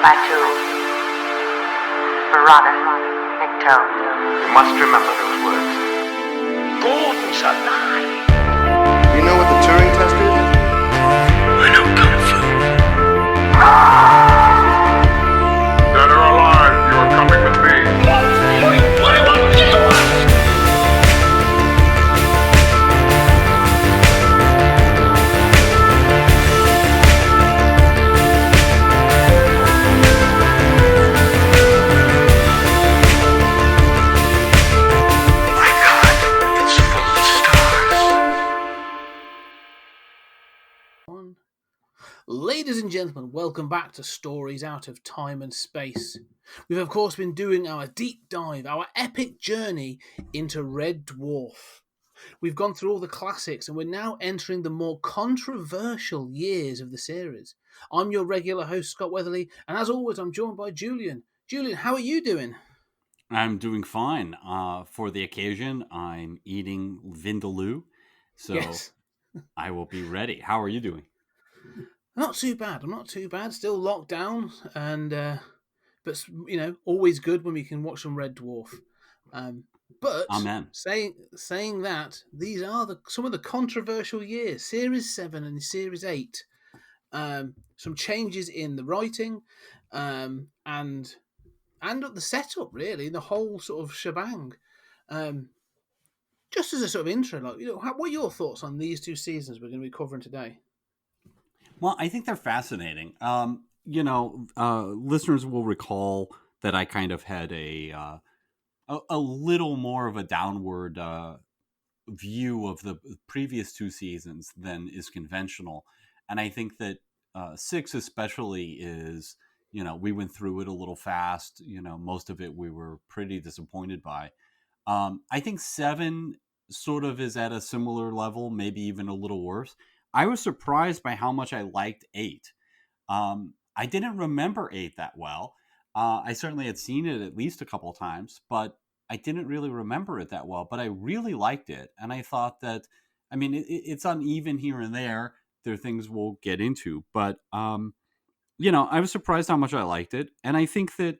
by two. Marauder, Nikto. You must remember those words. Gordon's alive! You know what the Turing test is? I know Kung Fu. Dead or alive, you are coming with me. Ladies and gentlemen, welcome back to Stories Out of Time and Space. We've of course been doing our deep dive, our epic journey into Red Dwarf. We've gone through all the classics and we're now entering the more controversial years of the series. I'm your regular host, Scott Weatherly, and as always I'm joined by Julian. Julian, how are you doing? I'm doing fine. For the occasion, I'm eating vindaloo, so yes. I will be ready. How are you doing? Not too bad. I'm not too bad. Still locked down, and but you know, always good when we can watch some Red Dwarf. But Amen. Saying that, these are some of the controversial years: Series 7 and Series 8. Some changes in the writing, and the setup, really, the whole sort of shebang. Just as a sort of intro, like, you know, what are your thoughts on these two seasons we're going to be covering today? Well, I think they're fascinating. Listeners will recall that I kind of had a little more of a downward view of the previous two seasons than is conventional. And I think that 6 especially is, you know, we went through it a little fast. You know, most of it we were pretty disappointed by. I think 7 sort of is at a similar level, maybe even a little worse. I was surprised by how much I liked 8. I didn't remember 8 that well. I certainly had seen it at least a couple of times, but I didn't really remember it that well. But I really liked it. And I thought that, I mean, it's uneven here and there. There are things we'll get into. But, I was surprised how much I liked it. And I think that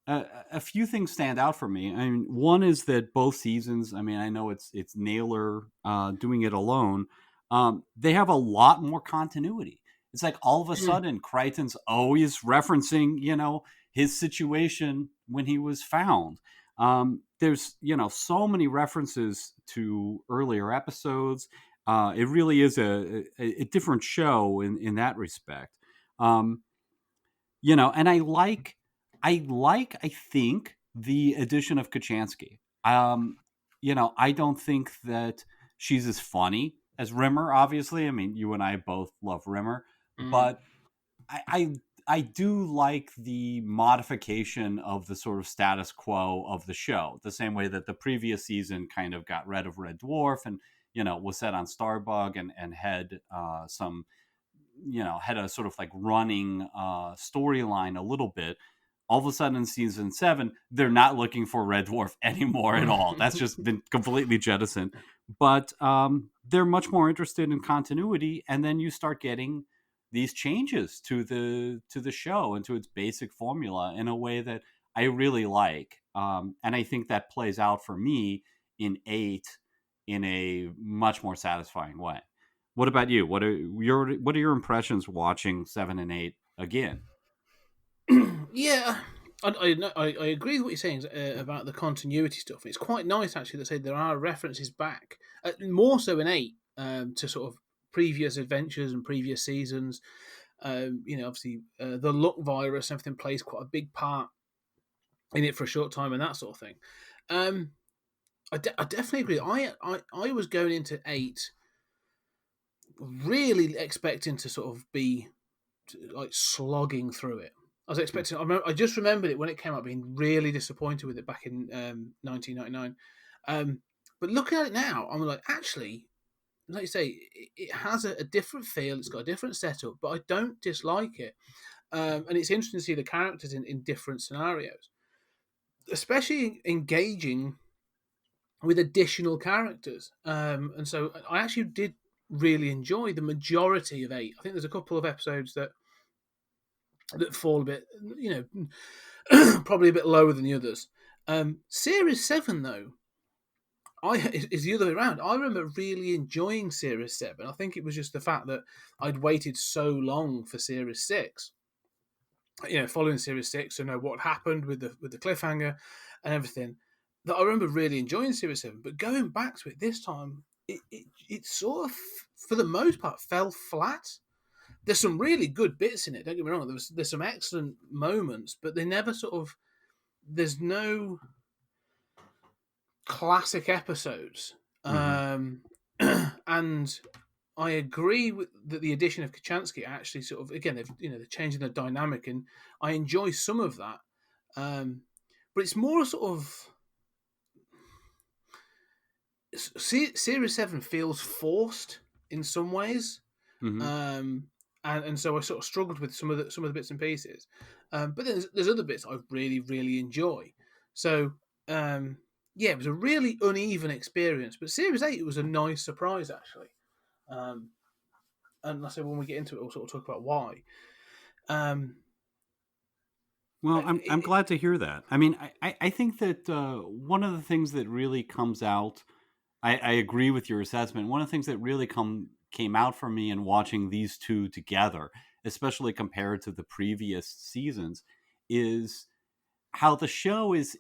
a few things stand out for me. I mean, one is that both seasons, I mean, I know it's Naylor doing it alone. They have a lot more continuity. It's like all of a sudden Crichton's always referencing, you know, his situation when he was found. There's, you know, so many references to earlier episodes. It really is a different show in that respect. And I think the addition of Kochanski. I don't think that she's as funny as Rimmer, obviously. I mean, you and I both love Rimmer, but I do like the modification of the sort of status quo of the show, the same way that the previous season kind of got rid of Red Dwarf and, you know, was set on Starbug and had some, you know, had a sort of like running storyline a little bit. All of a sudden in season 7, they're not looking for Red Dwarf anymore at all. That's just been completely jettisoned. But they're much more interested in continuity, and then you start getting these changes to the show and to its basic formula in a way that I really like. And I think that plays out for me in 8 in a much more satisfying way. What about you? What are your impressions watching 7 and 8 again? Yeah, I agree with what you're saying about the continuity stuff. It's quite nice, actually, to say there are references back, more so in 8, to sort of previous adventures and previous seasons. Obviously, the luck virus and everything plays quite a big part in it for a short time and that sort of thing. I definitely agree. I was going into 8 really expecting to sort of be like slogging through it. I was expecting. I just remembered it when it came out, being really disappointed with it back in 1999. But looking at it now, I'm like, actually, like you say, it has a different feel. It's got a different setup, but I don't dislike it. And it's interesting to see the characters in different scenarios, especially engaging with additional characters. And so I actually did really enjoy the majority of 8. I think there's a couple of episodes that that fall a bit, probably a bit lower than the others. Series 7, though, is the other way around. I remember really enjoying Series 7. I think it was just the fact that I'd waited so long for Series 6. Following Series 6, to know what happened with the cliffhanger and everything, that I remember really enjoying Series 7. But going back to it this time, it sort of, for the most part, fell flat. There's some really good bits in it, don't get me wrong. There's some excellent moments, but they never sort of... There's no classic episodes. And I agree that the addition of Kachansky actually sort of, again, they're changing the dynamic, and I enjoy some of that. But it's more sort of... Series 7 feels forced in some ways. And so I sort of struggled with some of the bits and pieces. But then there's other bits I really, really enjoy. So, it was a really uneven experience. But Series 8 was a nice surprise, actually. And I say when we get into it, we'll sort of talk about why. Well, I'm glad to hear that. I mean, I think that one of the things that really comes out, I agree with your assessment. One of the things that really came out for me in watching these two together, especially compared to the previous seasons, is how the show is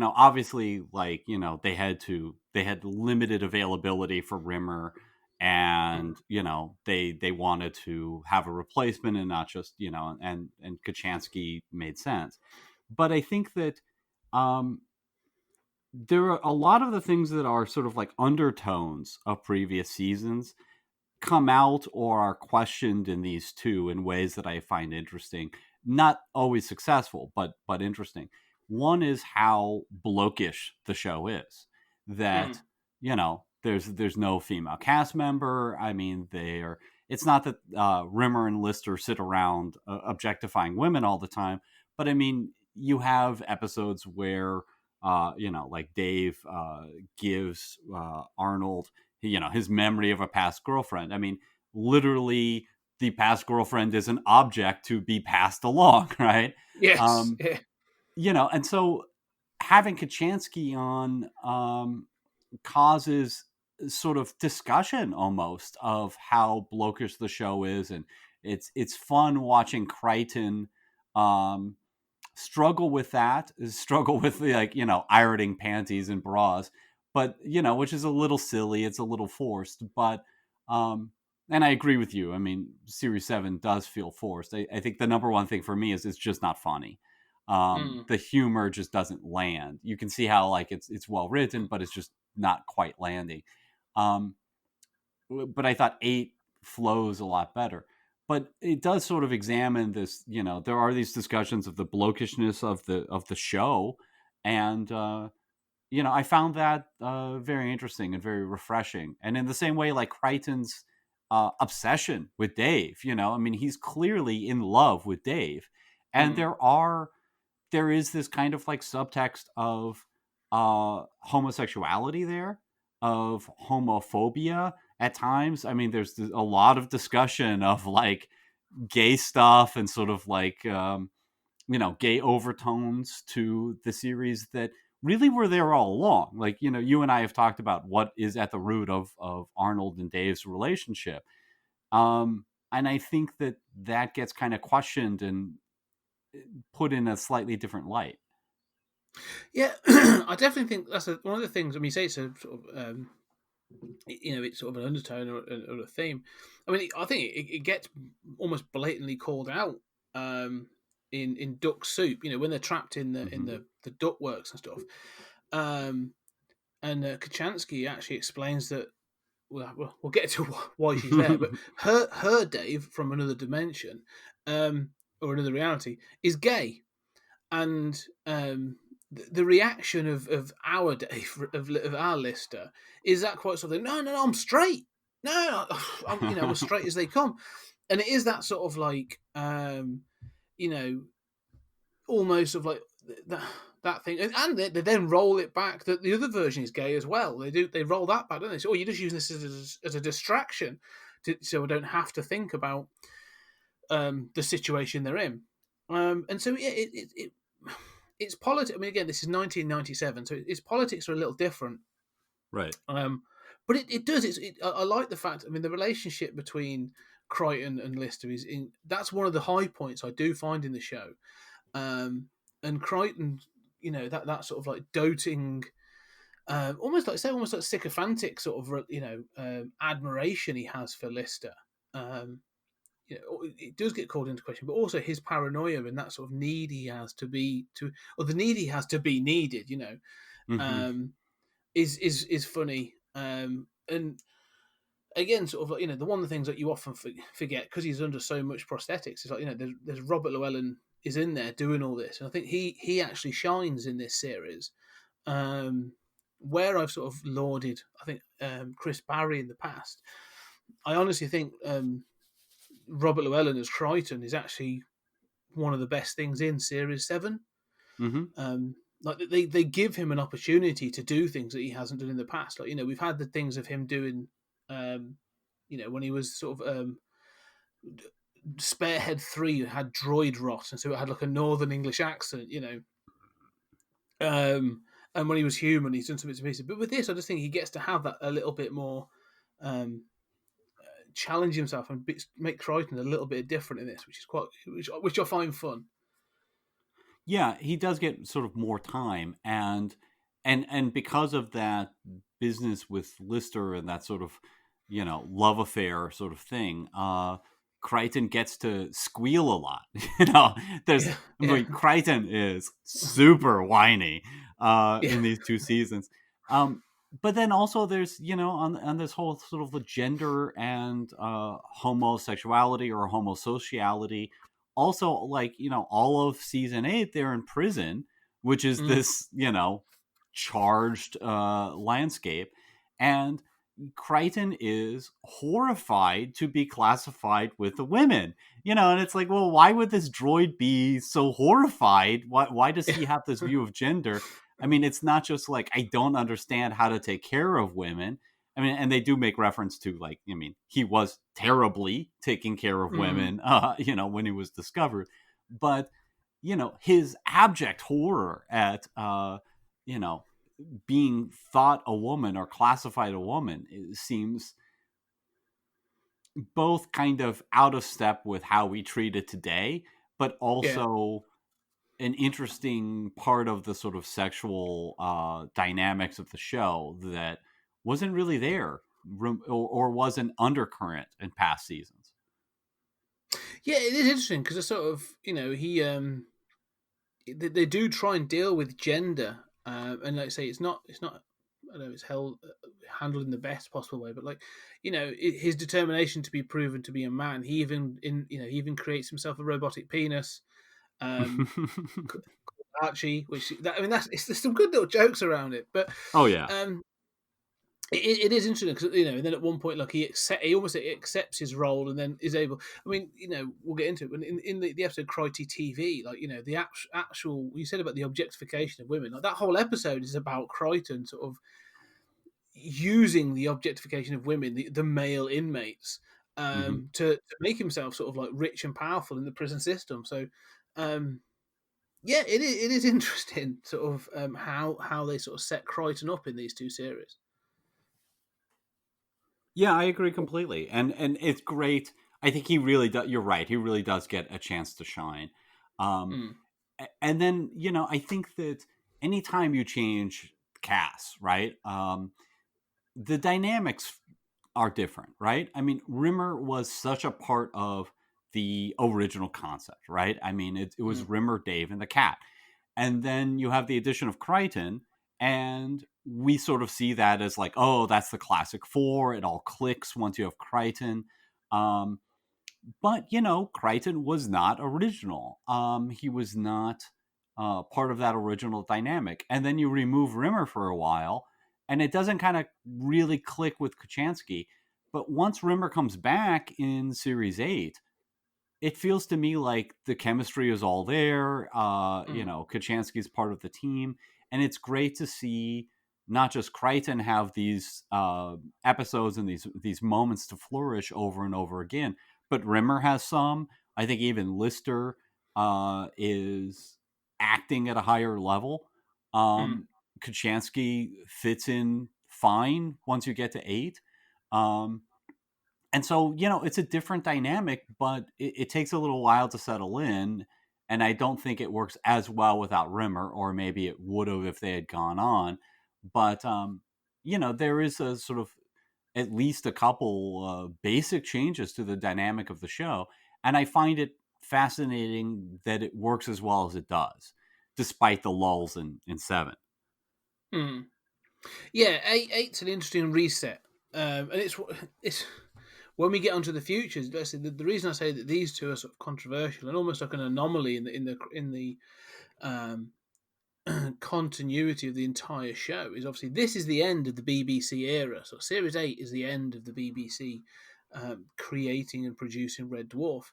obviously, like, they had limited availability for Rimmer, and they wanted to have a replacement and not just and Kachansky made sense. But I think that there are a lot of the things that are sort of like undertones of previous seasons come out or are questioned in these two in ways that I find interesting. Not always successful, but interesting. One is how blokish the show is. That there's no female cast member. I mean, it's not that Rimmer and Lister sit around objectifying women all the time, but I mean, you have episodes where like Dave gives Arnold his memory of a past girlfriend. I mean, literally, the past girlfriend is an object to be passed along, right? Yes. And so having Kachansky on causes sort of discussion almost of how blokish the show is, and it's fun watching Crichton struggle with the ironing panties and bras, but which is a little silly, it's a little forced, but and I agree with you. I mean, Series 7 does feel forced. I think the number one thing for me is it's just not funny. The humor just doesn't land. You can see how it's well written, but it's just not quite landing. But I thought 8 flows a lot better. But it does sort of examine this. There are these discussions of the blokishness of the show, and I found that very interesting and very refreshing. And in the same way, like Crichton's obsession with Dave. I mean, he's clearly in love with Dave, and there is this kind of like subtext of homosexuality there, of homophobia at times. I mean, there's a lot of discussion of like gay stuff and sort of like gay overtones to the series that really were there all along. Like, you and I have talked about what is at the root of Arnold and Dave's relationship. And I think that gets kind of questioned and put in a slightly different light. Yeah, I definitely think that's one of the things. I mean, you say it's a sort of, it's sort of an undertone or a theme. I mean, I think it gets almost blatantly called out in Duck Soup. When they're trapped in the duck works and stuff. And Kachansky actually explains that. Well, we'll get to why she's there, but her Dave from another dimension, or another reality, is gay, and the reaction of our Dave, of our Lister, is that quite something. No, I'm straight. No, I'm as straight as they come, and it is that sort of like, almost of like that thing, and they then roll it back that the other version is gay as well. They roll that back, don't they? So, you're just using this as a distraction, so I don't have to think about the situation they're in. And so it's politics. I mean, again, this is 1997, so its politics are a little different. Right. But it does. I like the fact. I mean, the relationship between Crichton and Lister that's one of the high points I do find in the show. And Crichton, that sort of like doting, almost like sycophantic sort of admiration he has for Lister. It does get called into question, but also his paranoia and that sort of need he has to be the need he has to be needed. Mm-hmm. Is funny. And again, sort of the one of the things that you often forget because he's under so much prosthetics is like there's Robert Llewellyn is in there doing all this, and I think he actually shines in this series. Where I've sort of lauded, I think Chris Barry in the past, I honestly think Robert Llewellyn as Crichton is actually one of the best things in Series 7. Mm-hmm. Like they give him an opportunity to do things that he hasn't done in the past. Like we've had the things of him doing, when he was sort of Sparehead 3 had droid rot, and so it had like a Northern English accent, and when he was human, he's done some bits and pieces. But with this, I just think he gets to have that a little bit more. Challenge himself and make Crichton a little bit different in this, which is which I find fun. Yeah, he does get sort of more time, and because of that business with Lister and that sort of love affair sort of thing, Crichton gets to squeal a lot. I mean, Crichton is super whiny in these two seasons. But then also there's, on this whole sort of gender and homosexuality or homosociality. Also, like, all of season 8, they're in prison, which is this, charged landscape. And Crichton is horrified to be classified with the women, and it's like, well, why would this droid be so horrified? Why does he have this view of gender? I mean, it's not just like, I don't understand how to take care of women. I mean, and they do make reference to, like, I mean, he was terribly taking care of women, when he was discovered. But, his abject horror at, being thought a woman or classified a woman seems both kind of out of step with how we treat it today, but also an interesting part of the sort of sexual dynamics of the show that wasn't really there or was an undercurrent in past seasons. Yeah, it is interesting because it's sort of, they do try and deal with gender, and like I say, it's not. I know it's handled in the best possible way, but like, his determination to be proven to be a man. He even creates himself a robotic penis. Archie, there's some good little jokes around it, but it is interesting because and then at one point, like he almost accepts his role and then is able. I mean, we'll get into it, but in the episode Crikey TV, like the actual you said about the objectification of women, like that whole episode is about Crichton sort of using the objectification of women, the male inmates, to make himself sort of like rich and powerful in the prison system. So. Yeah, it is interesting, sort of how they sort of set Crichton up in these two series. Yeah, I agree completely, and it's great. I think he really does. You're right. He really does get a chance to shine. And then I think that anytime you change casts, right, the dynamics are different, right? I mean, Rimmer was such a part of the original concept, right? I mean, it was Rimmer, Dave, and the cat. And then you have the addition of Crichton, and we sort of see that as like, oh, that's the classic 4. It all clicks once you have Crichton. But, Crichton was not original. He was not part of that original dynamic. And then you remove Rimmer for a while, and it doesn't kind of really click with Kochanski. But once Rimmer comes back in Series 8, it feels to me like the chemistry is all there. Kochanski's part of the team. And it's great to see not just Crichton have these episodes and these moments to flourish over and over again, but Rimmer has some. I think even Lister is acting at a higher level. Mm. Kachansky fits in fine once you get to 8. Um, and so, it's a different dynamic, but it takes a little while to settle in. And I don't think it works as well without Rimmer, or maybe it would have if they had gone on. But, there is a sort of at least a couple basic changes to the dynamic of the show. And I find it fascinating that it works as well as it does, despite the lulls in 7. Mm. Yeah, eight's an interesting reset, and it's when we get onto the futures. The reason I say that these two are sort of controversial and almost like an anomaly in the um, continuity of the entire show is obviously this is the end of the BBC era. So Series 8 is the end of the BBC creating and producing Red Dwarf.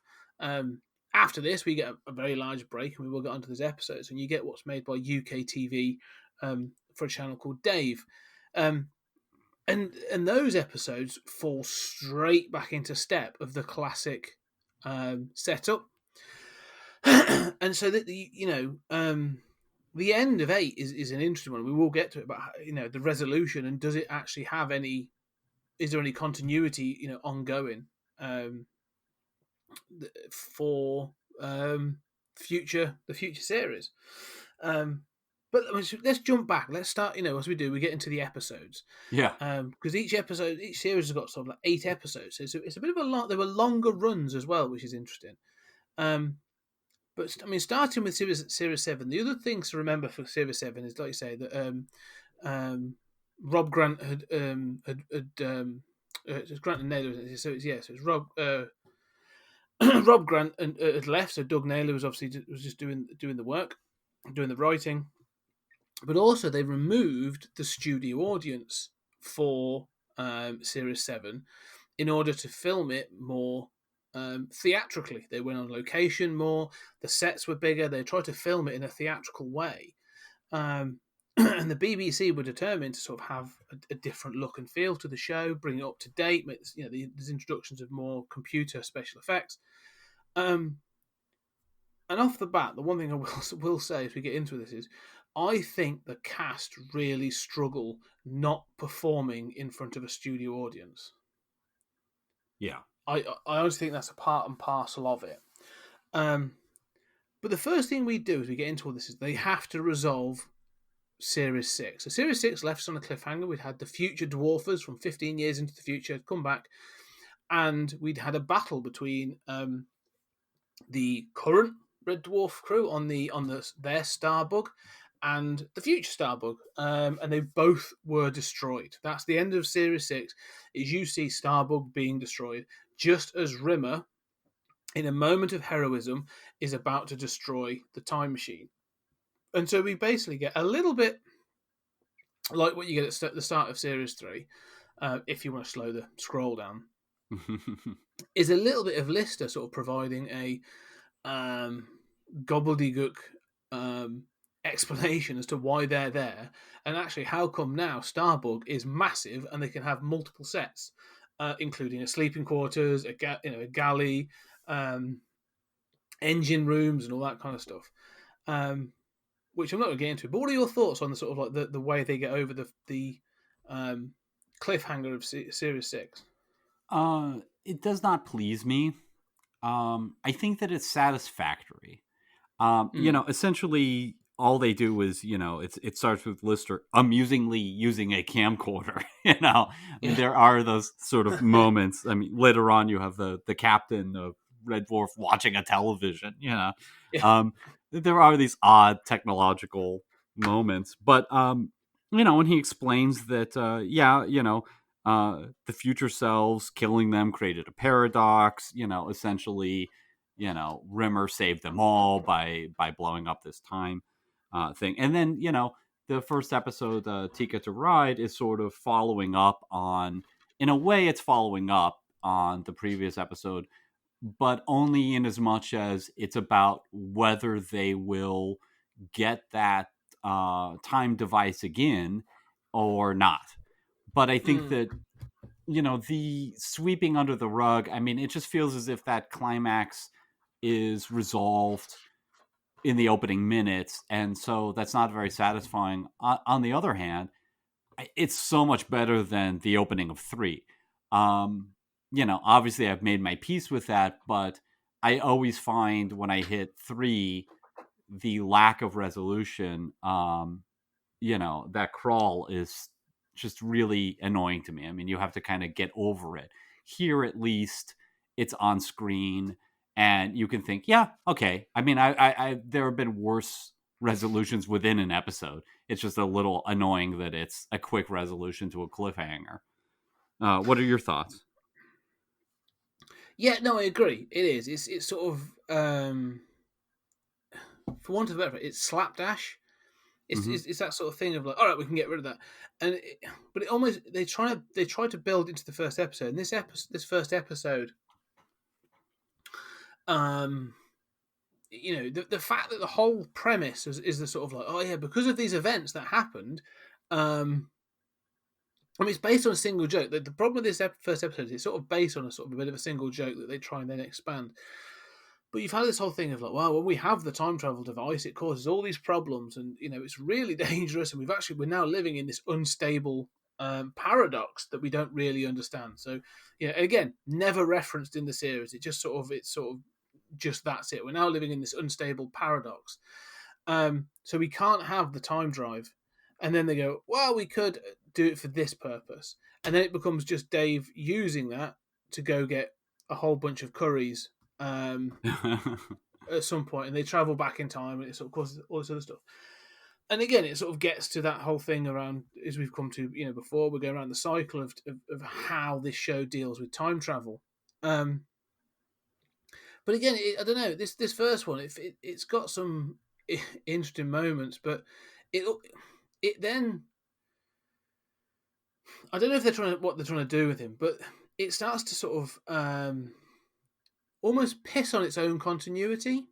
After this, we get a very large break, and we will get onto those episodes. And you get what's made by UK TV for a channel called Dave. And those episodes fall straight back into step of the classic setup. And so that the end of 8 is an interesting one. We will get to it, but the resolution, and does it actually have any? Is there any continuity ongoing for the future series? But let's jump back. Let's start. As we do, we get into the episodes. Yeah. Because each series has got sort of like 8 episodes. So it's a bit of a lot. There were longer runs as well, which is interesting. But starting with series 7, the other things to remember for series 7 is, like you say, that Rob Grant had it's Grant and Naylor. So it's Rob Rob Grant had left. So Doug Naylor was obviously just doing the work, doing the writing. But also they removed the studio audience for Series 7 in order to film it more theatrically. They went on location more. The sets were bigger. They tried to film it in a theatrical way. And the BBC were determined to sort of have a different look and feel to the show, bring it up to date. There's introductions of more computer special effects. And off the bat, the one thing I will say as we get into this is, I think the cast really struggle not performing in front of a studio audience. Yeah. I honestly think that's a part and parcel of it. But the first thing we do as we get into all this is they have to resolve Series 6. So Series 6 left us on a cliffhanger. We'd had the future Dwarfers from 15 years into the future come back, and we'd had a battle between the current Red Dwarf crew on their Starbug and the future Starbug, and they both were destroyed. That's the end of Series 6, is you see Starbug being destroyed, just as Rimmer, in a moment of heroism, is about to destroy the time machine. And so we basically get a little bit like what you get at the start of Series 3, if you want to slow the scroll down, is a little bit of Lister sort of providing a gobbledygook explanation as to why they're there, and actually how come now Starbug is massive and they can have multiple sets, including a sleeping quarters, a galley, engine rooms, and all that kind of stuff. Which I'm not going to get into. But what are your thoughts on the sort of like the way they get over the cliffhanger of Series 6? It does not please me. I think that it's satisfactory. Essentially all they do is, it starts with Lister amusingly using a camcorder. There are those sort of moments. I mean, later on you have the captain of Red Dwarf watching a television. Yeah. There are these odd technological moments, but when he explains that, the future selves killing them created a paradox. Essentially, Rimmer saved them all by blowing up this time thing, and then the first episode, Ticket to Ride, is sort of following up on. In a way, it's following up on the previous episode, but only in as much as it's about whether they will get that time device again or not. But I think that, the sweeping under the rug, I mean, it just feels as if that climax is resolved in the opening minutes, and so that's not very satisfying. On the other hand, it's so much better than the opening of 3. Obviously I've made my peace with that, but I always find when I hit 3, the lack of resolution, that crawl is just really annoying to me. I mean, you have to kind of get over it. Here, at least, it's on screen, and you can think, yeah, okay. I mean, I there have been worse resolutions within an episode. It's just a little annoying that it's a quick resolution to a cliffhanger. What are your thoughts? Yeah, no, I agree. It is. It's sort of for want of a better, it's slapdash. It's that sort of thing of like, all right, we can get rid of that, but it almost they try to build into the first episode. And this first episode, the fact that the whole premise is the sort of like, oh yeah, because of these events that happened, I mean, it's based on a single joke. The problem with this first episode is it's sort of based on a sort of a bit of a single joke that they try and then expand. But you've had this whole thing of like, well, when we have the time travel device, it causes all these problems, and it's really dangerous. And we're now living in this unstable paradox that we don't really understand. So, again, never referenced in the series. It's sort of just that's it. We're now living in this unstable paradox. So we can't have the time drive. And then they go, well, we could do it for this purpose. And then it becomes just Dave using that to go get a whole bunch of curries at some point, and they travel back in time, and it sort of causes all this other stuff. And again, it sort of gets to that whole thing around, as we've come to, before, we're going around the cycle of how this show deals with time travel. But again, I don't know, this first one, it's got some interesting moments, but it then, I don't know if what they're trying to do with him, but it starts to sort of almost piss on its own continuity.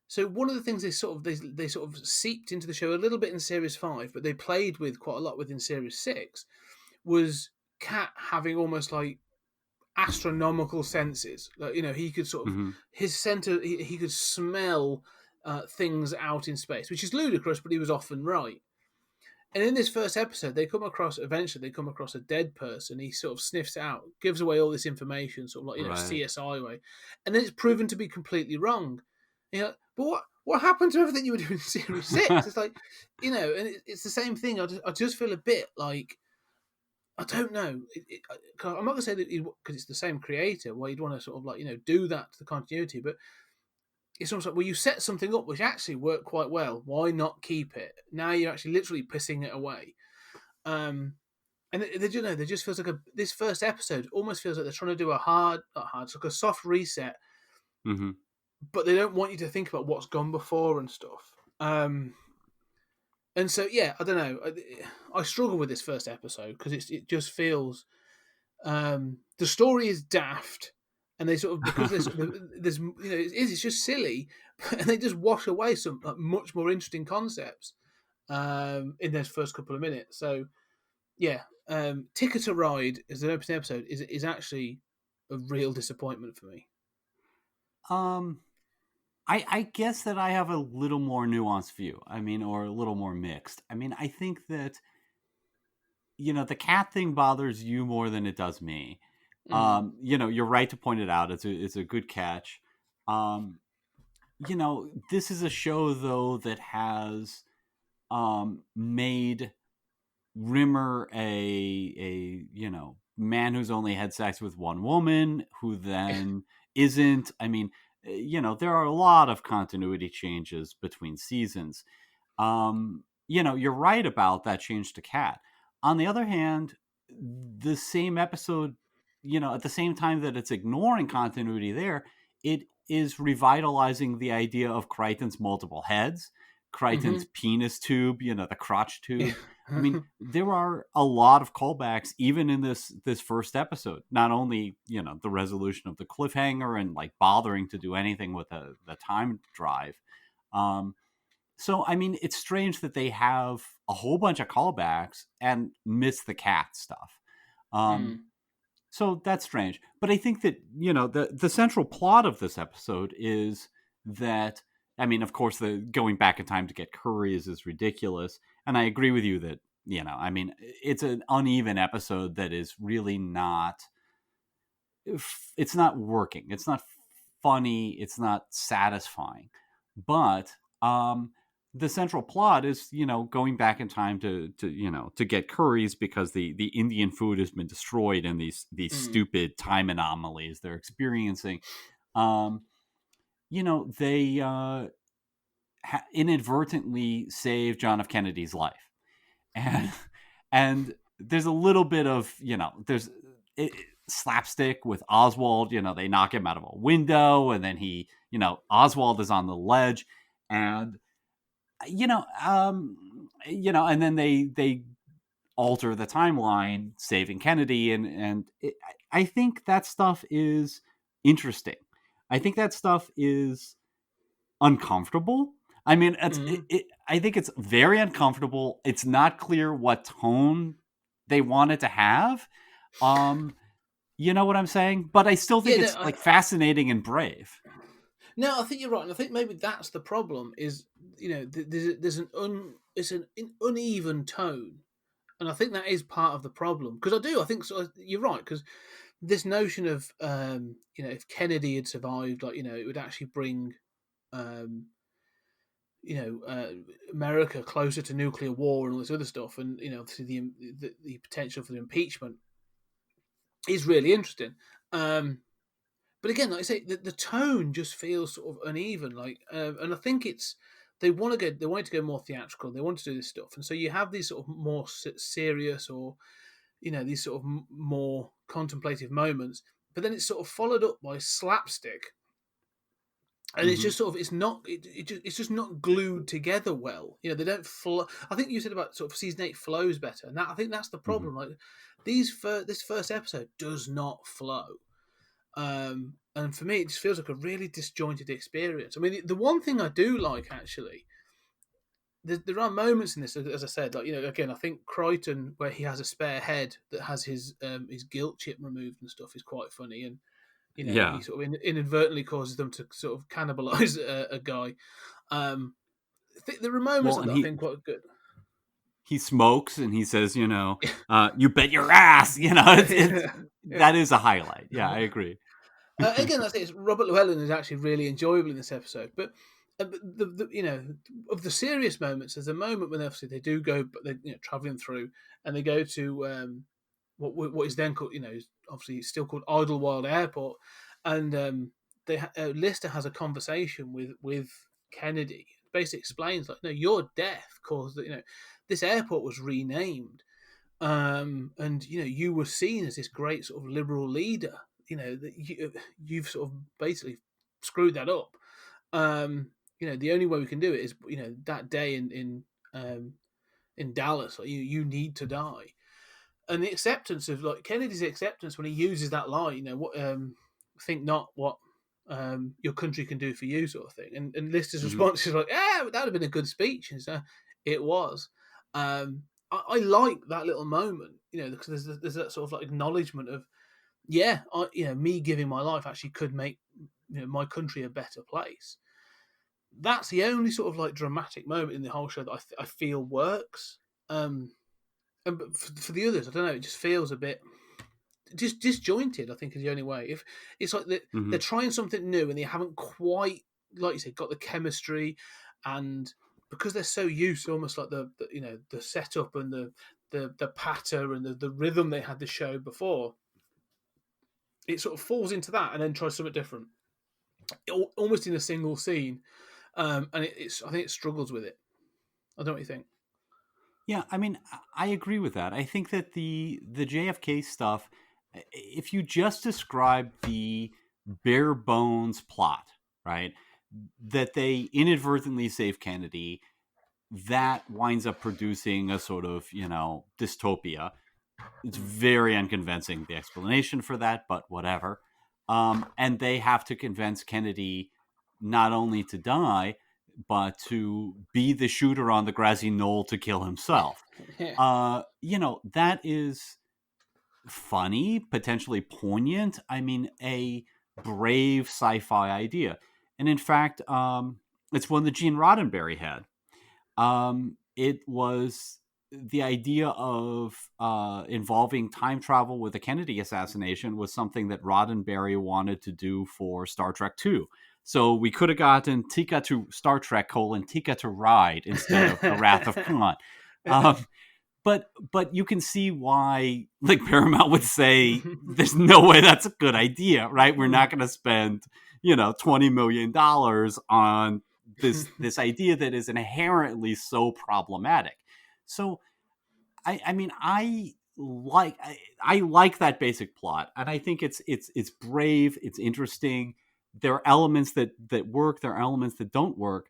So one of the things they sort of seeped into the show a little bit in series 5, but they played with quite a lot within series 6, was Cat having almost like astronomical senses. Like, he could sort of his center, he could smell things out in space, which is ludicrous, but he was often right. And in this first episode, eventually they come across a dead person. He sort of sniffs it out, gives away all this information, sort of like, Right. CSI way. And then it's proven to be completely wrong. But what happened to everything you were doing in series 6? It's like, and it's the same thing. I just feel a bit like, I don't know. I'm not going to say that because it's the same creator, why you'd want to sort of like, do that to the continuity, but it's almost like, well, you set something up which actually worked quite well. Why not keep it? Now you're actually literally pissing it away. And they just feels like this first episode almost feels like they're trying to do it's like a soft reset. Mm-hmm. But they don't want you to think about what's gone before and stuff. And so, yeah, I don't know. I struggle with this first episode because it just feels the story is daft. And they sort of, because there's it's just silly, and they just wash away some much more interesting concepts in those first couple of minutes. So, yeah, Ticket to Ride as an opening episode is actually a real disappointment for me. I guess that I have a little more nuanced view. I mean, or a little more mixed. I mean, I think that the cat thing bothers you more than it does me. You're right to point it out. It's a good catch. This is a show though that has made Rimmer a man who's only had sex with one woman, who then isn't. I mean, there are a lot of continuity changes between seasons. You're right about that change to Cat. On the other hand, the same episode, at the same time that it's ignoring continuity there, it is revitalizing the idea of Crichton's multiple heads, Crichton's penis tube, the crotch tube. I mean, there are a lot of callbacks even in this first episode. Not only, the resolution of the cliffhanger and like bothering to do anything with the time drive. So, I mean, it's strange that they have a whole bunch of callbacks and miss the cat stuff. So that's strange. But I think that, the central plot of this episode is that, I mean, of course, the going back in time to get curries is ridiculous. And I agree with you that, I mean, it's an uneven episode that is really not, it's not working. It's not funny. It's not satisfying. But the central plot is, going back in time to get curries because the Indian food has been destroyed and these stupid time anomalies they're experiencing. They inadvertently save John F. Kennedy's life, and there's a little bit of there's slapstick with Oswald. They knock him out of a window, and then Oswald is on the ledge, and and then they alter the timeline, saving Kennedy, and I think that stuff is interesting. I think that stuff is uncomfortable. I mean, I think it's very uncomfortable. It's not clear what tone they wanted to have. You know what I'm saying? But I still think it's fascinating and brave. No, I think you're right, and I think maybe that's the problem. Is there's an uneven tone, and I think that is part of the problem. Because I think so. You're right, because this notion of if Kennedy had survived, it would actually bring America closer to nuclear war and all this other stuff, and obviously the potential for the impeachment is really interesting. But again, like I say, the tone just feels sort of uneven. And I think they wanted to go more theatrical. They want to do this stuff, and so you have these sort of more serious or these sort of more contemplative moments. But then it's sort of followed up by slapstick, and it's just sort of it's just not glued together well. They don't flow. I think you said about sort of season 8 flows better, and I think that's the problem. Like this first episode does not flow. And for me, it just feels like a really disjointed experience. I mean, the one thing I do like, actually, there are moments in this, as I said, again, I think Crichton, where he has a spare head that has his guilt chip removed and stuff, is quite funny. And, he sort of inadvertently causes them to sort of cannibalize a guy. There are moments that I think quite good. He smokes and he says, you bet your ass, that is a highlight. Yeah, I agree. Again, I say Robert Llewellyn is actually really enjoyable in this episode, but the of the serious moments, there's a moment when obviously they do go, but they're traveling through, and they go to what is then called, obviously it's still called Idlewild Airport, and Lister has a conversation with Kennedy. Basically explains no, your death caused this airport was renamed, and you were seen as this great sort of liberal leader. That you've sort of basically screwed that up. The only way we can do it is that day in Dallas. You need to die, and the acceptance of Kennedy's acceptance when he uses that line. Think not what your country can do for you, sort of thing. And Lister's response is that would have been a good speech, and so it was. I like that little moment, because there's that sort of acknowledgement of. Me giving my life actually could make my country a better place. That's the only sort of dramatic moment in the whole show that I feel works. And but for the others, I don't know. It just feels a bit just disjointed. I think is the only way. If it's like they're trying something new and they haven't quite, like you said, got the chemistry, and because they're so used to almost like the setup and the patter and the rhythm they had the show before. It sort of falls into that and then tries something different, almost in a single scene, and I think it struggles with it. I don't know what you think. Yeah, I mean, I agree with that. I think that the JFK stuff, if you just describe the bare bones plot, right, that they inadvertently save Kennedy, that winds up producing a sort of dystopia. It's very unconvincing, the explanation for that, but whatever. And they have to convince Kennedy not only to die, but to be the shooter on the grassy knoll to kill himself. That is funny, potentially poignant. I mean, a brave sci-fi idea. And in fact, it's one that Gene Roddenberry had. It was the idea of involving time travel with the Kennedy assassination was something that Roddenberry wanted to do for Star Trek II. So we could have gotten Tika to Star Trek : Tika to Ride instead of The Wrath of Khan. But you can see why, like, Paramount would say, there's no way that's a good idea, right? We're not going to spend, $20 million on this idea that is inherently so problematic. So, I mean, I like that basic plot, and I think it's brave, it's interesting. There are elements that work, there are elements that don't work,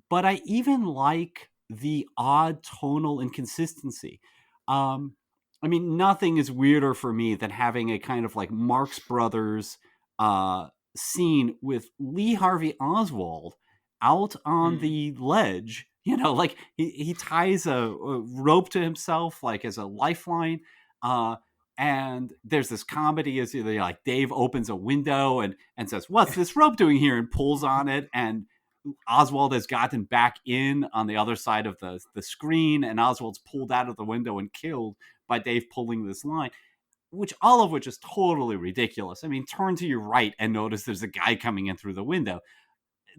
but I even like the odd tonal inconsistency. I mean, nothing is weirder for me than having a kind of like Marx Brothers scene with Lee Harvey Oswald out on the ledge. Like he ties a rope to himself, like as a lifeline. And there's this comedy as like Dave opens a window and says, "What's this rope doing here?" and pulls on it, and Oswald has gotten back in on the other side of the screen, and Oswald's pulled out of the window and killed by Dave pulling this line, all of which is totally ridiculous. I mean, turn to your right and notice there's a guy coming in through the window.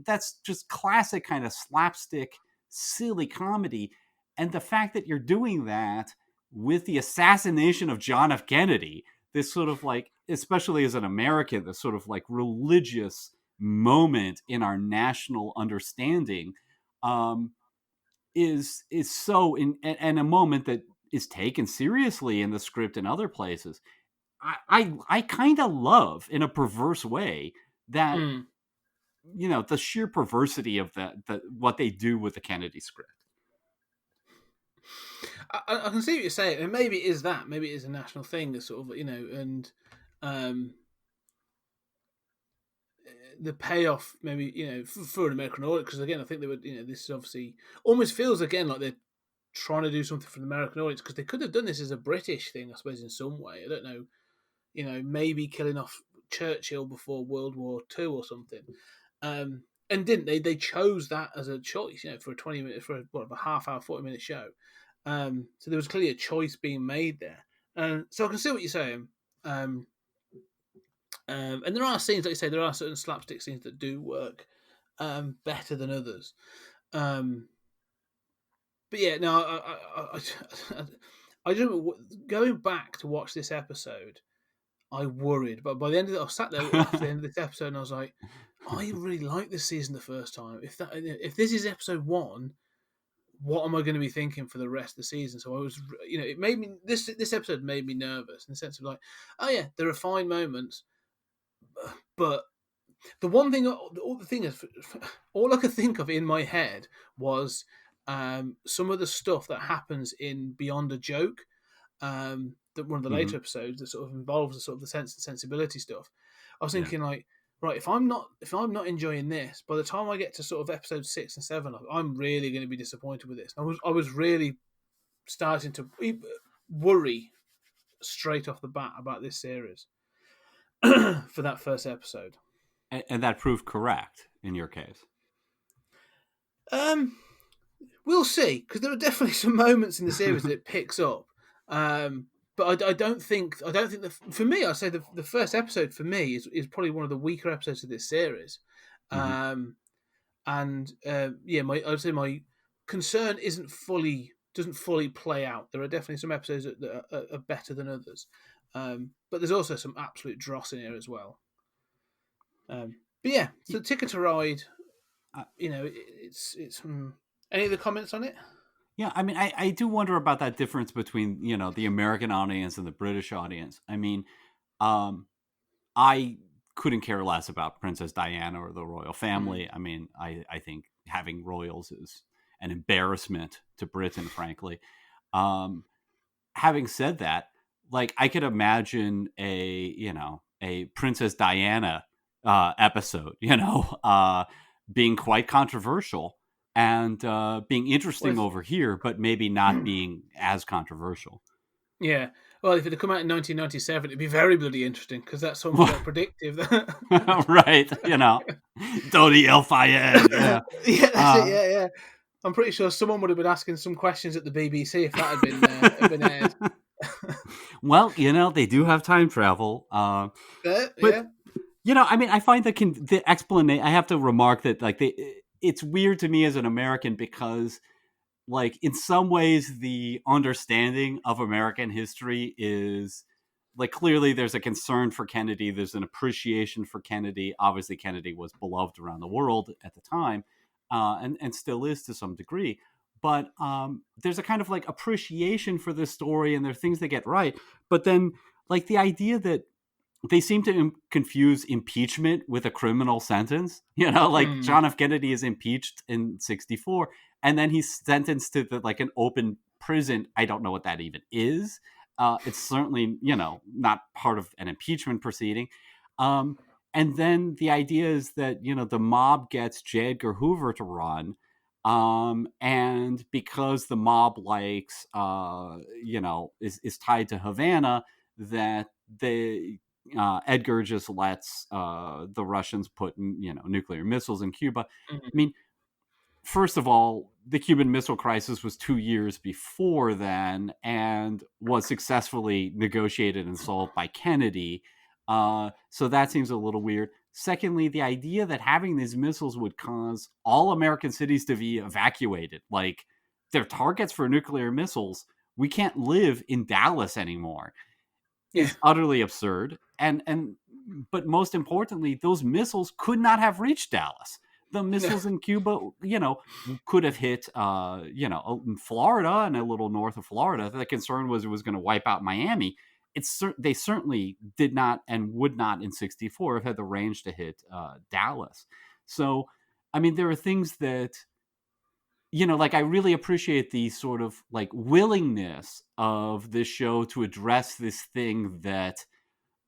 That's just classic kind of slapstick, silly comedy. And the fact that you're doing that with the assassination of John F. Kennedy, this sort of like, especially as an American, this sort of like religious moment in our national understanding, is so and a moment that is taken seriously in the script and other places. I kind of love, in a perverse way, that the sheer perversity of what they do with the Kennedy script. I can see what you're saying, and maybe it is that. Maybe it is a national thing, that sort of, and the payoff, maybe, for an American audience, because again, I think they would, this is obviously almost feels again like they're trying to do something for the American audience, because they could have done this as a British thing, I suppose, in some way. I don't know, maybe killing off Churchill before World War II or something. And didn't they? They chose that as a choice, for a 20-minute, for a half hour, 40-minute show. So there was clearly a choice being made there. So I can see what you're saying. And there are scenes, like you say, there are certain slapstick scenes that do work better than others. But yeah, no, I don't. Going back to watch this episode, I worried, but by the end of it, I sat there after the end of this episode, and I was like, I really liked this season the first time. If this is episode 1, what am I going to be thinking for the rest of the season? So I was, it made me, this episode made me nervous in the sense of like, oh yeah, there are fine moments, but the one thing, all I could think of in my head was some of the stuff that happens in Beyond a Joke, that one of the later episodes that sort of involves the sort of the sense and sensibility stuff. I was thinking like, right, if I'm not enjoying this, by the time I get to sort of episode 6 and 7, I'm really going to be disappointed with this. I was really starting to worry straight off the bat about this series for that first episode. And that proved correct in your case. We'll see, because there are definitely some moments in the series that it picks up. But I don't think for me, I'd say the first episode for me is probably one of the weaker episodes of this series. I'd say my concern doesn't fully play out. There are definitely some episodes that are better than others, but there's also some absolute dross in here as well. But yeah, so Ticket to Ride, it's any other comments on it? Yeah, I mean, I do wonder about that difference between, the American audience and the British audience. I mean, I couldn't care less about Princess Diana or the royal family. I mean, I think having royals is an embarrassment to Britain, frankly. Having said that, like, I could imagine a Princess Diana episode, being quite controversial. And being interesting over here, but maybe not being as controversial. Yeah. Well, if it had come out in 1997, it'd be very bloody interesting because that's something quite predictive. Right, Dodi El Fayed. Yeah. Yeah, that's it. Yeah. I'm pretty sure someone would have been asking some questions at the BBC if that had been aired. Well, they do have time travel. But Yeah. I mean, I find the explanation. I have to remark that it's weird to me as an American because, like, in some ways, the understanding of American history is like clearly there's a concern for Kennedy. There's an appreciation for Kennedy. Obviously, Kennedy was beloved around the world at the time, and still is to some degree. But there's a kind of like appreciation for this story, and there are things they get right. But then, like, the idea that they seem to confuse impeachment with a criminal sentence. Like John F. Kennedy is impeached in '64, and then he's sentenced to an open prison. I don't know what that even is. It's certainly, not part of an impeachment proceeding. And then the idea is that, the mob gets J. Edgar Hoover to run. And because the mob likes, is tied to Havana, that Edgar just lets the Russians put, nuclear missiles in Cuba. Mm-hmm. I mean, first of all, the Cuban Missile Crisis was 2 years before then and was successfully negotiated and solved by Kennedy. So that seems a little weird. Secondly, the idea that having these missiles would cause all American cities to be evacuated, like they're targets for nuclear missiles. We can't live in Dallas anymore. Is utterly absurd. But most importantly, those missiles could not have reached Dallas. The missiles in Cuba, could have hit, in Florida and a little north of Florida. The concern was it was going to wipe out Miami. They certainly did not and would not in '64 have had the range to hit Dallas. So, I mean, there are things that, I really appreciate the sort of like willingness of this show to address this thing that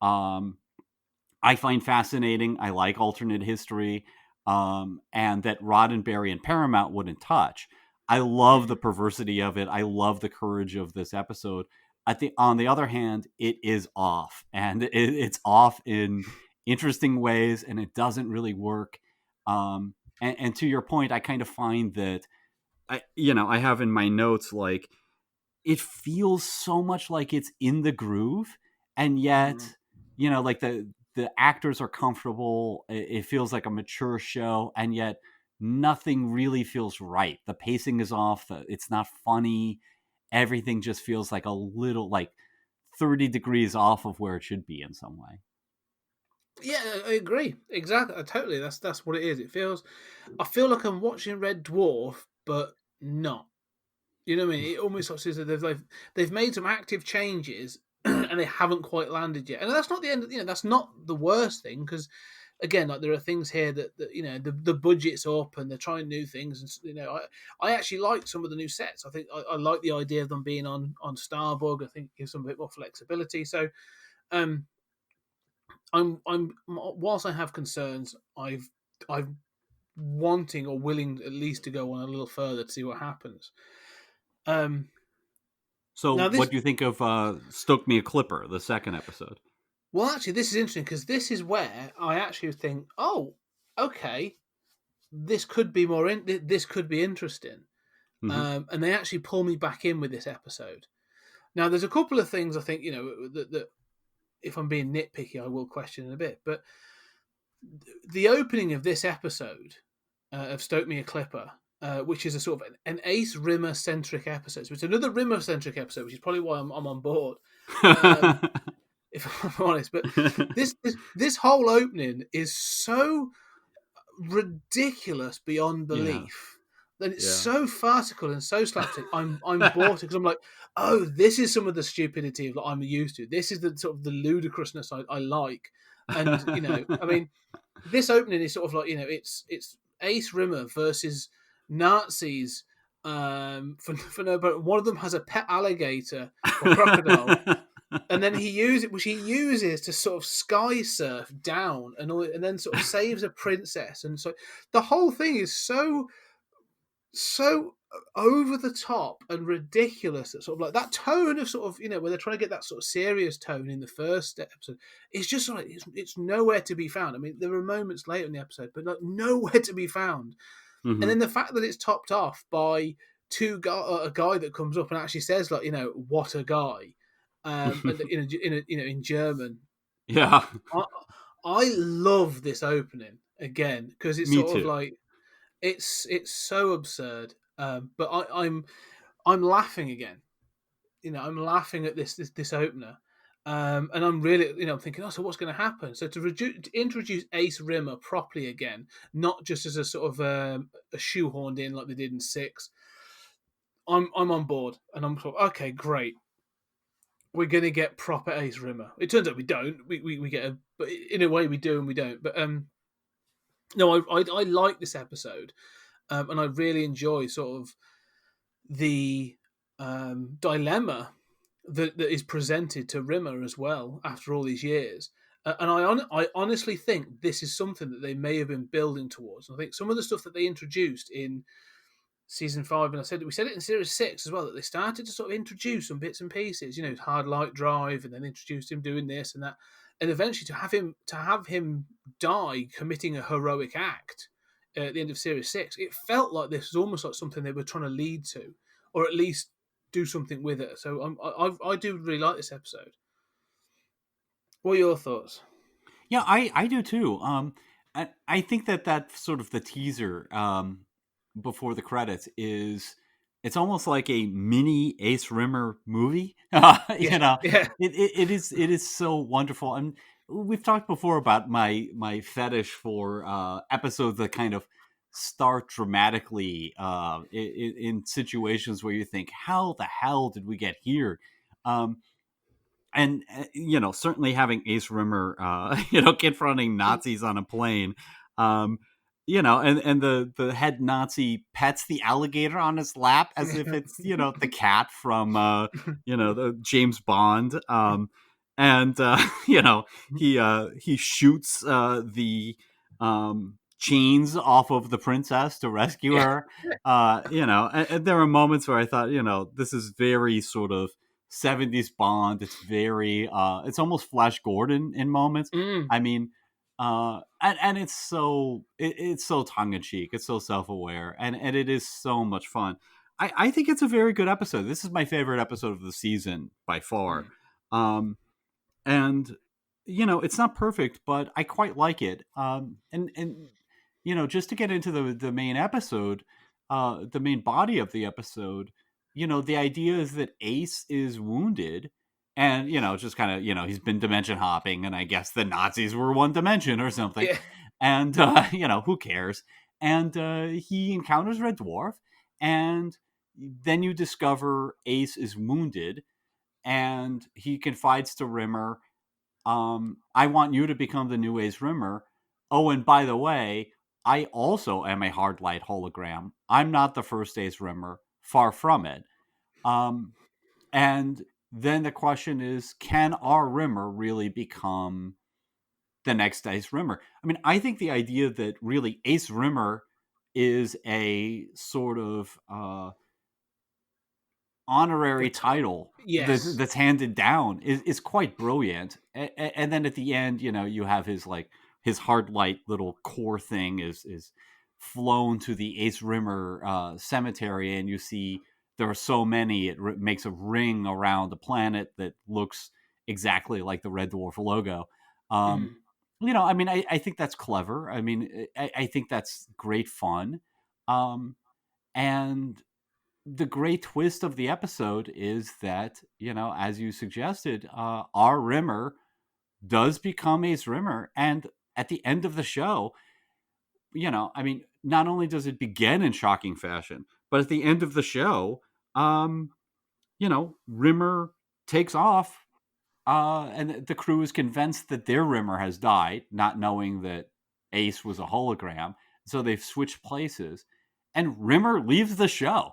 I find fascinating. I like alternate history, and that Roddenberry and Paramount wouldn't touch. I love the perversity of it. I love the courage of this episode. I think, on the other hand, it is off, and it's off in interesting ways, and it doesn't really work. And to your point, I kind of find that I have in my notes, like, it feels so much like it's in the groove, and yet, like the actors are comfortable. It feels like a mature show, and yet nothing really feels right. The pacing is off. It's not funny. Everything just feels like a little, like 30 degrees off of where it should be in some way. Yeah, I agree. Exactly. Totally. That's what it is. I feel like I'm watching Red Dwarf, but not. You know what I mean? It almost looks as if they've made some active changes and they haven't quite landed yet. And that's not the end. That's not the worst thing, because again, like, there are things here that the budget's up and they're trying new things. And I actually like some of the new sets. I think I like the idea of them being on Starbug. I think it gives them a bit more flexibility. So, I'm whilst I have concerns, I'm wanting or willing at least to go on a little further to see what happens. So what do you think of Stoke Me a Clipper, the second episode? Well, actually, this is interesting because this is where I actually think, oh, okay, this could be this could be interesting. Mm-hmm. And they actually pull me back in with this episode. Now, there's a couple of things I think, that if I'm being nitpicky, I will question in a bit. But the opening of this episode of Stoke Me a Clipper, which is a sort of an Ace Rimmer-centric episode. So it's another Rimmer-centric episode, which is probably why I'm on board. If I'm honest, but this whole opening is so ridiculous beyond belief. Then it's so farcical and so slapstick. I'm bought it because I'm like, oh, this is some of the stupidity that I'm used to. This is the sort of the ludicrousness I like. And I mean, this opening is sort of like, it's Ace Rimmer versus Nazis. For no, but one of them has a pet alligator or crocodile. And then he uses to sort of sky surf down and then sort of saves a princess. And so the whole thing is so over the top and ridiculous. That sort of like that tone of sort of, you know, where they're trying to get that sort of serious tone in the first episode. It's just like it's nowhere to be found. I mean, there are moments later in the episode, but like nowhere to be found. And then the fact that it's topped off by a guy that comes up and actually says like, you know, what a guy, and in German. Yeah, I love this opening again because it's me sort of too. like it's so absurd. But I'm laughing again. You know, I'm laughing at this opener. And I'm really, you know, I'm thinking, oh, so what's going to happen? So to introduce Ace Rimmer properly again, not just as a sort of a shoehorned in like they did in 6, I'm on board, and I'm sort of, okay, great. We're going to get proper Ace Rimmer. It turns out we don't. We get a, but in a way we do and we don't. But no, I like this episode, and I really enjoy sort of the dilemma that is presented to Rimmer as well after all these years. And I honestly think this is something that they may have been building towards. I think some of the stuff that they introduced in season 5, and we said it in series 6 as well, that they started to sort of introduce some bits and pieces. You know, hard light drive, and then introduced him doing this and that, and eventually to have him die committing a heroic act at the end of series 6. It felt like this was almost like something they were trying to lead to, or at least do something with it. So I do really like this episode. What are your thoughts? Yeah, I do too. I think that sort of the teaser before the credits is it's almost like a mini Ace Rimmer movie. You know, Yeah. it is so wonderful. And we've talked before about my fetish for episodes that kind of start dramatically in situations where you think, how the hell did we get here? And you know, certainly having Ace Rimmer, you know, confronting Nazis on a plane, you know, and the head Nazi pets the alligator on his lap as if it's, you know, the cat from you know, the James Bond, and you know, he shoots the chains off of the princess to rescue Yeah. her, you know, and there are moments where I thought, you know, this is very sort of 70s Bond. It's very it's almost Flash Gordon in moments. Mm. I mean, and it's so tongue in cheek. It's so self-aware, and it is so much fun. I think it's a very good episode. This is my favorite episode of the season by far. And you know, it's not perfect, but I quite like it. And you know, just to get into the main episode, the main body of the episode, you know, the idea is that Ace is wounded, and you know, just kind of, you know, he's been dimension hopping, and I guess the Nazis were one dimension or something, Yeah. and you know, who cares? And he encounters Red Dwarf, and then you discover Ace is wounded, and he confides to Rimmer, I want you to become the new Ace Rimmer. Oh, and by the way, I also am a hard light hologram. I'm not the first Ace Rimmer, far from it. And then the question is, can our Rimmer really become the next Ace Rimmer? I mean, I think the idea that really Ace Rimmer is a sort of honorary title Yes. that's handed down is quite brilliant. And then at the end, you know, you have his like his hard light little core thing is flown to the Ace Rimmer cemetery, and you see there are so many, it makes a ring around the planet that looks exactly like the Red Dwarf logo. Mm. You know, I mean, I think that's clever. I mean, I think that's great fun. And the great twist of the episode is that, you know, as you suggested, our Rimmer does become Ace Rimmer. And at the end of the show, you know, I mean, not only does it begin in shocking fashion, but at the end of the show, you know, Rimmer takes off, and the crew is convinced that their Rimmer has died, not knowing that Ace was a hologram. So they've switched places, and Rimmer leaves the show.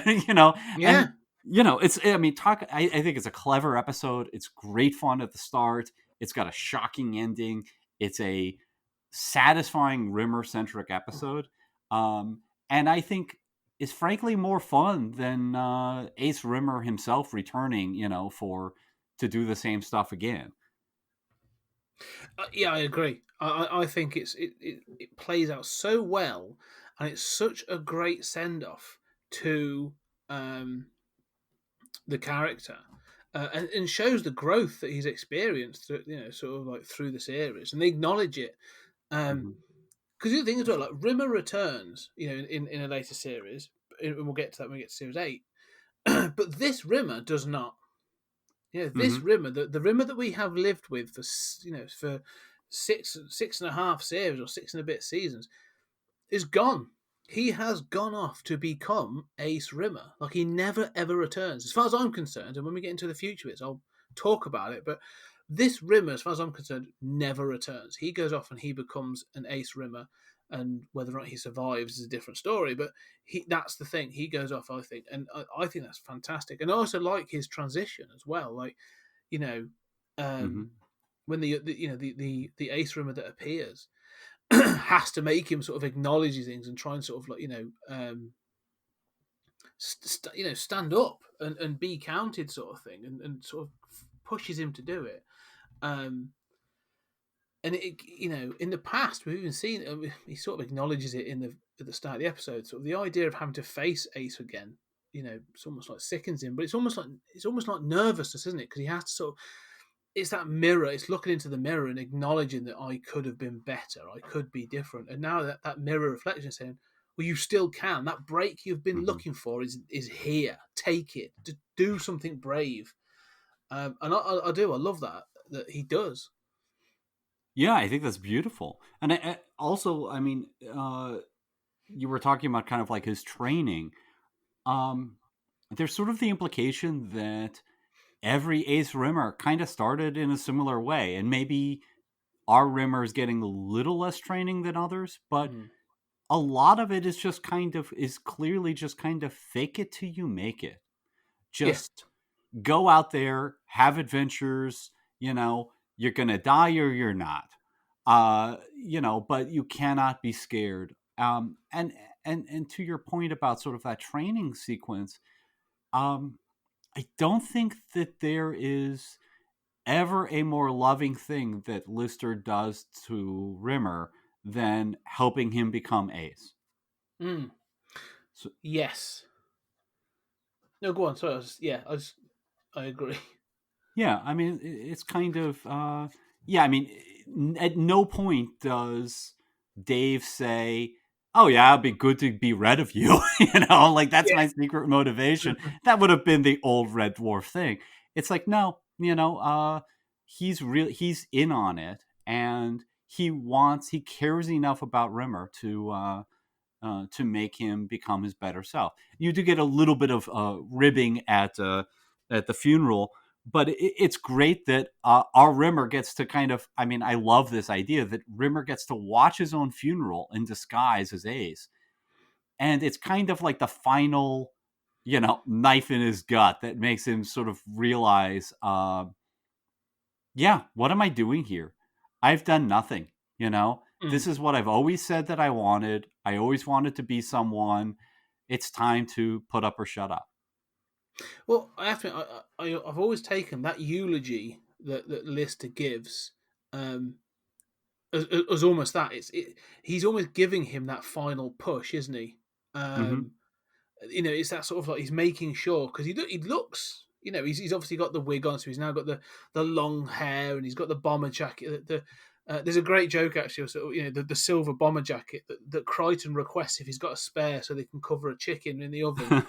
You know, Yeah. and you know, it's, I mean, I think it's a clever episode. It's great fun at the start. It's got a shocking ending. It's a satisfying Rimmer centric episode. And I think is frankly more fun than Ace Rimmer himself returning, to do the same stuff again. Yeah, I agree. I think it plays out so well, and it's such a great send off to um, the character, and shows the growth that he's experienced, sort of like through the series, and they acknowledge it. Because Mm-hmm. the thing as well, like Rimmer returns, in a later series, and we'll get to that when we get to series 8. But this Rimmer does not. This Mm-hmm. Rimmer, the Rimmer that we have lived with for six and a half series or 6 and a bit seasons, is gone. He has gone off to become Ace Rimmer. Like, he never ever returns, as far as I'm concerned. And when we get into the future bits, I'll talk about it. But this Rimmer, as far as I'm concerned, never returns. He goes off and he becomes an Ace Rimmer, and whether or not he survives is a different story. But that's the thing. He goes off, I think, and I think that's fantastic. And I also like his transition as well. Like, you know, Mm-hmm. when the Ace Rimmer that appears has to make him sort of acknowledge these things and try and sort of like stand up and be counted, sort of thing, and sort of pushes him to do it. And in the past we've even seen he sort of acknowledges it at the start of the episode. Sort of the idea of having to face Ace again, it's almost like sickens him, but it's almost like nervousness, isn't it? Because he has to sort of, it's that mirror. It's looking into the mirror and acknowledging that I could have been better. I could be different. And now that mirror reflection is saying, well, you still can. That break you've been Mm-hmm. looking for is here. Take it. Do something brave. And I do. I love that he does. Yeah, I think that's beautiful. And I also, I mean, you were talking about kind of like his training. There's sort of the implication that every Ace Rimmer kind of started in a similar way, and maybe our Rimmer is getting a little less training than others, but a lot of it is clearly just kind of fake it till you make it. Yeah. Just go out there, have adventures. You're gonna die or you're not. But you cannot be scared. And to your point about sort of that training sequence, I don't think that there is ever a more loving thing that Lister does to Rimmer than helping him become Ace. Mm. So, Yes. No, go on. Sorry. I agree. yeah, I mean, it's kind of, yeah, I mean, at no point does Dave say, oh, yeah, it'd be good to be rid of you. Like, that's Yeah. my secret motivation. That would have been the old Red Dwarf thing. It's like, no, he's in on it, and he cares enough about Rimmer to make him become his better self. You do get a little bit of ribbing at the funeral, but it's great that our Rimmer gets to kind of. I mean, I love this idea that Rimmer gets to watch his own funeral in disguise as Ace, and it's kind of like the final, knife in his gut that makes him sort of realize, yeah, what am I doing here? I've done nothing. This is what I've always said that I wanted. I always wanted to be someone. It's time to put up or shut up. Well, I have to. I've always taken that eulogy that Lister gives as almost that. He's almost giving him that final push, isn't he? Mm-hmm. It's that sort of like he's making sure, because he looks. He's obviously got the wig on, so he's now got the long hair, and he's got the bomber jacket. There's a great joke actually, sort of, the silver bomber jacket that Crichton requests if he's got a spare, so they can cover a chicken in the oven.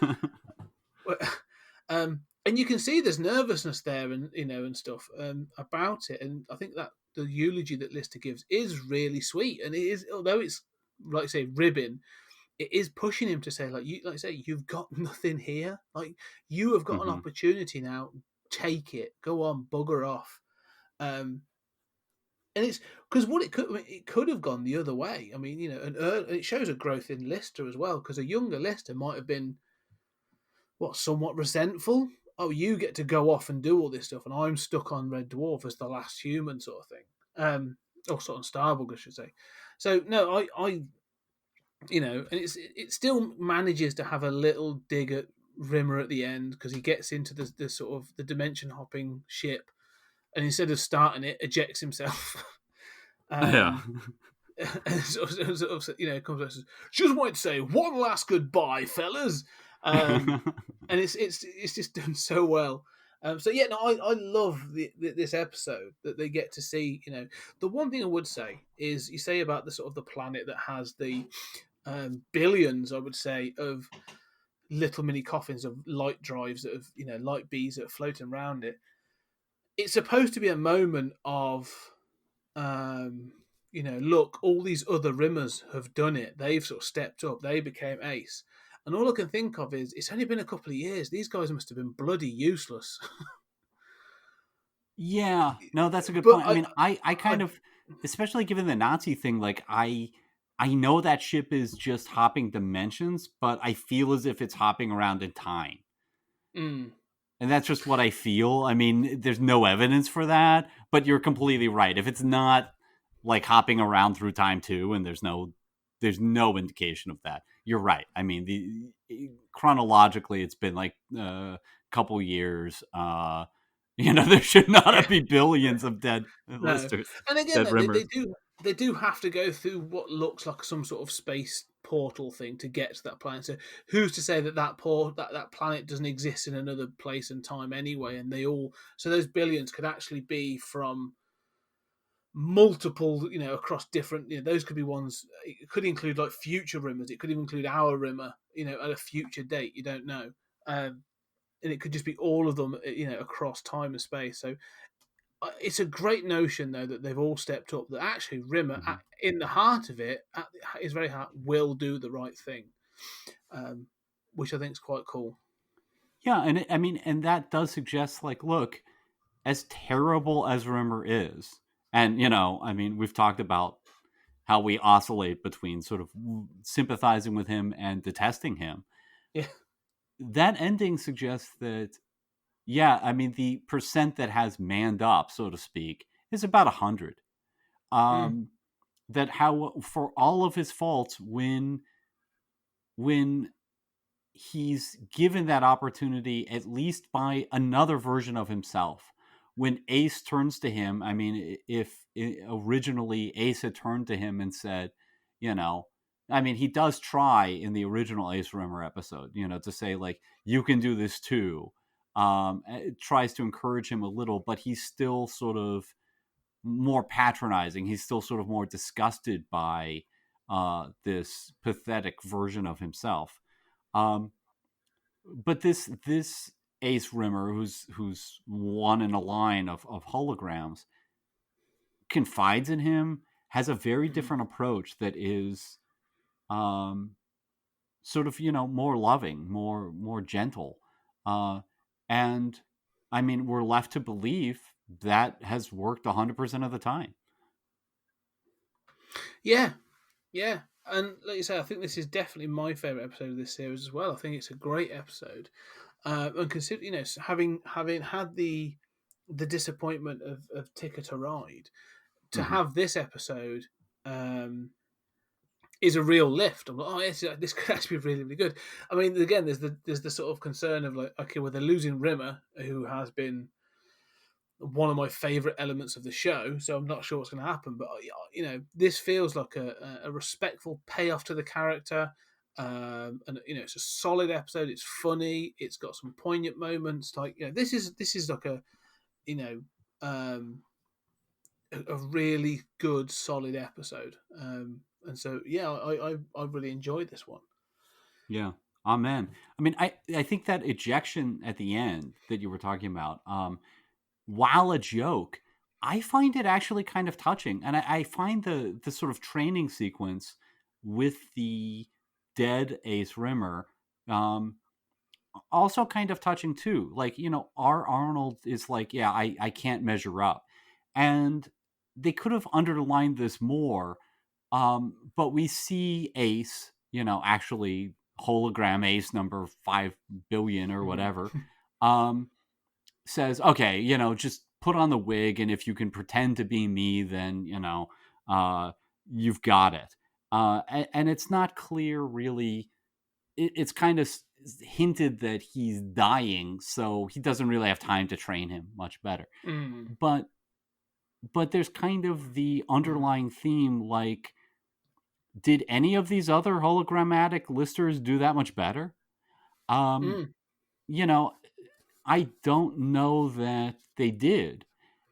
And you can see there's nervousness there, and stuff about it. And I think that the eulogy that Lister gives is really sweet, and it is, although it's like I say ribbing, it is pushing him to say, like I say, you've got nothing here. Like, you have got an Mm-hmm. opportunity now. Take it. Go on, bugger off. And it's because it could have gone the other way. I mean, and it shows a growth in Lister as well, because a younger Lister might have been somewhat resentful. Oh, you get to go off and do all this stuff, and I'm stuck on Red Dwarf as the last human, sort of thing. Or sort of Starbug, I should say. So no, and it still manages to have a little dig at Rimmer at the end because he gets into the sort of the dimension hopping ship, and instead of starting it, ejects himself. Yeah. And comes out and says, "Just wanted to say one last goodbye, fellas." And it's just done so well. I love this episode that they get to see. The one thing I would say is you say about the sort of the planet that has the billions, I would say, of little mini coffins of light drives that have light bees that are floating around it. It's supposed to be a moment of look, all these other Rimmers have done it. They've sort of stepped up. They became ace. And all I can think of is it's only been a couple of years. These guys must have been bloody useless. Yeah, no, that's a good But point. I mean, I kind of, especially given the Nazi thing, like I know that ship is just hopping dimensions, but I feel as if it's hopping around in time. Mm. And that's just what I feel. I mean, there's no evidence for that, but you're completely right. If it's not like hopping around through time too, and there's no indication of that, you're right. I mean, chronologically, it's been like a couple years. There should not be billions of dead listers. And again, dead they do have to go through what looks like some sort of space portal thing to get to that planet. So who's to say that that planet doesn't exist in another place and time anyway? And those billions could actually be from multiple, across different. Those could be ones. It could include like future Rimmers. It could even include our Rimmer. At a future date. You don't know. And it could just be all of them, across time and space. So it's a great notion, though, that they've all stepped up. That actually Rimmer, in the heart of it, at his very heart, will do the right thing, which I think is quite cool. Yeah, and that does suggest, like, look, as terrible as Rimmer is, and we've talked about how we oscillate between sort of sympathizing with him and detesting him. Yeah. That ending suggests that, the percent that has manned up, so to speak, is about 100. That how, for all of his faults, when he's given that opportunity, at least by another version of himself, when Ace turns to him, I mean, if originally Ace had turned to him and said, he does try in the original Ace Rimmer episode, to say, like, you can do this too. It tries to encourage him a little, but he's still sort of more patronizing. He's still sort of more disgusted by this pathetic version of himself. But this Ace Rimmer, who's one in a line of holograms, confides in him, has a very different approach that is sort of, more loving, more gentle. And I mean, we're left to believe that has worked 100% of the time. Yeah. And like you say, I think this is definitely my favourite episode of this series as well. I think it's a great episode. And consider, having had the disappointment of Ticket to Ride, to have this episode is a real lift. I'm like, oh yes, this could actually be really, really good. I mean, again, there's the sort of concern of like, okay, well, they're losing Rimmer, who has been one of my favourite elements of the show, so I'm not sure what's going to happen. But this feels like a respectful payoff to the character, and it's a solid episode. It's funny. It's got some poignant moments. Like this is like a really good, solid episode. And so I really enjoyed this one. Yeah. Amen. I mean, I think that ejection at the end that you were talking about, while a joke, I find it actually kind of touching. And I find the sort of training sequence with the dead Ace Rimmer also kind of touching too. Like, our Arnold is like, yeah, I can't measure up. And they could have underlined this more, but we see Ace, actually hologram Ace number 5 billion or whatever, says, okay, just put on the wig, and if you can pretend to be me, then you've got it. And it's not clear really. It's kind of hinted that he's dying, so he doesn't really have time to train him much better. Mm. But there's kind of the underlying theme, like, did any of these other hologrammatic listers do that much better? Um, Mm. you know, I don't know that they did.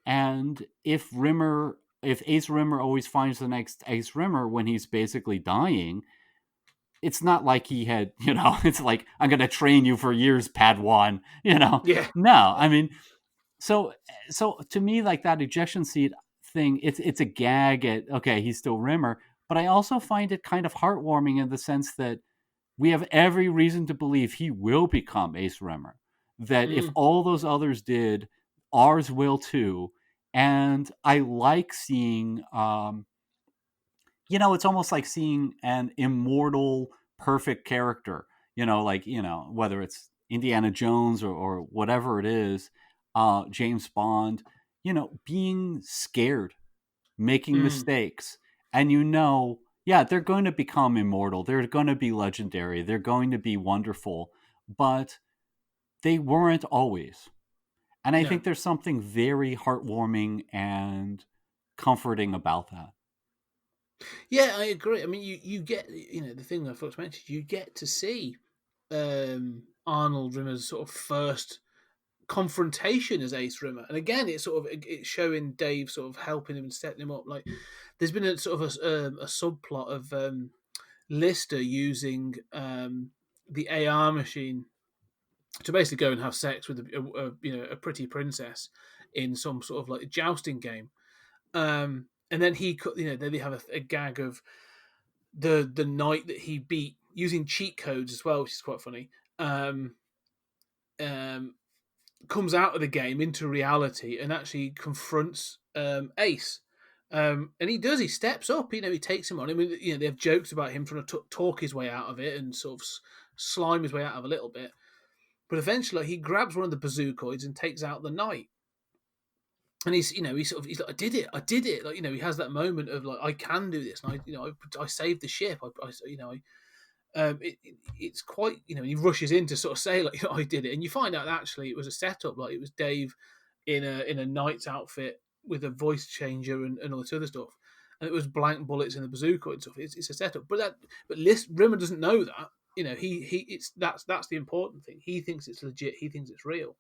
And if Ace Rimmer always finds the next Ace Rimmer when he's basically dying, it's not like he had, it's like, I'm going to train you for years, Padawan, Yeah. No, I mean, so to me, like, that ejection seat thing, it's a gag at, okay, he's still Rimmer, but I also find it kind of heartwarming in the sense that we have every reason to believe he will become Ace Rimmer. That if Mm. all those others did, ours will too. And I like seeing, it's almost like seeing an immortal, perfect character, like, whether it's Indiana Jones or whatever it is, James Bond, being scared, making Mm. mistakes. And yeah, they're going to become immortal. They're going to be legendary. They're going to be wonderful, but they weren't always. And I No. think there's something very heartwarming and comforting about that. Yeah, I agree. I mean, you get, the thing that Fox mentioned, you get to see Arnold Rimmer's sort of first confrontation as Ace Rimmer, and again, it's showing Dave sort of helping him and setting him up. Like, there's been a sort of a subplot of Lister using the AR machine to basically go and have sex with a pretty princess in some sort of like jousting game. And then then they have a gag of the knight that he beat using cheat codes as well, which is quite funny. Um, um, Comes out of the game into reality and actually confronts Ace. And he does. He steps up. He takes him on. I mean, they have jokes about him trying to talk his way out of it and sort of slime his way out of a little bit. But eventually, he grabs one of the bazookoids and takes out the knight. And he's like, I did it. Like, he has that moment of like, I can do this. And I saved the ship. It's quite, he rushes in to sort of say like, I did it, and you find out that actually it was a setup. Like, it was Dave in a knight's outfit with a voice changer and all this other stuff, and it was blank bullets in the bazooka and stuff. It's a setup, but Rimmer doesn't know that. That's the important thing. He thinks it's legit. He thinks it's real.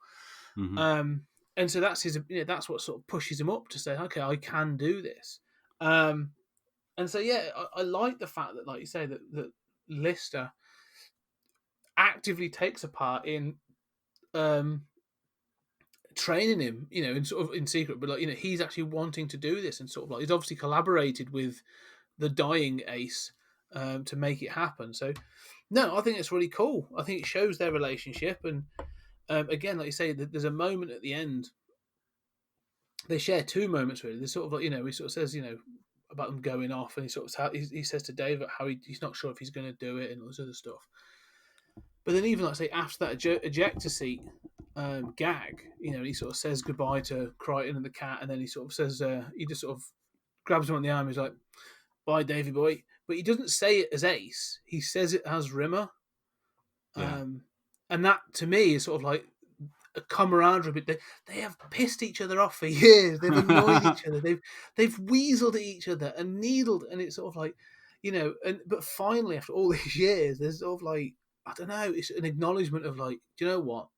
Mm-hmm. And so that's that's what sort of pushes him up to say, okay, I can do this. And so yeah, I like the fact that, like you say, that Lister actively takes a part in training him, in sort of in secret, but like, he's actually wanting to do this, and sort of like he's obviously collaborated with the dying Ace to make it happen. So no, I think it's really cool. I think it shows their relationship, and again, like you say, there's a moment at the end. They share two moments really. There's sort of like, he sort of says, about them going off, and he says to David how he's not sure if he's going to do it and all this other stuff. But then even, like, say, after that ejector seat gag, he sort of says goodbye to Crichton and the cat, and then he sort of says, he just sort of grabs him on the arm. He's like, "Bye, Davy boy." But he doesn't say it as Ace. He says it as Rimmer. Yeah. And that, to me, is sort of like a camaraderie. They have pissed each other off for years. They've annoyed each other. They've weaseled at each other and needled, and it's sort of like, but finally, after all these years, there's sort of like, I don't know, it's an acknowledgement of like, do you know what?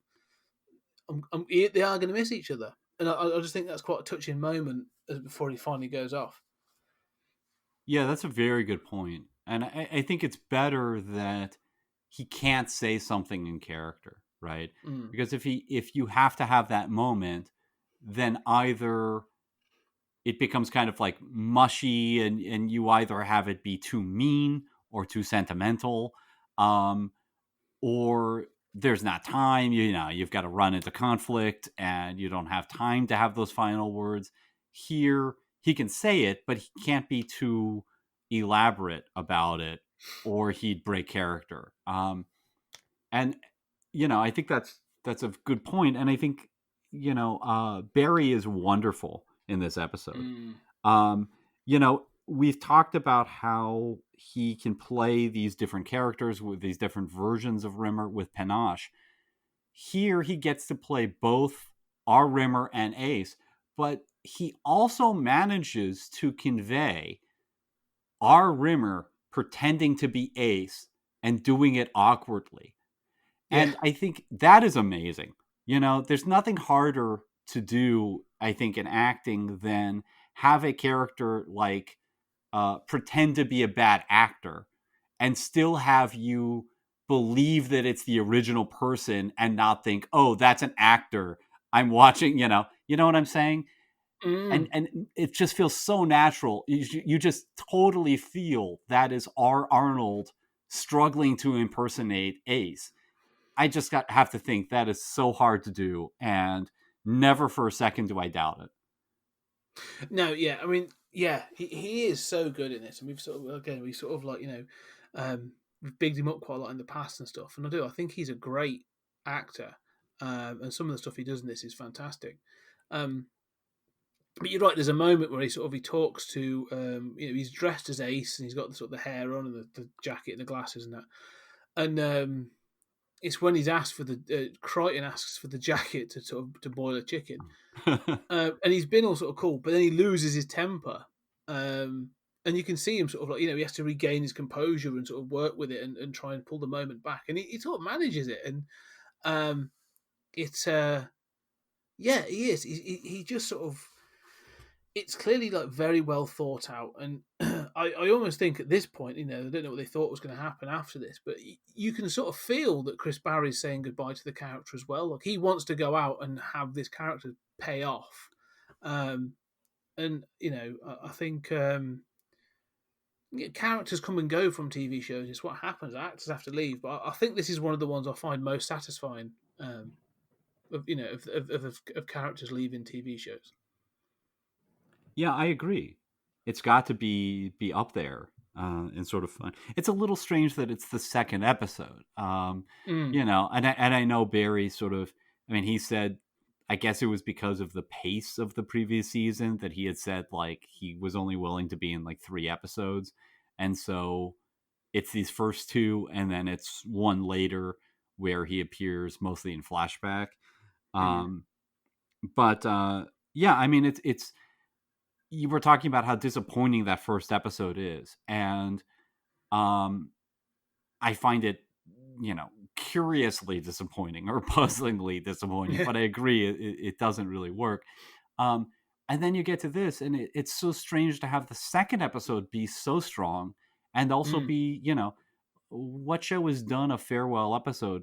They are going to miss each other, and I just think that's quite a touching moment before he finally goes off. Yeah, that's a very good point. And I think it's better that he can't say something in character, right? Mm. Because if you have to have that moment, then either it becomes kind of like mushy, and you either have it be too mean or too sentimental, or there's not time, you've got to run into conflict and you don't have time to have those final words. Here he can say it, but he can't be too elaborate about it, or he'd break character. And I think that's a good point. And I think Barry is wonderful in this episode. Mm. We've talked about how he can play these different characters with these different versions of Rimmer with panache. Here he gets to play both our Rimmer and Ace, but he also manages to convey our Rimmer pretending to be Ace and doing it awkwardly. And I think that is amazing. There's nothing harder to do, I think, in acting than have a character like pretend to be a bad actor and still have you believe that it's the original person and not think, oh, that's an actor I'm watching, you know what I'm saying? And it just feels so natural. You just totally feel that is our Arnold struggling to impersonate Ace. I just have to think that is so hard to do, and never for a second do I doubt it. No, yeah, I mean, yeah, he is so good in this, and we've sort of like, we've bigged him up quite a lot in the past and stuff, and I think he's a great actor, and some of the stuff he does in this is fantastic. But you're right. There's a moment where he talks to he's dressed as Ace, and he's got the sort of the hair on and the jacket and the glasses and that, and it's when he's asked for the Crichton asks for the jacket to boil a chicken, and he's been all sort of cool, but then he loses his temper, and you can see him sort of like he has to regain his composure and sort of work with it and try and pull the moment back, and he sort of manages it, and it's he is he just sort of. It's clearly like very well thought out, and I almost think at this point, I don't know what they thought was going to happen after this, but you can sort of feel that Chris Barry's saying goodbye to the character as well. Like he wants to go out and have this character pay off, and I think characters come and go from TV shows. It's what happens. Actors have to leave, but I think this is one of the ones I find most satisfying. Of characters leaving TV shows. Yeah, I agree. It's got to be up there and sort of fun. It's a little strange that it's the second episode, and I know Barry sort of. I mean, he said, I guess it was because of the pace of the previous season that he had said like he was only willing to be in like 3 episodes, and so it's these first 2, and then it's one later where he appears mostly in flashback. But yeah, I mean, it's. You were talking about how disappointing that first episode is, and I find it, curiously disappointing or puzzlingly disappointing. But I agree, it doesn't really work. And then you get to this, and it's so strange to have the second episode be so strong, and also be, what show has done a farewell episode,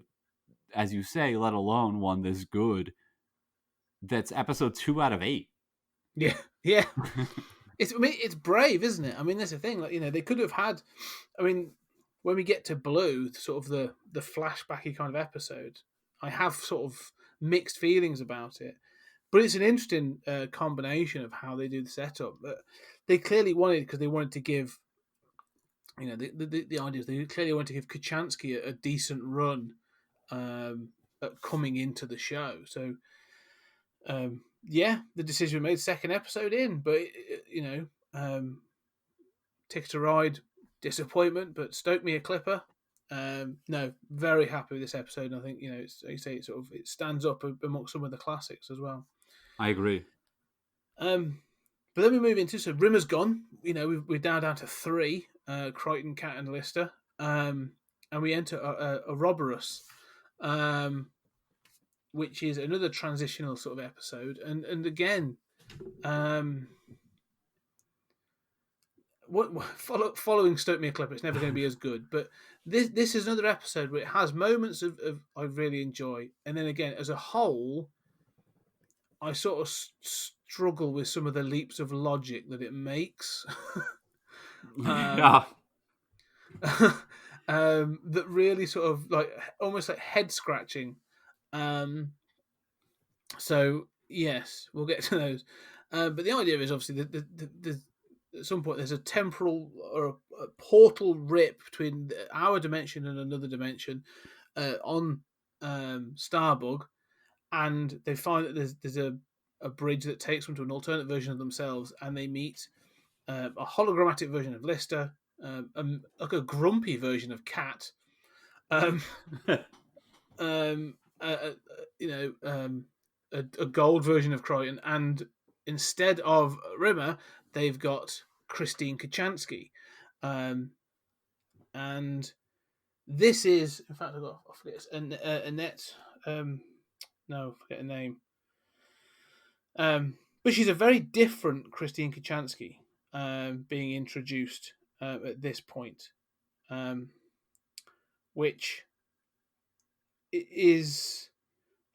as you say, let alone one this good? That's episode 2 out of 8. Yeah. It's brave, isn't it? I mean, that's the thing. Like, they could have had. I mean, when we get to Blue, sort of the flashbacky kind of episode, I have sort of mixed feelings about it. But it's an interesting combination of how they do the setup. But they clearly wanted, because they wanted to give, the idea is they clearly wanted to give Kachansky a decent run at coming into the show. So. The decision we made, second episode in, but Ticket to Ride, disappointment, but stoke me a clipper. No, very happy with this episode. And I think it's, like you say, it stands up amongst some of the classics as well. I agree. But then we move into Rimmer's gone. We're down to 3: Crichton, Cat, and Lister, and we enter a Ouroboros. Which is another transitional sort of episode, and again, following Stoke Me a Clipper, it's never going to be as good. But this is another episode where it has moments of I really enjoy, and then again, as a whole, I sort of struggle with some of the leaps of logic that it makes. Yeah. That really sort of like almost like head scratching. So yes, we'll get to those. But the idea is obviously the at some point there's a temporal or a portal rip between our dimension and another dimension on Starbug, and they find that there's a bridge that takes them to an alternate version of themselves, and they meet a hologrammatic version of Lister like a grumpy version of Cat. Um, uh, uh, you know, a gold version of Crichton, and instead of Rimmer, they've got Christine Kachansky, and this is, in fact, I forget Annette. No, I forget her name. But she's a very different Christine Kachansky being introduced at this point, which is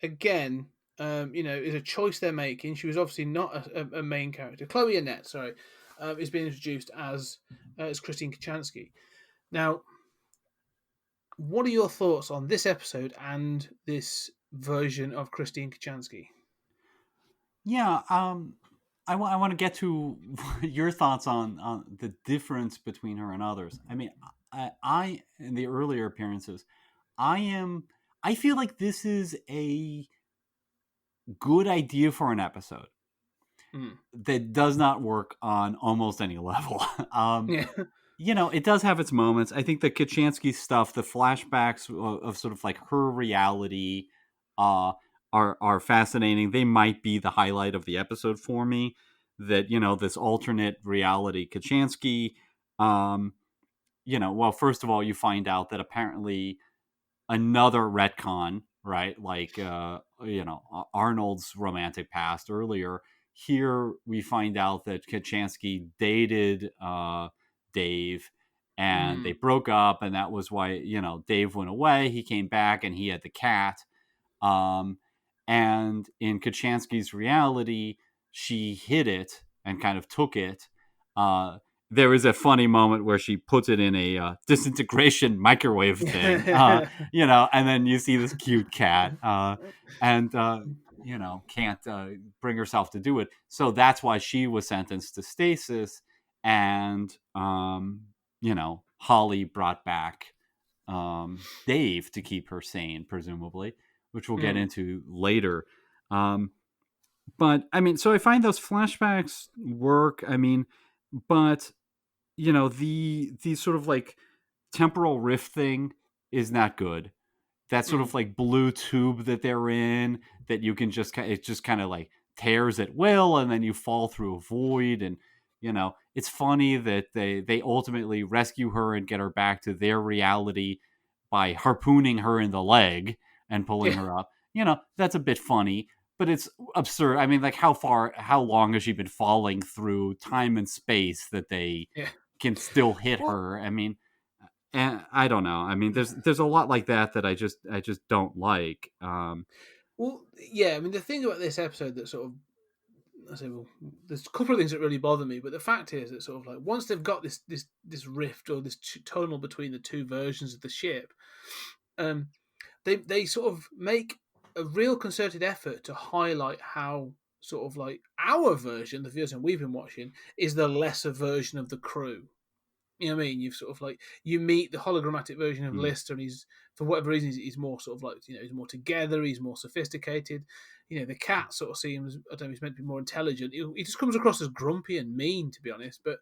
again, is a choice they're making. She was obviously not a main character. Chloe Annette, sorry, is being introduced as Christine Kachansky. Now, what are your thoughts on this episode and this version of Christine Kachansky? Yeah, I want to get to your thoughts on the difference between her and others. I mean, I in the earlier appearances, I feel like this is a good idea for an episode that does not work on almost any level. Yeah. It does have its moments. I think the Kachansky stuff, the flashbacks of sort of like her reality, are fascinating. They might be the highlight of the episode for me. That this alternate reality Kachansky. Well, first of all, you find out that apparently another retcon, right? Like Arnold's romantic past earlier. Here we find out that Kachansky dated Dave, and they broke up, and that was why Dave went away. He came back, and he had the cat. And in Kachansky's reality, she hid it and kind of took it. There is a funny moment where she puts it in a disintegration microwave thing, and then you see this cute cat, and can't bring herself to do it. So that's why she was sentenced to stasis, and Holly brought back Dave to keep her sane, presumably, which we'll get into later. But I mean, so I find those flashbacks work. I mean, but the sort of like temporal rift thing is not good. That sort of like blue tube that they're in, that you can it just kind of like tears at will, and then you fall through a void. And it's funny that they ultimately rescue her and get her back to their reality by harpooning her in the leg and pulling her up. That's a bit funny, but it's absurd. I mean, like how long has she been falling through time and space that they can still hit her? I mean, and I don't know. I mean, there's a lot like that I just don't like. Well, yeah. I mean, the thing about this episode that sort of, there's a couple of things that really bother me, but the fact is that sort of like once they've got this rift or this tunnel between the two versions of the ship, they sort of make a real concerted effort to highlight how sort of like our version, the version we've been watching, is the lesser version of the crew. You know what I mean? You've sort of like, you meet the hologrammatic version of Lister, and he's, for whatever reason, he's more sort of like, he's more together, he's more sophisticated. The cat sort of seems, I don't know, he's meant to be more intelligent. He just comes across as grumpy and mean, to be honest. But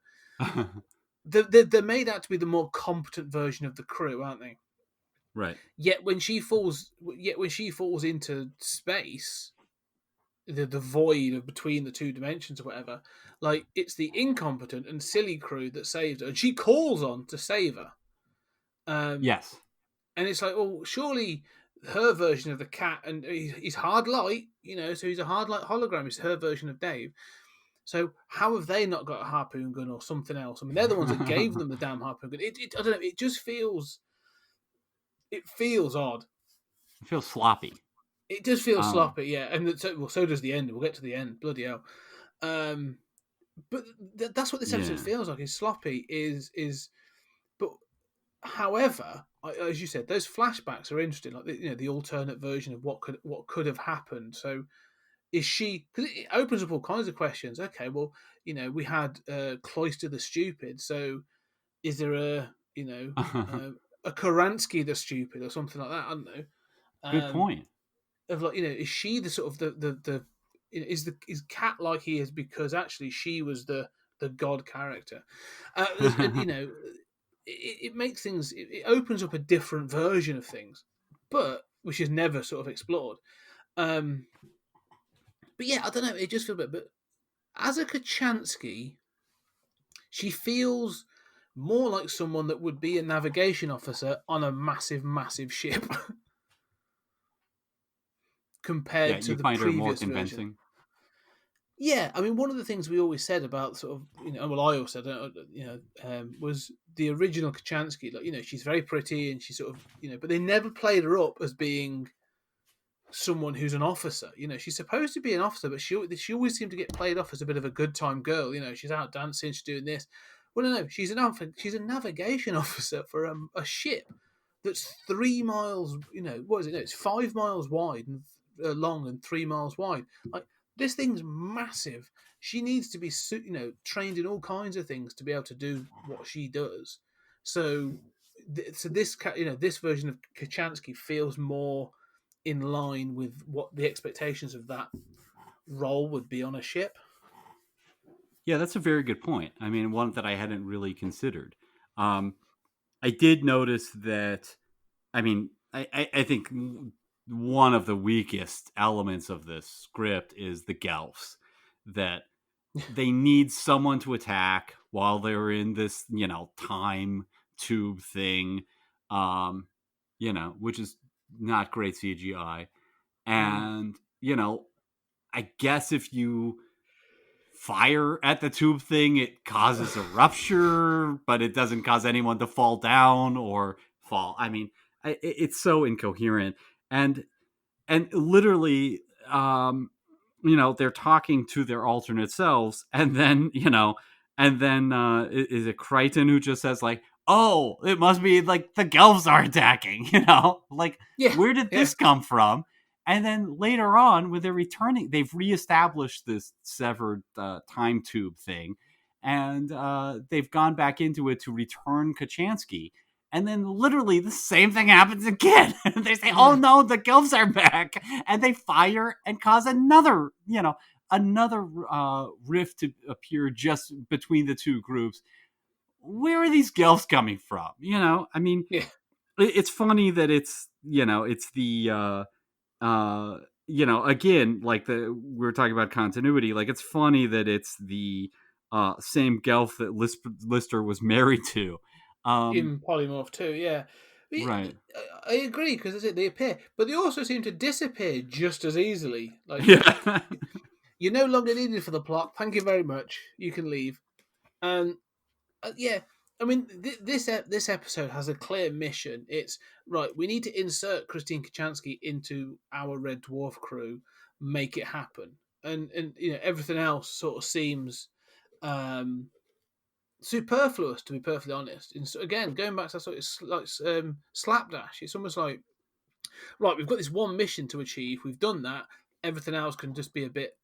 they're made out to be the more competent version of the crew, aren't they? Right. Yet when she falls into space, the void of between the two dimensions or whatever, like it's the incompetent and silly crew that saved her, and she calls on to save her. Yes. And it's like, well, surely her version of the cat, and he's hard light, so he's a hard light hologram. It's her version of Dave. So how have they not got a harpoon gun or something else? I mean, they're the ones that gave them the damn harpoon gun. I don't know. It just feels. It feels odd. It feels sloppy. It does feel sloppy, yeah. And so does the end. We'll get to the end. Bloody hell. But that's what this episode feels like. Is sloppy. But however, as you said, those flashbacks are interesting. Like the alternate version of what could have happened. So is she? Because it opens up all kinds of questions. Okay, well, we had Cloister the Stupid. So is there a a Karansky the Stupid or something like that? I don't know. Good point. Of like, is she the sort of the is Cat like he is because actually she was the god character? And, it makes things. It opens up a different version of things, but which is never sort of explored. Um, but yeah, I don't know. It just feels a bit. But as a Kachansky, she feels more like someone that would be a navigation officer on a massive, massive ship Yeah, compared to you the find her more previous version. convincing. Yeah, I mean, one of the things we always said about sort of, well, I always said, was the original Kachansky. Like, she's very pretty and she sort of, but they never played her up as being someone who's an officer. She's supposed to be an officer, but she always seemed to get played off as a bit of a good time girl. She's out dancing, she's doing this. Well, no, she's a navigation officer for a ship that's 3 miles. What is it? No, it's 5 miles wide and long and 3 miles wide. Like, this thing's massive. She needs to be, trained in all kinds of things to be able to do what she does. So this, this version of Kachansky feels more in line with what the expectations of that role would be on a ship. Yeah, that's a very good point. I mean, one that I hadn't really considered. I did notice that. I mean, I think one of the weakest elements of this script is the Gelfs, that they need someone to attack while they're in this, time tube thing, which is not great CGI. And, I guess if you fire at the tube thing, it causes a rupture, but it doesn't cause anyone to fall down or fall. I mean, it's so incoherent. And literally, they're talking to their alternate selves, and then, is it Crichton who just says like, oh, it must be like the Gelfs are attacking, like, Yeah, where did this come from? And then later on, when they're returning, they've reestablished this severed time tube thing, and they've gone back into it to return Kachansky. And then literally the same thing happens again. They say, oh no, the Gelfs are back. And they fire and cause another rift to appear just between the two groups. Where are these Gelfs coming from? I mean, yeah. it's funny that it's the, again, like we're talking about continuity. Like, it's funny that it's the same Gelf that Lister was married to. In Polymorph too, yeah. Right. I agree, because they appear, but they also seem to disappear just as easily. Like, Yeah. you're no longer needed for the plot. Thank you very much. You can leave. And yeah, I mean, this episode has a clear mission. It's right. We need to insert Christine Kachansky into our Red Dwarf crew, make it happen, and everything else sort of seems superfluous, to be perfectly honest. And so, again, going back to that sort of like slapdash, it's almost like, right, we've got this one mission to achieve. We've done that. Everything else can just be a bit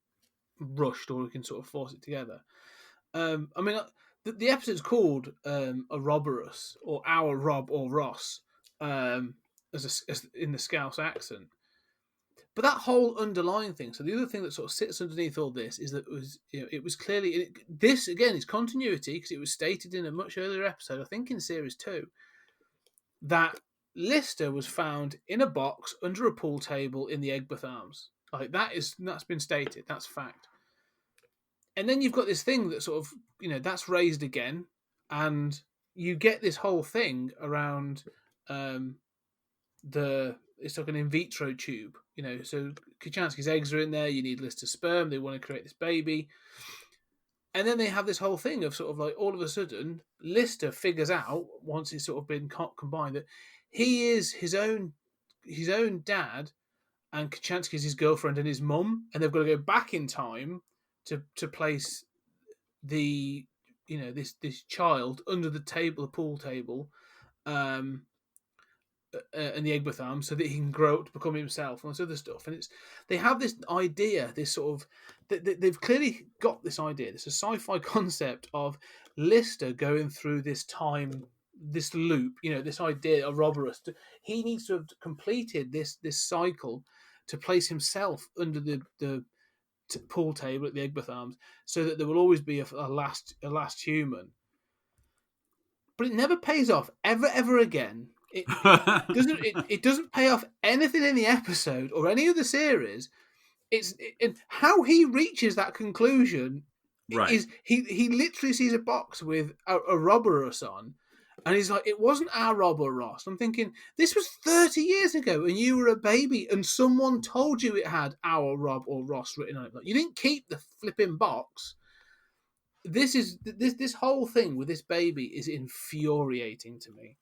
rushed, or we can sort of force it together. I mean, the episode's called Ouroboros, or Our Rob or Ross, as in the Scouse accent. But that whole underlying thing. So the other thing that sort of sits underneath all this is that it was clearly this again is continuity, because it was stated in a much earlier episode, I think in series 2, that Lister was found in a box under a pool table in the Egbert Arms. Like, that's been stated. That's fact. And then you've got this thing that sort of, that's raised again, and you get this whole thing around it's like an in vitro tube, so Kachansky's eggs are in there, you need Lister's sperm, they want to create this baby. And then they have this whole thing of sort of like, all of a sudden, Lister figures out, once it's sort of been combined, that he is his own dad, and Kachansky's his girlfriend and his mum, and they've got to go back in time to place the this child under the pool table, and the Egbert Arm, so that he can grow up to become himself and all this other stuff. And they have this idea, this sort of they've clearly got this idea. This is a sci-fi concept of Lister going through this time, this loop. This idea of Ouroboros. He needs to have completed this cycle to place himself under the pool table at the Egbert Arms, so that there will always be a last human. but it never pays off ever again. It doesn't pay off anything in the episode or any of the series. How he reaches that conclusion Right. is he literally sees a box with a Ouroboros on, and he's like, "It wasn't our Ouroboros." I'm thinking, this was 30 years ago, and you were a baby, and someone told you it had our Rob or Ross written on it. Like, you didn't keep the flipping box. This whole thing with this baby is infuriating to me.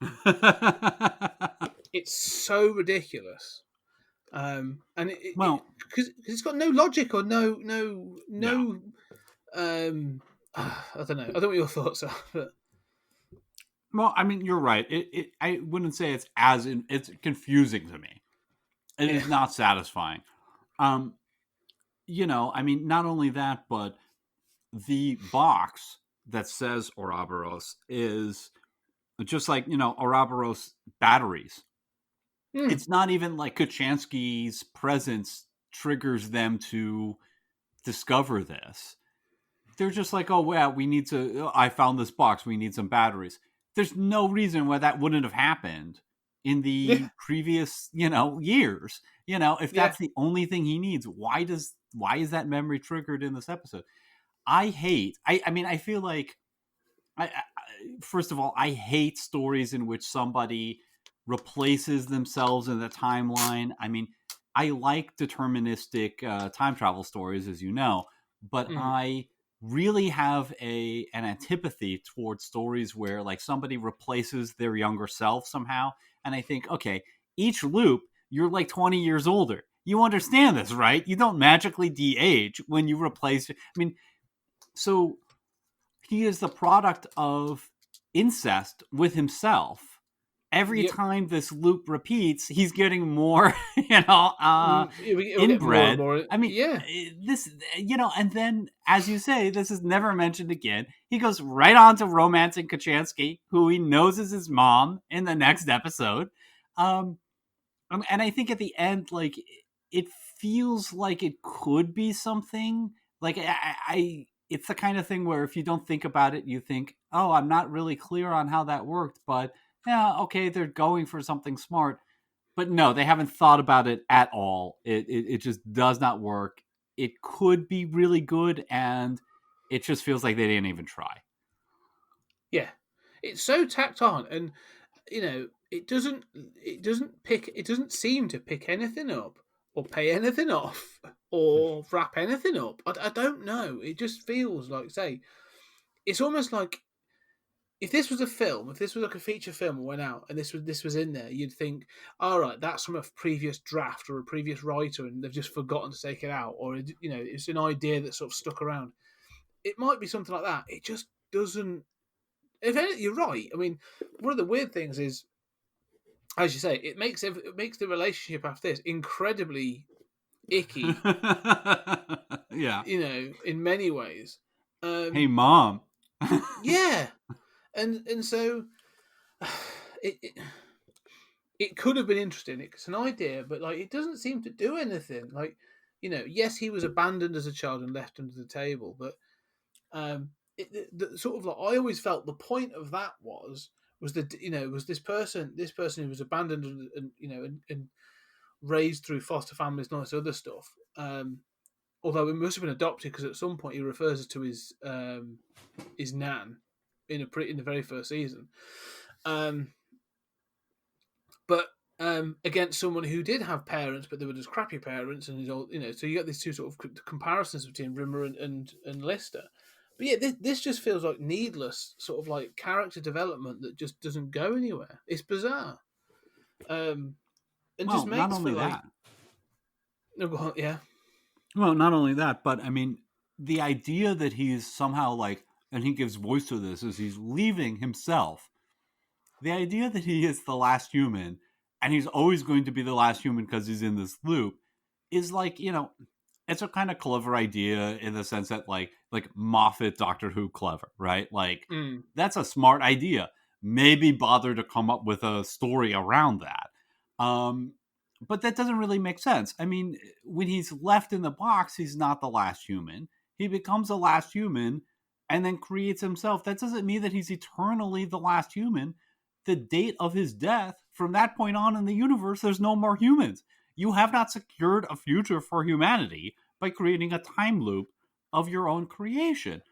It's so ridiculous. And because it's got no logic or no. I don't know. I don't know what your thoughts are. But... Well, I mean, you're right. I wouldn't say it's confusing to me. It is not satisfying. You know, I mean, not only that, but the box that says Ouroboros is just like, you know, Ouroboros batteries. It's not even like Kachansky's presence triggers them to discover this. They're just like, oh, well, I found this box. We need some batteries. There's no reason why that wouldn't have happened in the previous, you know, years. You know, if that's the only thing he needs, why is that memory triggered in this episode? I mean, I feel like, first of all, I hate stories in which somebody replaces themselves in the timeline. I mean, I like deterministic time travel stories, as you know, but I really have an antipathy towards stories where like somebody replaces their younger self somehow. And I think, okay, each loop, you're like 20 years older. You understand this, right? You don't magically de-age when you replace. I mean, so he is the product of incest with himself. Every time this loop repeats, he's getting more, you know, inbred. More. I mean, this, you know, and then, as you say, this is never mentioned again. He goes right on to romancing Kachansky, who he knows is his mom, in the next episode. And I think at the end, like, it feels like it could be something. Like, it's the kind of thing where if you don't think about it, you think, oh, I'm not really clear on how that worked, but yeah, okay, they're going for something smart. But no, they haven't thought about it at all. It just does not work. It could be really good, and it just feels like they didn't even try. Yeah. It's so tacked on, and you know, it doesn't seem to pick anything up or pay anything off or wrap anything up. I don't know. It just feels like, say, it's almost like if this was a film, if this was like a feature film that went out and this was in there, you'd think, all right, that's from a previous draft or a previous writer and they've just forgotten to take it out, or you know, it's an idea that sort of stuck around. It might be something like that. It just doesn't. If anything, you're right. I mean, one of the weird things is, as you say, it makes the relationship after this incredibly icky. Yeah, you know, in many ways. Hey, Mom. Yeah. And so it could have been interesting. It's an idea, but like it doesn't seem to do anything. Like, you know, yes, he was abandoned as a child and left under the table, but sort of like I always felt the point of that was that, you know, was this person who was abandoned and you know and raised through foster families and all this other stuff. Although it must have been adopted because at some point he refers to his nan in the very first season, but against someone who did have parents, but they were just crappy parents, and you know, so you get these two sort of comparisons between Rimmer and Lister. But yeah, this just feels like needless sort of like character development that just doesn't go anywhere. It's bizarre, and just makes not only for like, that. No, yeah. Well, not only that, but I mean, the idea that he's somehow like, and he gives voice to this, is he's leaving himself. The idea that he is the last human, and he's always going to be the last human because he's in this loop, is like, you know, it's a kind of clever idea in the sense that like Moffat Doctor Who clever, right? Like, that's a smart idea. Maybe bother to come up with a story around that. But that doesn't really make sense. I mean, when he's left in the box, he's not the last human. He becomes the last human and then creates himself. That doesn't mean that he's eternally the last human. The date of his death, from that point on in the universe, there's no more humans. You have not secured a future for humanity by creating a time loop of your own creation.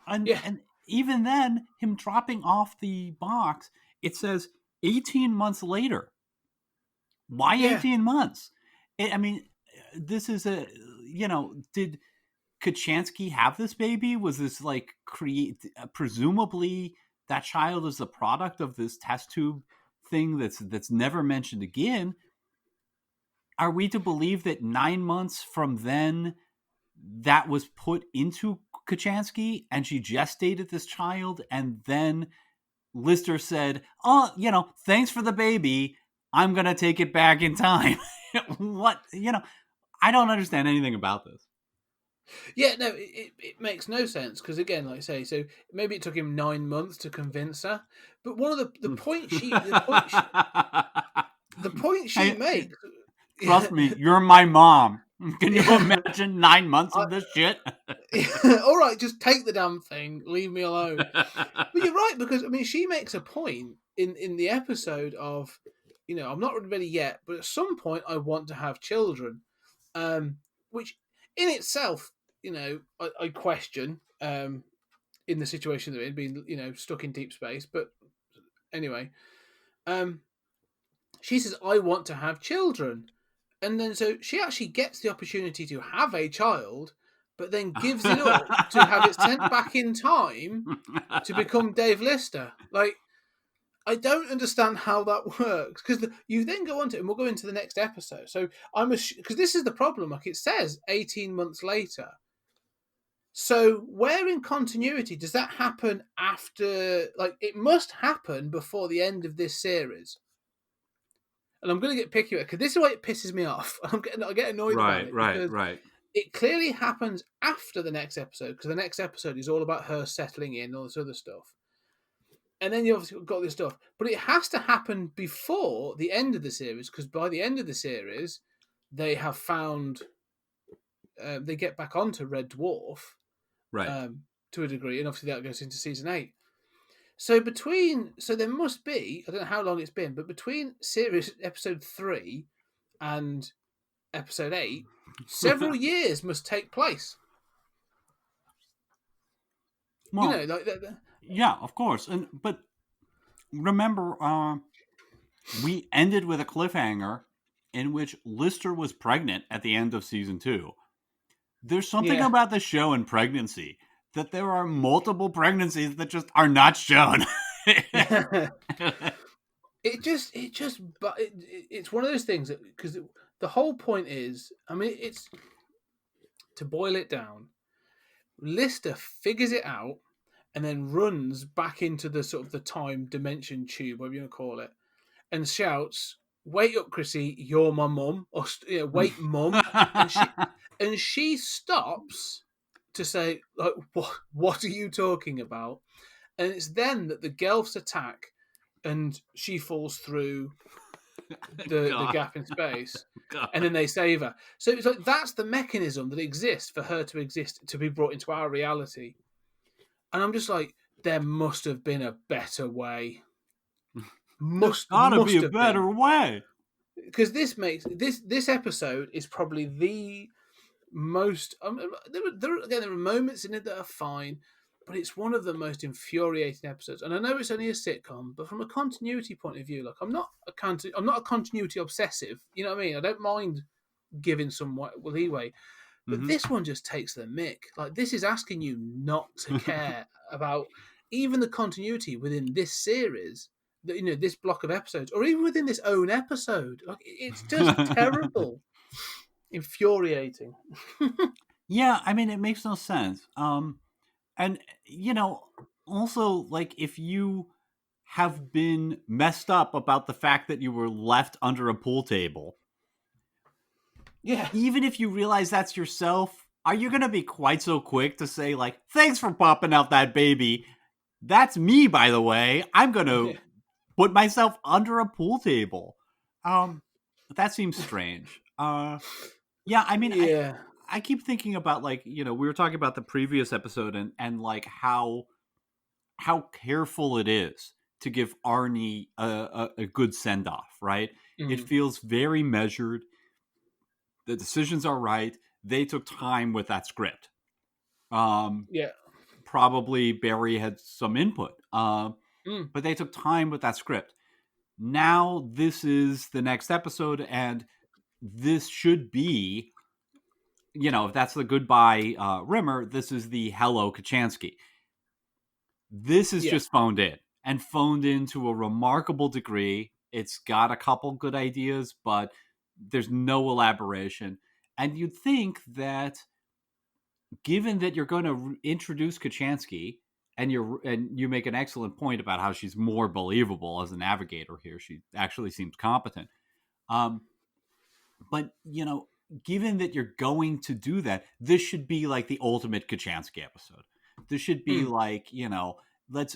And even then, him dropping off the box, it says 18 months later. Why 18 months? I mean, this is did Kachansky have this baby? Was this like presumably that child is the product of this test tube thing that's never mentioned again? Are we to believe that 9 months from then that was put into Kachansky and she gestated this child, and then Lister said, "Oh, thanks for the baby. I'm going to take it back in time." What? I don't understand anything about this. Yeah, no, it makes no sense because, again, like I say, so maybe it took him 9 months to convince her, but one of the point she makes. Trust me, you're my mom. Can you imagine 9 months of this shit? All right, just take the damn thing. Leave me alone. But you're right, because I mean, she makes a point in the episode of, I'm not ready yet, but at some point I want to have children, which in itself, I question in the situation they're in, being stuck in deep space. But anyway, she says, "I want to have children." And then so she actually gets the opportunity to have a child, but then gives it up to have it sent back in time to become Dave Lister. Like, I don't understand how that works, because you then go on to, and we'll go into the next episode. So because this is the problem, like it says 18 months later. So where in continuity does that happen after, like, it must happen before the end of this series. And I'm going to get picky because this is why it pisses me off. I get annoyed about it. Right. It clearly happens after the next episode, because the next episode is all about her settling in, all this other stuff. And then you obviously got this stuff. But it has to happen before the end of the series, because by the end of the series, they have found... they get back onto Red Dwarf, right, to a degree. And obviously that goes into season 8. So there must be, I don't know how long it's been, but between series episode 3 and episode 8, several years must take place. Well, yeah, of course. But remember, we ended with a cliffhanger in which Lister was pregnant at the end of season 2. There's something about the show and pregnancy that there are multiple pregnancies that just are not shown. It's one of those things that, because the whole point is, I mean, it's, to boil it down, Lister figures it out and then runs back into the sort of the time dimension tube, whatever you want to call it, and shouts, "Wait up, Chrissy, you're my mum," or "Wait, mum," and she stops to say, like, what are you talking about? And it's then that the Gelfs attack, and she falls through the gap in space, and then they save her. So it's like, that's the mechanism that exists for her to exist, to be brought into our reality. And I'm just like, there must have been a better way. Must be a better way. Because this episode is probably the most. There are moments in it that are fine, but it's one of the most infuriating episodes. And I know it's only a sitcom, but from a continuity point of view, like, I'm not a continuity obsessive. You know what I mean? I don't mind giving some leeway, but this one just takes the mick. Like, this is asking you not to care about even the continuity within this series. This block of episodes, or even within this own episode. Like, it's just terrible. Infuriating. Yeah, I mean, it makes no sense. And, also, like, if you have been messed up about the fact that you were left under a pool table, even if you realize that's yourself, are you going to be quite so quick to say, like, "Thanks for popping out that baby. That's me, by the way. I'm going to put myself under a pool table." That seems strange. I mean, I keep thinking about, like, we were talking about the previous episode, and like how careful it is to give Arnie a good send off, right? It Mm. feels very measured. The decisions are right. They took time with that script. Yeah. Probably Barry had some input, Mm. but they took time with that script. Now this is the next episode, and this should be, if that's the goodbye Rimmer, this is the hello Kachansky. This is Yeah. just phoned in, and phoned in to a remarkable degree. It's got a couple good ideas, but there's no elaboration. And you'd think that, given that you're going to introduce Kachansky, and you make an excellent point about how she's more believable as a navigator here. She actually seems competent. But, given that you're going to do that, this should be like the ultimate Kachansky episode. This should be like,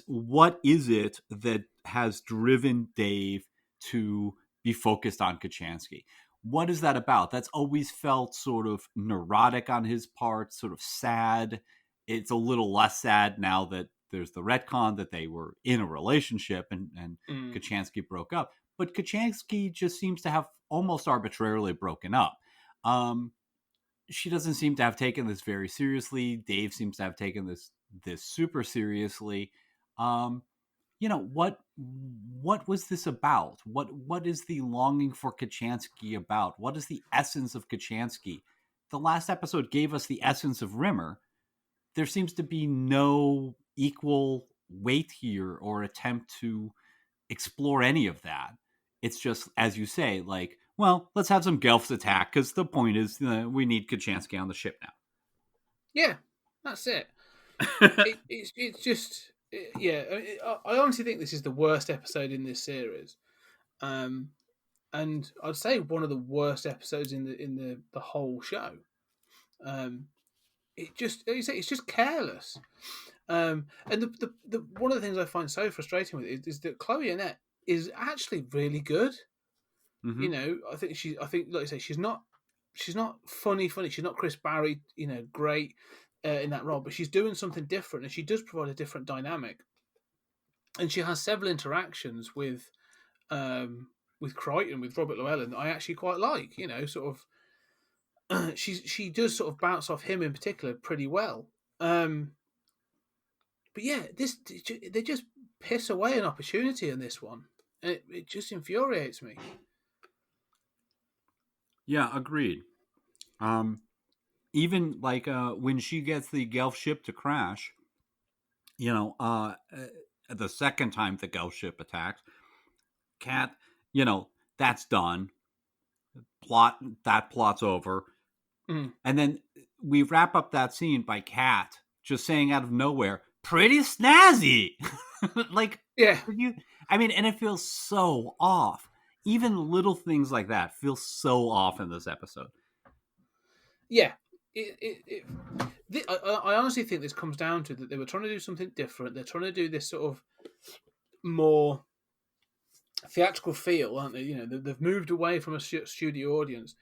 what is it that has driven Dave to be focused on Kachansky? What is that about? That's always felt sort of neurotic on his part, sort of sad. It's a little less sad now that there's the retcon that they were in a relationship, and Kachansky broke up. But Kachansky just seems to have almost arbitrarily broken up. She doesn't seem to have taken this very seriously. Dave seems to have taken this super seriously. What was this about? What is the longing for Kachansky about? What is the essence of Kachansky? The last episode gave us the essence of Rimmer. There seems to be no equal weight here or attempt to explore any of that. It's just, as you say, like, well, let's have some Gelfs attack, because the point is we need Kachansky on the ship now. Yeah, that's it. It's just, yeah. I honestly think this is the worst episode in this series, and I'd say one of the worst episodes in the whole show. It just, like you say, it's just careless. And the one of the things I find so frustrating with it is that Chloe Annette is actually really good. Mm-hmm. I think, like I say, she's not funny. She's not Chris Barry, great in that role, but she's doing something different, and she does provide a different dynamic. And she has several interactions with Crichton, with Robert Llewellyn, that I actually quite like. Sort of, she does sort of bounce off him in particular pretty well. But yeah, they just piss away an opportunity in this one, and it just infuriates me. Yeah, agreed. Even like when she gets the Gelf ship to crash, the second time the Gelf ship attacks, Cat, that's done. Plot's over. Mm. And then we wrap up that scene by Cat just saying out of nowhere, "Pretty snazzy." Like, Yeah. And it feels so off. Even little things like that feel so off in this episode. Yeah. I honestly think this comes down to that they were trying to do something different. They're trying to do this sort of more theatrical feel, aren't they? They've moved away from a studio audience,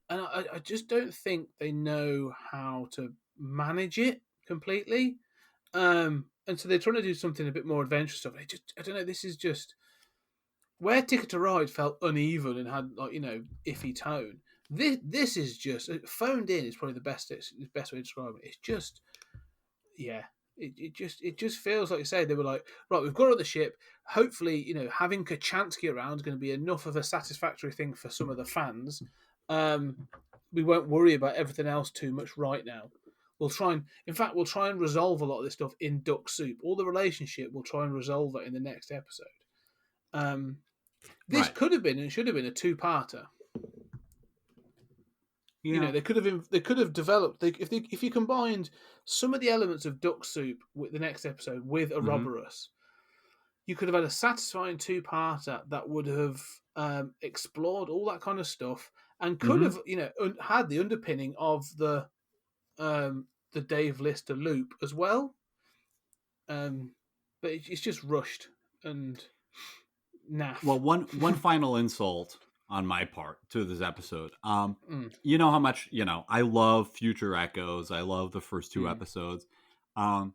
and I just don't think they know how to manage it completely. And so they're trying to do something a bit more adventurous stuff. I don't know. This is just where Ticket to Ride felt uneven and had, like, iffy tone. This is just phoned in is probably the best way to describe it. It's just, yeah. It just feels like you say they were like, right, we've got her on the ship. Hopefully, having Kachansky around is going to be enough of a satisfactory thing for some of the fans. We won't worry about everything else too much right now. We'll try and resolve a lot of this stuff in Duck Soup. All the relationship, we'll try and resolve it in the next episode. This could have been and should have been a two-parter. Yeah. They could have developed. If you combined some of the elements of Duck Soup with the next episode with Ouroboros, you could have had a satisfying two-parter that would have explored all that kind of stuff and could have had the underpinning of the Dave Lister loop as well. But it's just rushed and naff. Well, one final insult on my part to this episode. Mm, You know how much, I love Future Echoes. I love the first two mm, episodes. Um,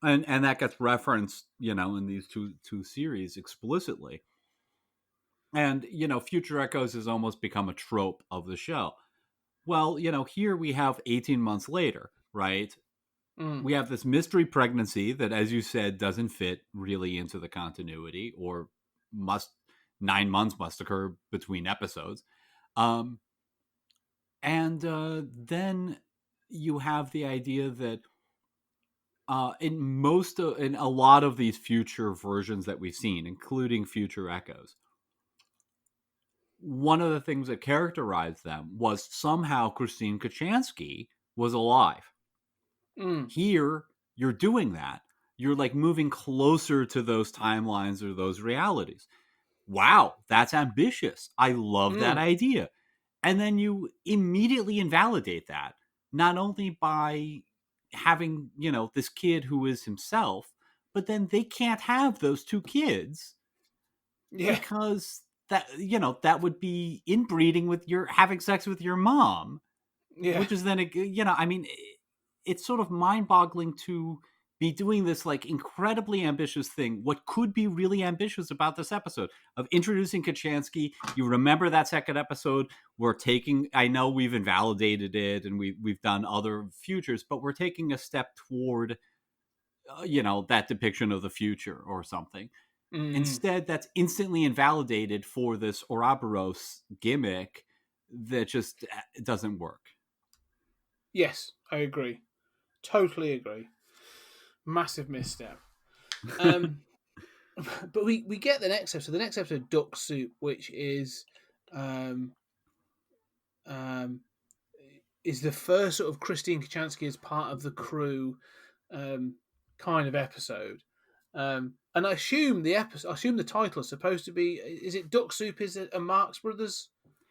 and that gets referenced, in these two series explicitly. And, Future Echoes has almost become a trope of the show. Well, here we have 18 months later, right? mm. We have this mystery pregnancy that, as you said, doesn't fit really into the continuity, or must 9 months must occur between episodes. Um, and then you have the idea that in a lot of these future versions that we've seen, including Future Echoes, one of the things that characterized them was somehow Christine Kachansky was alive. Mm. Here, you're doing that. You're like moving closer to those timelines or those realities. Wow, that's ambitious. I love that Mm. idea. And then you immediately invalidate that, not only by having, this kid who is himself, but then they can't have those two kids Yeah, because that would be inbreeding with your having sex with your mom, yeah, which is then, I mean, it's sort of mind-boggling to be doing this like incredibly ambitious thing. What could be really ambitious about this episode of introducing Kachansky? You remember that second episode? I know we've invalidated it and we've done other futures, but we're taking a step toward, that depiction of the future or something. mm. Instead, that's instantly invalidated for this Ouroboros gimmick that just doesn't work. Yes, I agree. Totally agree. Massive misstep. Um, but we get the next episode. The next episode, Duck Soup, which um, um, is the first sort of Christine Kachansky as part of the crew um, kind of episode. And I assume the title is supposed to be, is it Duck Soup? Is it a Marx Brothers?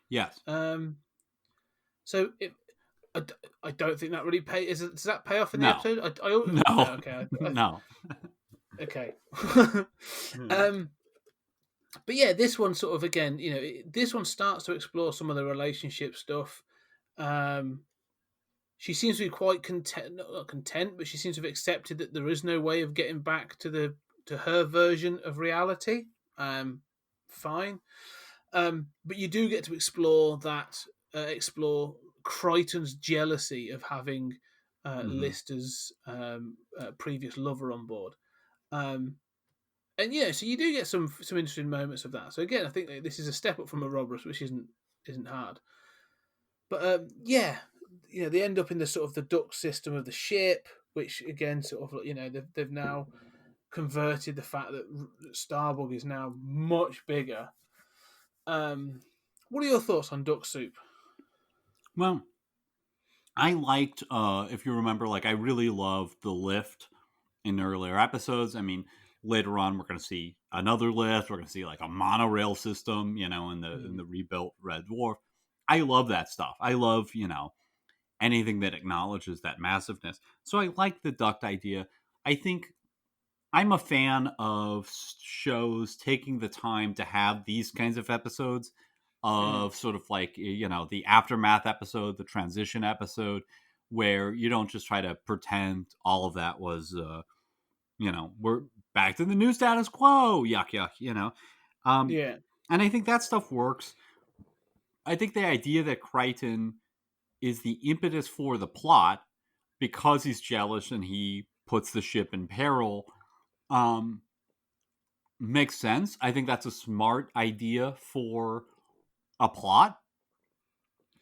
Yes. Um, so I don't think that really does that pay off in the No. episode? No. Okay, No. okay. Hmm. But yeah, this one sort of again, this one starts to explore some of the relationship stuff. Um, she seems to be quite content, not content, but she seems to have accepted that there is no way of getting back to her version of reality. Fine, but you do get to explore Crichton's jealousy of having Hmm. Lister's previous lover on board. Um, and yeah, so you do get some interesting moments of that. So again, I think that this is a step up from a Roberts, which isn't hard. But yeah, they end up in the sort of the duct system of the ship, which again, sort of they've now converted the fact that Starbug is now much bigger. What are your thoughts on Duck Soup? Well, I liked, if you remember, like I really loved the lift in earlier episodes. I mean, later on we're going to see another lift. We're going to see like a monorail system, in Mm. the rebuilt Red Dwarf. I love that stuff. I love, anything that acknowledges that massiveness. So I like the duct idea. I think I'm a fan of shows taking the time to have these kinds of episodes Mm. of sort of like, the aftermath episode, the transition episode, where you don't just try to pretend all of that was, we're back to the new status quo, yuck, yuck. Um, Yeah. and I think that stuff works. I think the idea that Crichton is the impetus for the plot because he's jealous and he puts the ship in peril, um, makes sense. I think that's a smart idea for a plot.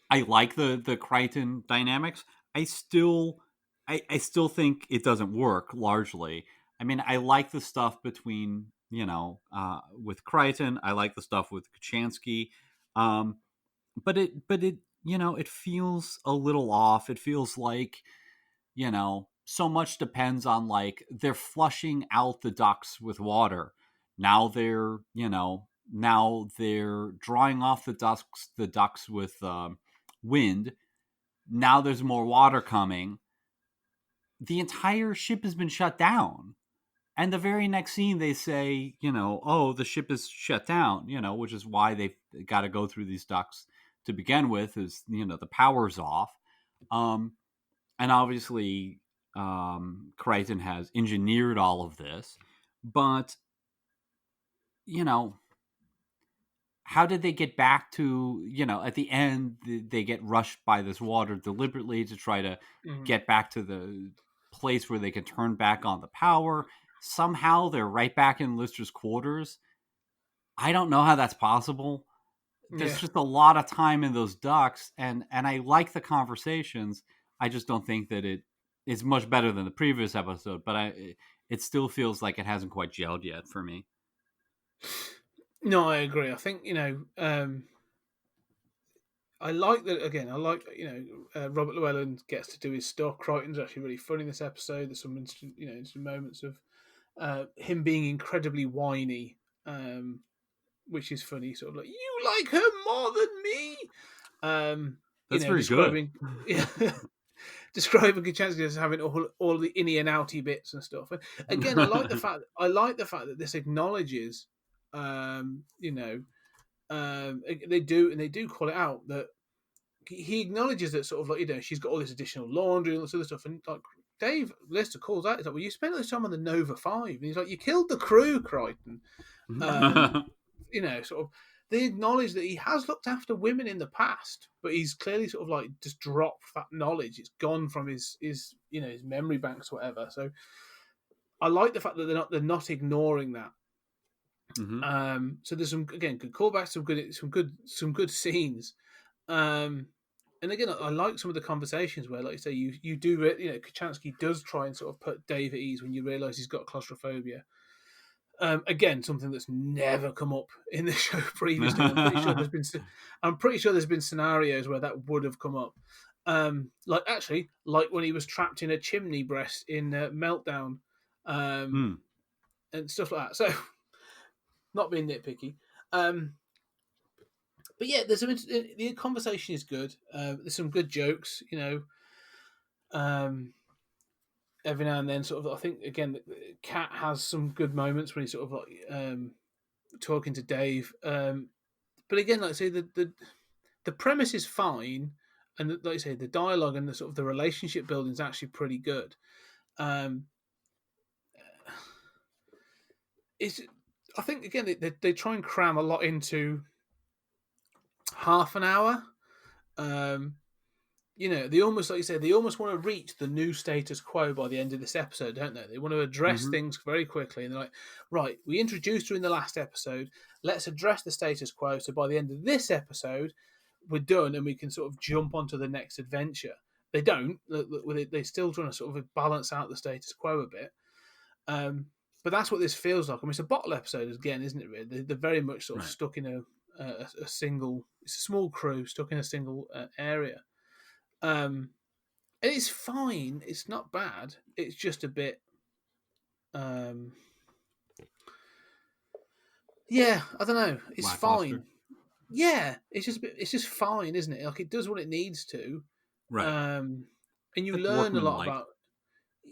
I like the Crichton dynamics. I still I still think it doesn't work largely. I mean, I like the stuff between, with Crichton. I like the stuff with Kachansky. Um, but it it feels a little off. It feels like, so much depends on like they're flushing out the ducts with water. Now they're drawing off the ducts with wind. Now there's more water coming. The entire ship has been shut down. And the very next scene, they say, oh, the ship is shut down, which is why they've got to go through these ducts to begin with, is, the power's off. And obviously, Crichton has engineered all of this. But, how did they get back to, at the end, they get rushed by this water deliberately to try to get back to the place where they can turn back on the power. Somehow they're right back in Lister's quarters. I don't know how that's possible. There's just a lot of time in those ducks, and I like the conversations. I just don't think that it is much better than the previous episode, but it still feels like it hasn't quite gelled yet for me. No, I agree. I think, I like that. Again, I like, Robert Llewellyn gets to do his stuff. Crichton's actually really funny in this episode. There's some interesting moments of him being incredibly whiny, which is funny. Sort of like, you like her more than me. That's very good. Yeah, describing Kachansky as having all the inny and outy bits and stuff. And again, I like the fact that this acknowledges, they do call it out that he acknowledges that sort of like, she's got all this additional laundry and all this other stuff, and like Dave Lister calls out, he's like, well, you spent all this time on the Nova 5, and he's like, you killed the crew, Crichton. Sort of, they acknowledge that he has looked after women in the past, but he's clearly sort of like just dropped that knowledge. It's gone from his memory banks or whatever. So I like the fact that they're not ignoring that. So there's some, again, good callbacks, some good scenes. And again, I like some of the conversations where, like you say, you do, Kachansky does try and sort of put Dave at ease when you realise he's got claustrophobia. Again, something that's never come up in the show previously. I'm pretty sure there's been scenarios where that would have come up. Like when he was trapped in a chimney breast in Meltdown, and stuff like that. So, not being nitpicky. But yeah, the conversation is good. There's some good jokes, every now and then, sort of. I think again, Kat has some good moments when he's sort of like talking to Dave. But again, like I say, the premise is fine, and like I say, the dialogue and the sort of the relationship building is actually pretty good. I think again they try and cram a lot into half an hour. They almost, like you said, they almost want to reach the new status quo by the end of this episode, don't they? They want to address things very quickly, and they're like, right, we introduced her in the last episode, let's address the status quo, so by the end of this episode, we're done, and we can sort of jump onto the next adventure. They don't. They're still trying to sort of balance out the status quo a bit. But that's what this feels like. I mean, it's a bottle episode again, isn't it, really? They're very much sort of stuck in a single... It's a small crew stuck in a single area. And it's fine. It's not bad. It's just a bit... yeah, I don't know. It's fine. Yeah, it's just fine, isn't it? Like, it does what it needs to. Right. And you learn a lot about...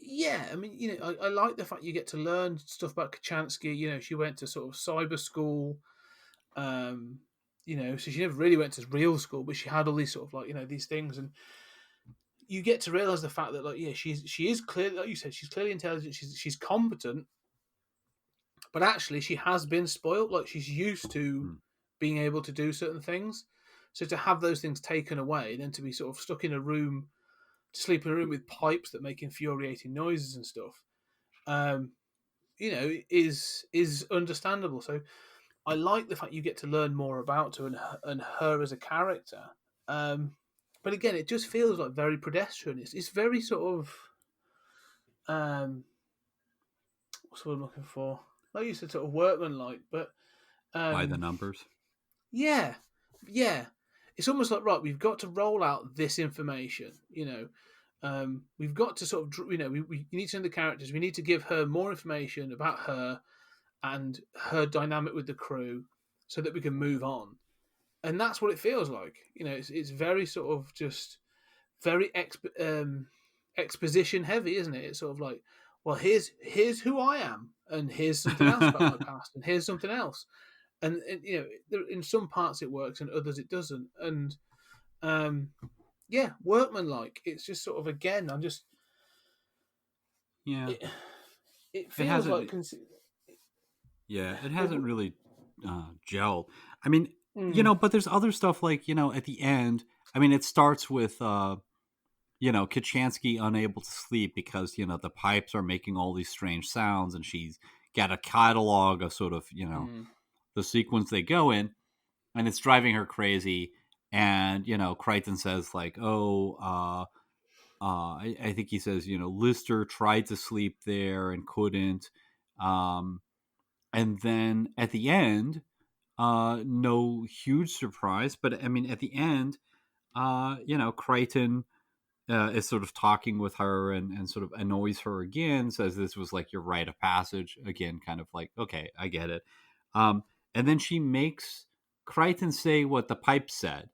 Yeah, I mean, I like the fact you get to learn stuff about Kachansky. She went to sort of cyber school. So she never really went to real school, but she had all these sort of like, these things, and you get to realize the fact that, like, yeah, she is clearly, like you said, she's clearly intelligent, she's competent, but actually she has been spoiled. Like, she's used to being able to do certain things, so to have those things taken away, then to be sort of stuck in a room, to sleep in a room with pipes that make infuriating noises and stuff, is understandable. So I like the fact you get to learn more about her and her as a character. But again, it just feels like very pedestrian. It's very sort of... what's what I'm looking for? Like you said, sort of workmanlike, but... by the numbers? Yeah. It's almost like, right, we've got to roll out this information, we've got to sort of, we need to know the characters. We need to give her more information about her and her dynamic with the crew so that we can move on. And that's what it feels like. It's very sort of just very exposition heavy, isn't it? It's sort of like, well, here's who I am, and here's something else about my past, and here's something else, and in some parts it works, and others it doesn't, and workmanlike. It's just sort of again, I'm just Yeah, it, it it feels hasn't. like Yeah, it it, hasn't really gelled. I mean, mm, but there's other stuff like at the end. I mean, it starts with Kachansky unable to sleep because the pipes are making all these strange sounds, and she's got a catalog of sort of mm, the sequence they go in, and it's driving her crazy. And Crichton says like, "Oh, I think he says Lister tried to sleep there and couldn't." And then at the end, no huge surprise, but I mean, at the end, Crichton is sort of talking with her and sort of annoys her again, says this was like your rite of passage. Again, kind of like, okay, I get it. Um, and then she makes Crichton say what the pipe said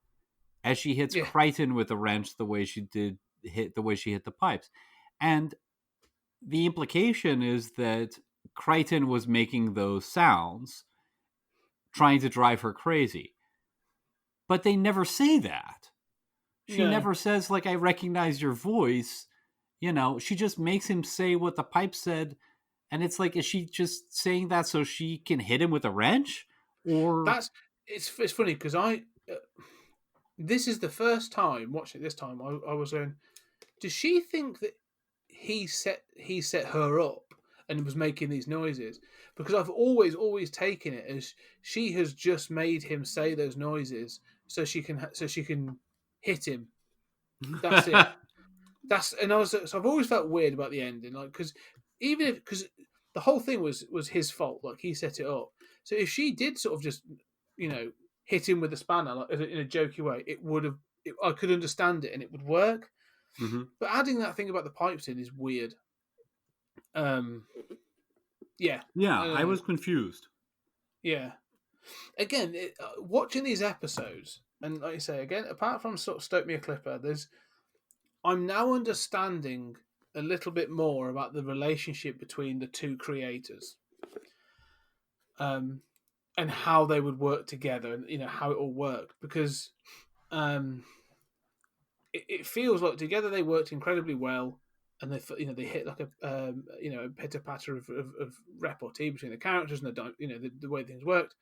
as she hits yeah, Crichton with a wrench the way she hit the pipes. And the implication is that Crichton was making those sounds trying to drive her crazy. But they never say that. She no. never says, like, I recognize your voice. She just makes him say what the pipe said. And it's like, is she just saying that so she can hit him with a wrench? Or. That's it's funny because this is the first time watching it. This time I was going, does she think that he set her up and was making these noises? Because I've always taken it as she has just made him say those noises so she can hit him. That's it. So I've always felt weird about the ending, like because the whole thing was his fault, like he set it up. So if she did sort of just you know hit him with a spanner like in a jokey way, it would have. I could understand it and it would work. Mhm. But adding that thing about the pipes in is weird. Um, yeah, Yeah, I don't I know. was confused. Yeah, again, watching these episodes, and like you say, again, apart from sort of Stoke Me a Clipper, I'm now understanding a little bit more about the relationship between the two creators, um, and how they would work together, and how it all worked because um, it feels like together they worked incredibly well, and they hit like a pitter patter of repartee between the characters and the way things worked.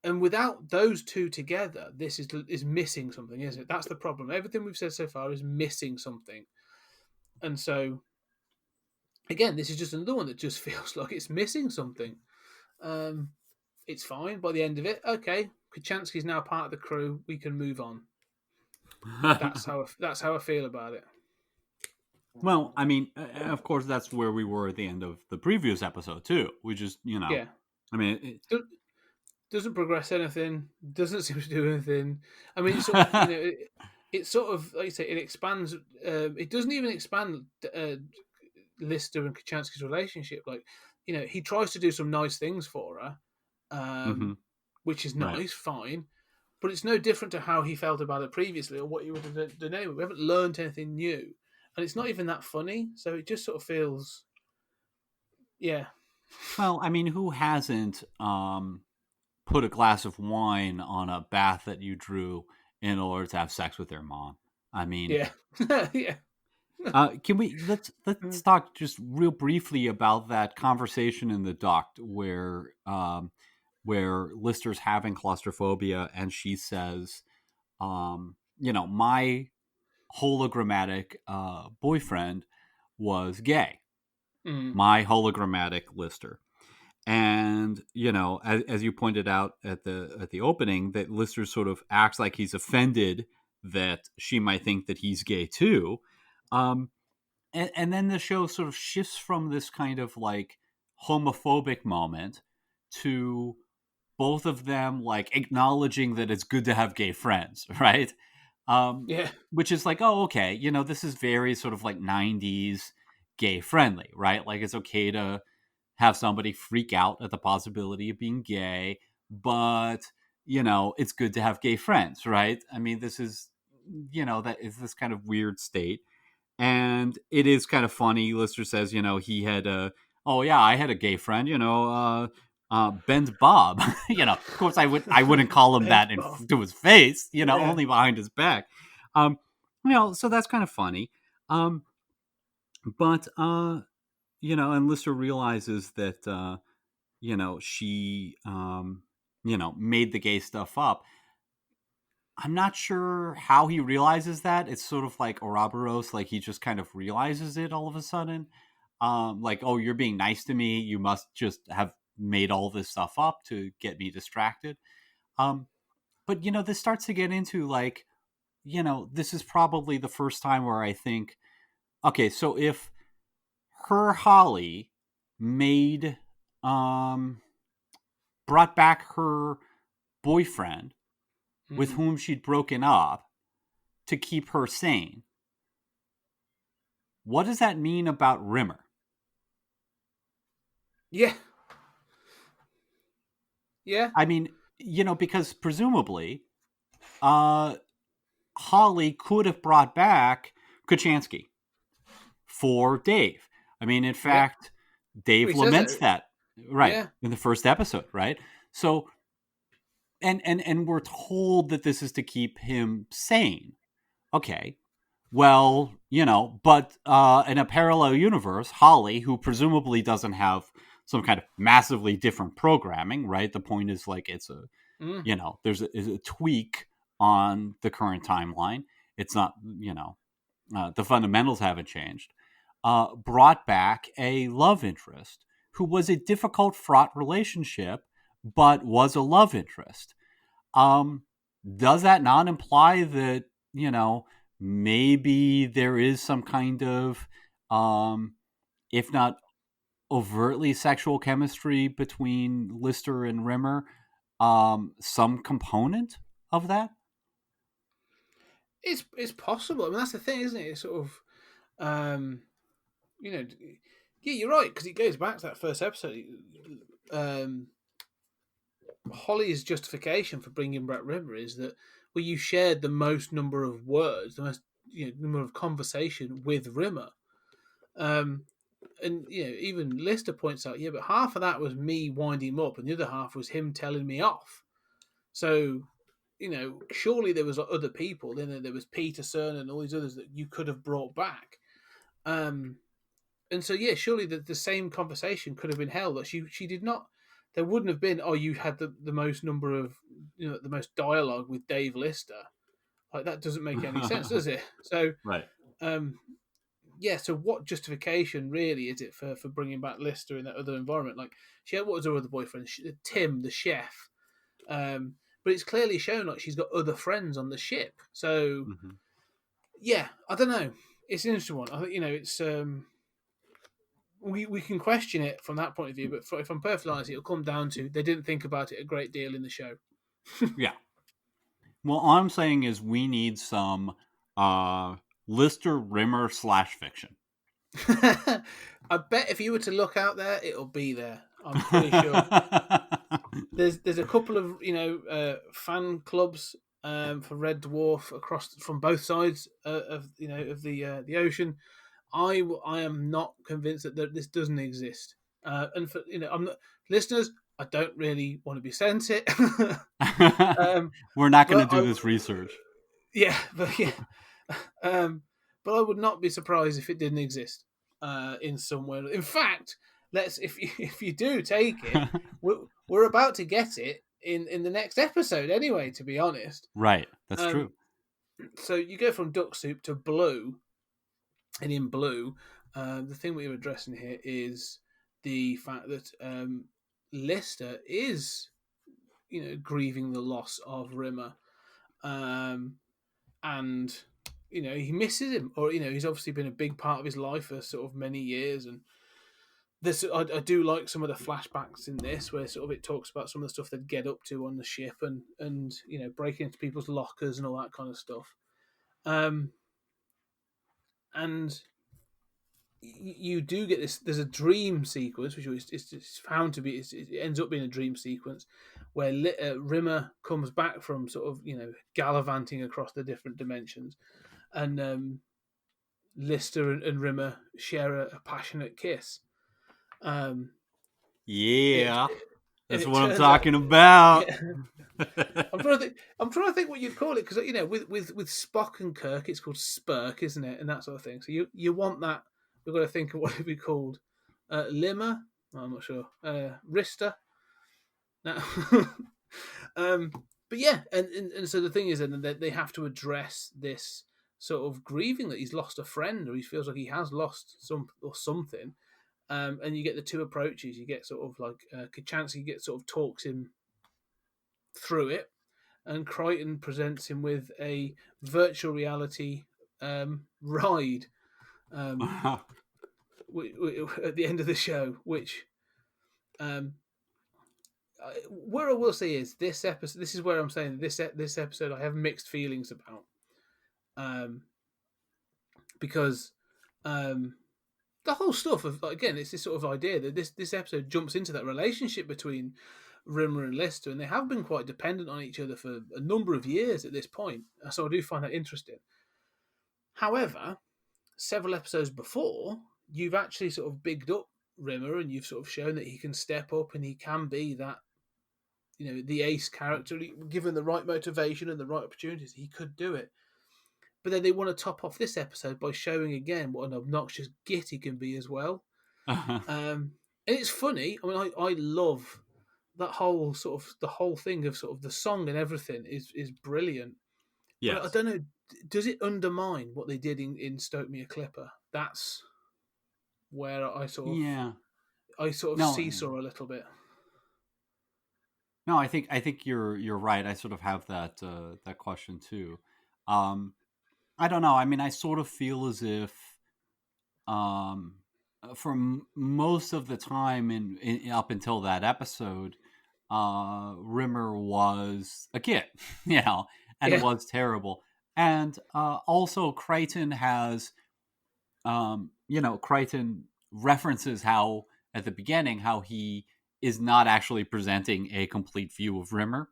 And without those two together, this is missing something, isn't it? That's the problem. Everything we've said so far is missing something, and so again, this is just another one that just feels like it's missing something. Um, it's fine by the end of it. Okay, Kachansky's now part of the crew. We can move on. That's how I feel about it. Well, I mean, of course, that's where we were at the end of the previous episode, too. We just, Yeah, I mean, doesn't progress anything. Doesn't seem to do anything. I mean, it's sort of it's sort of like you say, it expands. It doesn't even expand Lister and Kachansky's relationship. Like he tries to do some nice things for her, hmm which is right. nice, fine. But it's no different to how he felt about it previously or what he would have done anyway. We haven't learned anything new, and it's not even that funny. So it just sort of feels, yeah, Well, I mean, who hasn't put a glass of wine on a bath that you drew in order to have sex with their mom? I mean, yeah, yeah. can we let's talk just real briefly about that conversation in the dock where Lister's having claustrophobia and she says, my hologrammatic boyfriend was gay. Mm, My hologrammatic Lister. And as you pointed out at the opening, that Lister sort of acts like he's offended that she might think that he's gay too. um, and then the show sort of shifts from this kind of like homophobic moment to both of them like acknowledging that it's good to have gay friends, right? um, yeah, which is like, oh, okay, this is very sort of like 90s gay friendly, right? Like it's okay to have somebody freak out at the possibility of being gay, but it's good to have gay friends, right? I mean, this is that is this kind of weird state. And it is kind of funny. Lister says, he had I had a gay friend, Ben's Bob. Of course I wouldn't call him that to his face, only behind his back. So that's kind of funny. But and Lister realizes that she made the gay stuff up. I'm not sure how he realizes that. It's sort of like Ouroboros, like he just kind of realizes it all of a sudden. Like, oh, you're being nice to me. You must just have made all this stuff up to get me distracted. But, this starts to get into like, this is probably the first time where I think, okay, so if her Holly made, brought back her boyfriend with whom she'd broken up to keep her sane, what does that mean about Rimmer? Yeah. I mean, because presumably Holly could have brought back Kachansky for Dave. I mean, in fact, Dave laments that, right, in the first episode, right? So, and we're told that this is to keep him sane. Okay. Well, but in a parallel universe, Holly, who presumably doesn't have some kind of massively different programming, right? The point is like it's there's a tweak on the current timeline. It's not, the fundamentals haven't changed. Brought back a love interest who was a difficult, fraught relationship, but was a love interest. Does that not imply that, maybe there is some kind of, if not overtly sexual chemistry between Lister and Rimmer, some component of that? It's possible. I mean, that's the thing, isn't it? It's sort of, yeah, you're right, because it goes back to that first episode. Holly's justification for bringing back Rimmer is that, well, you shared the most number of words, the most number of conversation with Rimmer. And even Lister points out, but half of that was me winding him up, and the other half was him telling me off. So, surely there was other people. Then there was Peterson and all these others that you could have brought back. And so, surely the same conversation could have been held. That she did not. There wouldn't have been. Oh, you had the most number of the most dialogue with Dave Lister. Like, that doesn't make any sense, does it? So right. So what justification really is it for bringing back Lister in that other environment? Like, what was her other boyfriend? Tim, the chef. But it's clearly shown like she's got other friends on the ship. So, I don't know. It's an interesting one. I think it's we can question it from that point of view. But if I'm perfectly honest, it'll come down to they didn't think about it a great deal in the show. Yeah. Well, all I'm saying is we need some Lister Rimmer /fiction. I bet if you were to look out there, it'll be there. I'm pretty sure. There's a couple of fan clubs for Red Dwarf across from both sides of the ocean. I am not convinced that this doesn't exist. And for I'm not, listeners, I don't really want to be sent it. We're not going to do this research. Yeah, but but I would not be surprised if it didn't exist in somewhere. In fact, if you do take it, we're about to get it in the next episode anyway. To be honest, right? That's true. So you go from duck soup to blue, and in blue, the thing we're addressing here is the fact that Lister is, grieving the loss of Rimmer, and he misses him, or he's obviously been a big part of his life for sort of many years. And this, I do like some of the flashbacks in this, where sort of it talks about some of the stuff they'd get up to on the ship, and breaking into people's lockers and all that kind of stuff. And you do get this. There's a dream sequence, which is found to be. It ends up being a dream sequence where Rimmer comes back from sort of gallivanting across the different dimensions, and Lister and Rimmer share a passionate kiss. It, Yeah, and that's it what I'm turns out, talking about. yeah. I'm trying to think what you'd call it, because with Spock and Kirk, it's called Spurk, isn't it, and that sort of thing. So you want that. We've got to think of what it'd be called. Limmer, I'm not sure. Rister. No. But yeah, and so the thing is, then they have to address this sort of grieving that he's lost a friend, or he feels like he has lost something. And you get the two approaches. You get sort of like Kachansky sort of talks him through it, and Crichton presents him with a virtual reality ride at the end of the show, which where I will say is this episode. This is where I'm saying this episode I have mixed feelings about, because the whole stuff of, again, it's this sort of idea that this episode jumps into that relationship between Rimmer and Lister, and they have been quite dependent on each other for a number of years at this point. So I do find that interesting. However, several episodes before, you've actually sort of bigged up Rimmer, and you've sort of shown that he can step up and he can be that, the ace character. Given the right motivation and the right opportunities, he could do it. But then they want to top off this episode by showing again what an obnoxious git he can be as well. And it's funny. I mean, I love that whole sort of the whole thing of sort of the song and everything is brilliant. Yes. But I don't know, does it undermine what they did in Stoke Me a Clipper? That's where I sort of No, seesaw a little bit. No, I think you're right. I sort of have that question too. I don't know. I mean, I sort of feel as if, for most of the time in up until that episode, Rimmer was a kid, and it was terrible. And also, Crichton has, Crichton references how at the beginning how he is not actually presenting a complete view of Rimmer,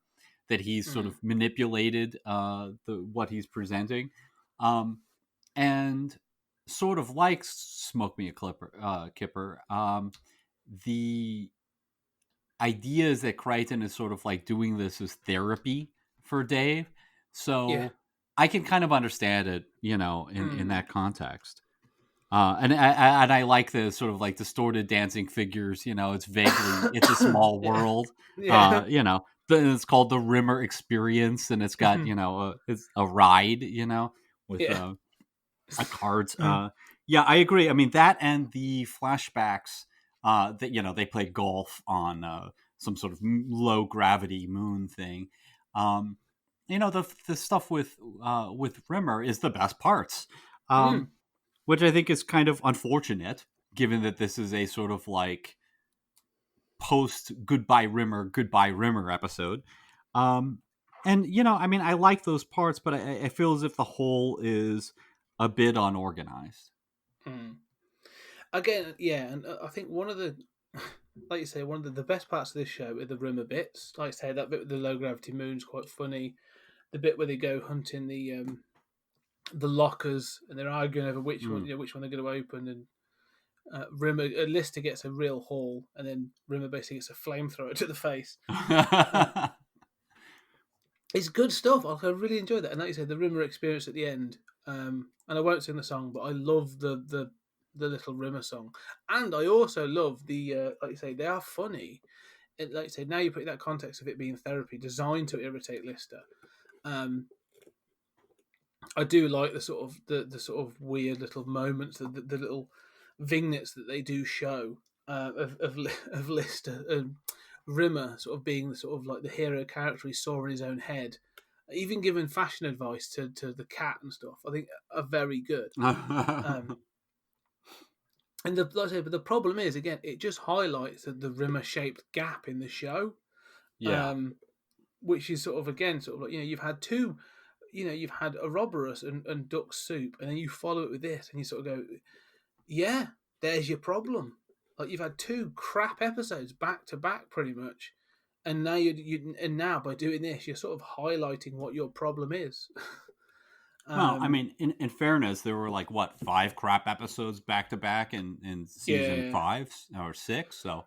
that he's sort of manipulated what he's presenting. And sort of like Smoke Me a Kipper, the idea is that Crichton is sort of like doing this as therapy for Dave. So I can kind of understand it, in that context. And I like the sort of like distorted dancing figures. It's a small world. It's called the Rimmer Experience, and it's got it's a ride. With a cards. Yeah, I agree. I mean, that and the flashbacks that they play golf on some sort of low gravity moon thing. The stuff with Rimmer is the best parts. Which I think is kind of unfortunate, given that this is a sort of like post Goodbye Rimmer episode. And I mean, I like those parts, but I feel as if the whole is a bit unorganized. Again, and I think one of the, like you say, one of the best parts of this show are the Rimmer bits. Like I say, that bit with the low gravity moon's quite funny. The bit where they go hunting the lockers, and they're arguing over which one they're going to open, and Rimmer Lister gets a real haul, and then Rimmer basically gets a flamethrower to the face. It's good stuff. I really enjoyed that, and like you said, the Rimmer experience at the end. And I won't sing the song, but I love the little Rimmer song, and I also love the like you say, they are funny. Like you say, now you put that context of it being therapy designed to irritate Lister. I do like the sort of weird little moments, the little vignettes that they do show of Lister and Rimmer sort of being the sort of like the hero character he saw in his own head, even giving fashion advice to the cat and stuff. I think are very good. And but the problem is, again, it just highlights the Rimmer shaped gap in the show. Which is sort of like you've had two. You've had Ouroboros and Duck Soup, and then you follow it with this, and you sort of go, yeah, there's your problem. Like, you've had two crap episodes back to back, pretty much, and now now by doing this, you're sort of highlighting what your problem is. Well, I mean, in fairness, there were like what 5 crap episodes back to back in season Yeah. 5 or 6. So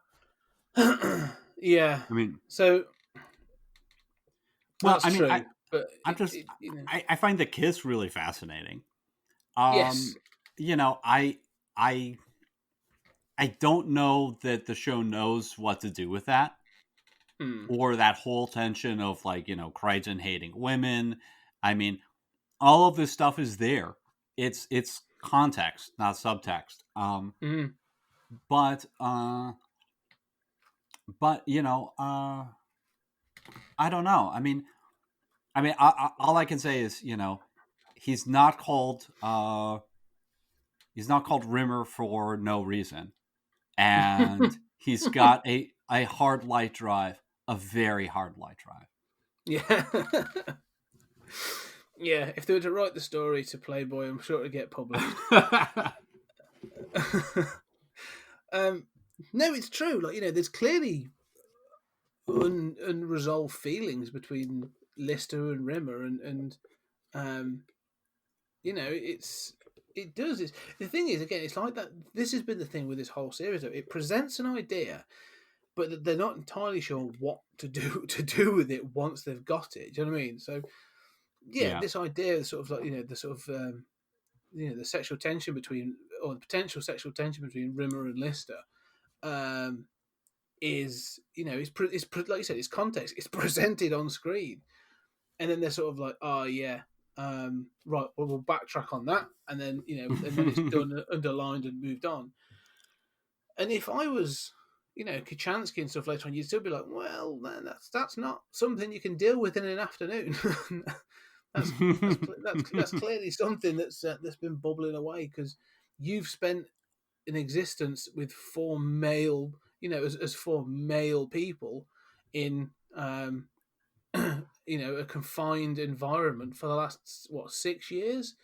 Yeah. I mean, So well, that's I mean, true, but I'm just you know, I find the kiss really fascinating. yes. You know, I I don't know that the show knows what to do with that, Hmm. or that whole tension of like Crichton hating women. I mean, all of this stuff is there. It's context, not subtext. Hmm. But I don't know. All I can say is he's not called Rimmer for no reason, and he's got a hard light drive, a very hard light drive. Yeah. Yeah, if they were to write the story to Playboy, I'm sure it'd get published. um, no, it's true. Like there's clearly unresolved feelings between Lister and Rimmer, and um, it does. The thing is, again, it's like that. This has been the thing with this whole series. Though. It presents an idea, but they're not entirely sure what to do with it once they've got it. Do you know what I mean? So yeah, Yeah. this idea is sort of like the sort of the sexual tension between, or the potential sexual tension between Rimmer and Lister, is like you said, it's context. It's presented on screen, and then they're sort of like, oh yeah, right, well we'll backtrack on that, and then and then it's done, underlined, and moved on. And if I was, Kachansky and stuff later on, you'd still be like, well, man, that's not something you can deal with in an afternoon. that's, that's clearly something that's been bubbling away because you've spent an existence with 4 male, as 4 male people in a confined environment for the last 6 years.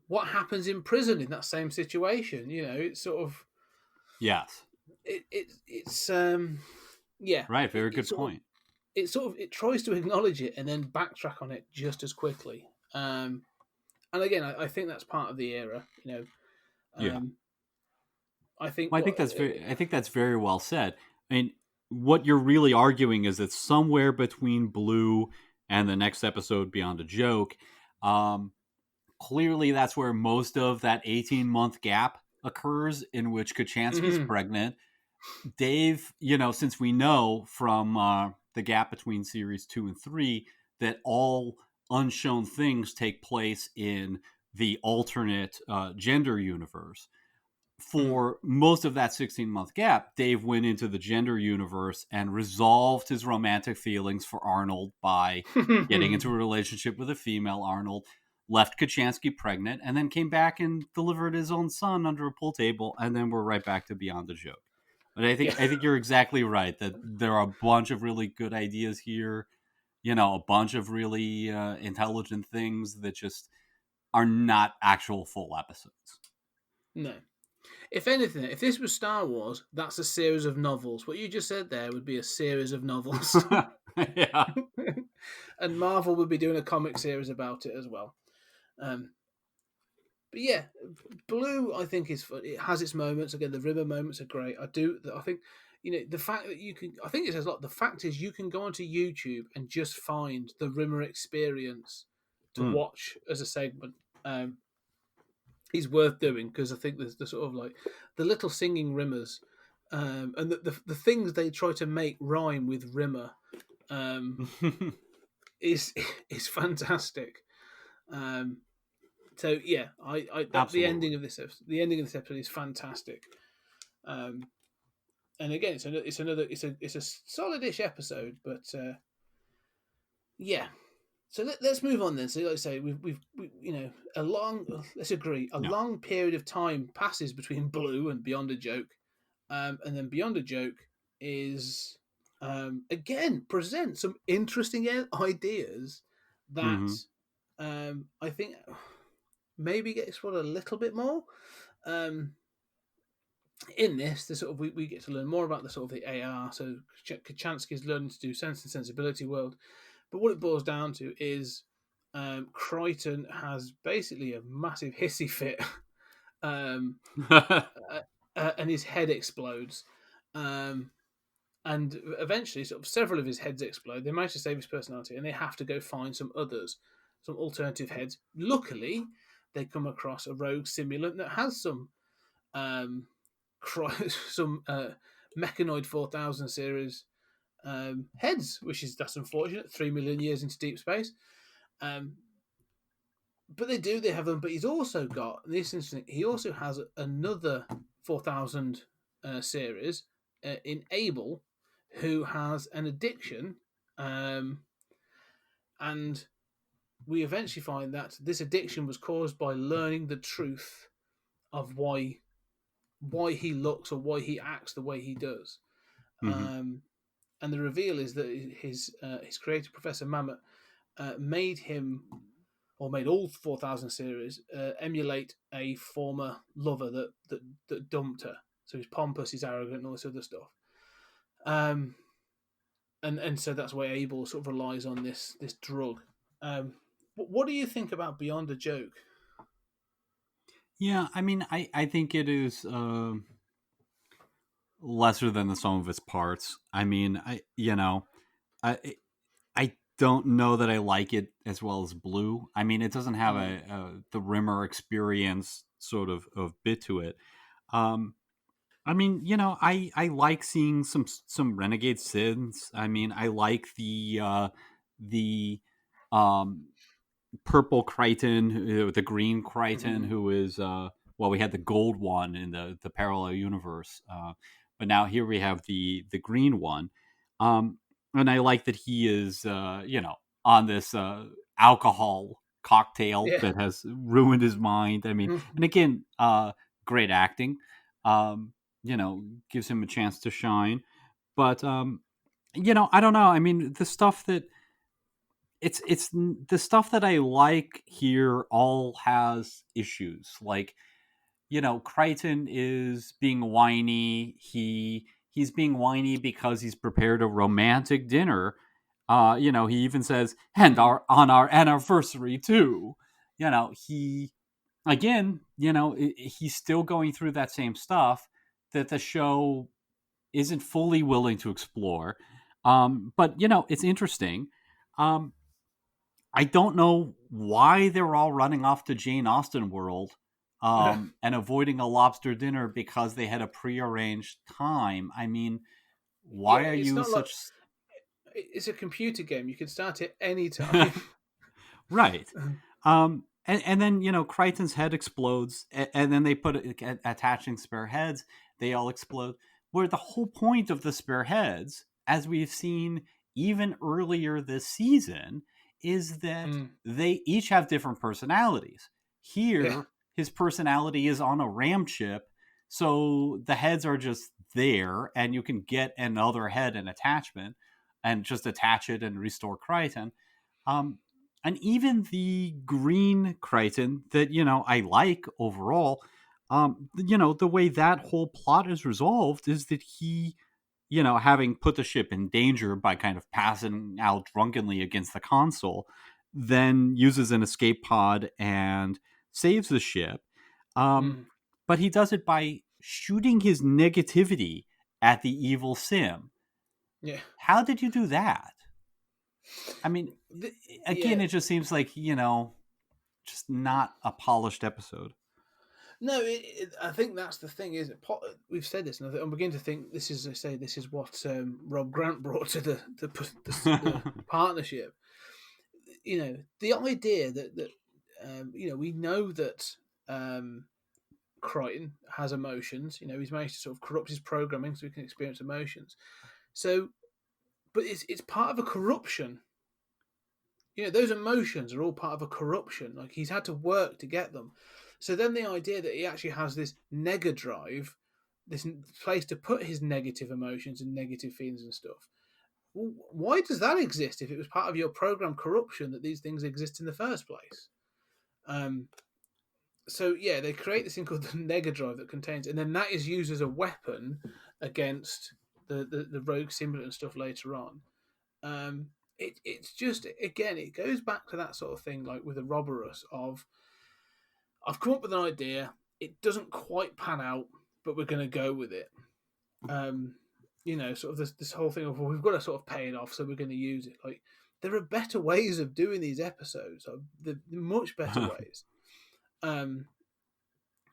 What happens in prison in that same situation? It's sort of Yes. it's yeah. Right. Very good point. It tries to acknowledge it and then backtrack on it just as quickly. And again, I think that's part of the era. Yeah. I think Well, I think that's very well said. I mean, what you're really arguing is that somewhere between Blue and the next episode, Beyond a Joke, clearly that's where most of that 18-month gap occurs in which Kachansky's pregnant. Dave, since we know from the gap between series 2 and 3 that all unshown things take place in the alternate gender universe, for most of that 16-month gap, Dave went into the gender universe and resolved his romantic feelings for Arnold by getting into a relationship with a female Arnold, left Kachansky pregnant, and then came back and delivered his own son under a pool table, and then we're right back to Beyond the Joke. But I think you're exactly right that there are a bunch of really good ideas here, a bunch of really intelligent things that just are not actual full episodes. No. If anything, if this was Star Wars, that's a series of novels. What you just said there would be a series of novels. Yeah. And Marvel would be doing a comic series about it as well. But yeah, Blue, I think, is fun. It has its moments. Again, the Rimmer moments are great. I think, the fact that you can, I think it says a lot. The fact is, you can go onto YouTube and just find the Rimmer experience to watch as a segment. Is worth doing because I think there's the sort of like the little singing Rimmers, and the things they try to make rhyme with Rimmer, is fantastic. So yeah, the ending of this episode is fantastic. And again, it's a solid-ish episode, but yeah. So let's move on then. So, like I say, we've let's agree, a long period of time passes between Blue and Beyond a Joke, and then Beyond a Joke is again present some interesting ideas that I think maybe get explored a little bit more. In this, the sort of we get to learn more about the sort of the AR. So Kachansky's learning to do Sense and Sensibility world. But what it boils down to is Crichton has basically a massive hissy fit, um, and his head explodes. And eventually, sort of several of his heads explode. They manage to save his personality, and they have to go find some others, some alternative heads. Luckily, they come across a rogue simulant that has some some Mechanoid 4000 series heads, that's unfortunate. 3 million years into deep space. But they have them. But he's also got this interesting. He also has another 4000 series in Abel, who has an addiction, and we eventually find that this addiction was caused by learning the truth of why he looks or why he acts the way he does. Mm-hmm. And the reveal is that his creator, Professor Mamet, made him, or made all 4000 series, emulate a former lover that dumped her. So he's pompous, he's arrogant, and all this other stuff. And so that's why Abel sort of relies on this drug. What do you think about Beyond a Joke? Yeah, I mean, I think it is lesser than the sum of its parts. I mean, I I don't know that I like it as well as Blue. I mean, it doesn't have the Rimmer experience sort of bit to it. I mean, I like seeing some renegade Siths. I mean, I like the um purple Crichton, the green Crichton, who is we had the gold one in the parallel universe, but now here we have the green one, and I like that he is on this alcohol cocktail Yeah. that has ruined his mind. I mean, and again, great acting, gives him a chance to shine, but I don't know. I mean, the stuff that it's the stuff that I like here all has issues. Like, Crichton is being whiny. He's being whiny because he's prepared a romantic dinner. He even says, and on our anniversary too. He again, he's still going through that same stuff that the show isn't fully willing to explore. But it's interesting. Um, I don't know why they're all running off to Jane Austen world, and avoiding a lobster dinner because they had a prearranged time. I mean, Yeah, why are it's you not like such it's a computer game. You can start it any time. right? And then Crichton's head explodes, and then they put attaching spare heads. They all explode. Where the whole point of the spare heads, as we've seen even earlier this season, is that they each have different personalities. Here, Yeah. his personality is on a RAM chip, so the heads are just there, and you can get another head and attachment, and just attach it and restore Crichton. And even the green Crichton that I like overall, the way that whole plot is resolved is that he, having put the ship in danger by kind of passing out drunkenly against the console, then uses an escape pod and saves the ship. But he does it by shooting his negativity at the evil sim. Yeah. How did you do that? I mean, again, Yeah. it just seems like, just not a polished episode. No, I think that's the thing. Is it? We've said this, and I'm beginning to think this is. I say this is what Rob Grant brought to the partnership. The idea that we know that Crichton has emotions. He's managed to sort of corrupt his programming so he can experience emotions. So, but it's part of a corruption. Those emotions are all part of a corruption. Like, he's had to work to get them. So then the idea that he actually has this nega drive, this place to put his negative emotions and negative feelings and stuff. Well, why does that exist if it was part of your program corruption that these things exist in the first place? So yeah, they create this thing called the nega drive that contains, and then that is used as a weapon against the rogue simulant and stuff later on. it's just, again, it goes back to that sort of thing, like with the Robberus of, I've come up with an idea, it doesn't quite pan out, but we're going to go with it. Sort of this whole thing of, well, we've got to sort of pay it off, so we're going to use it. Like, there are better ways of doing these episodes. They're much better ways.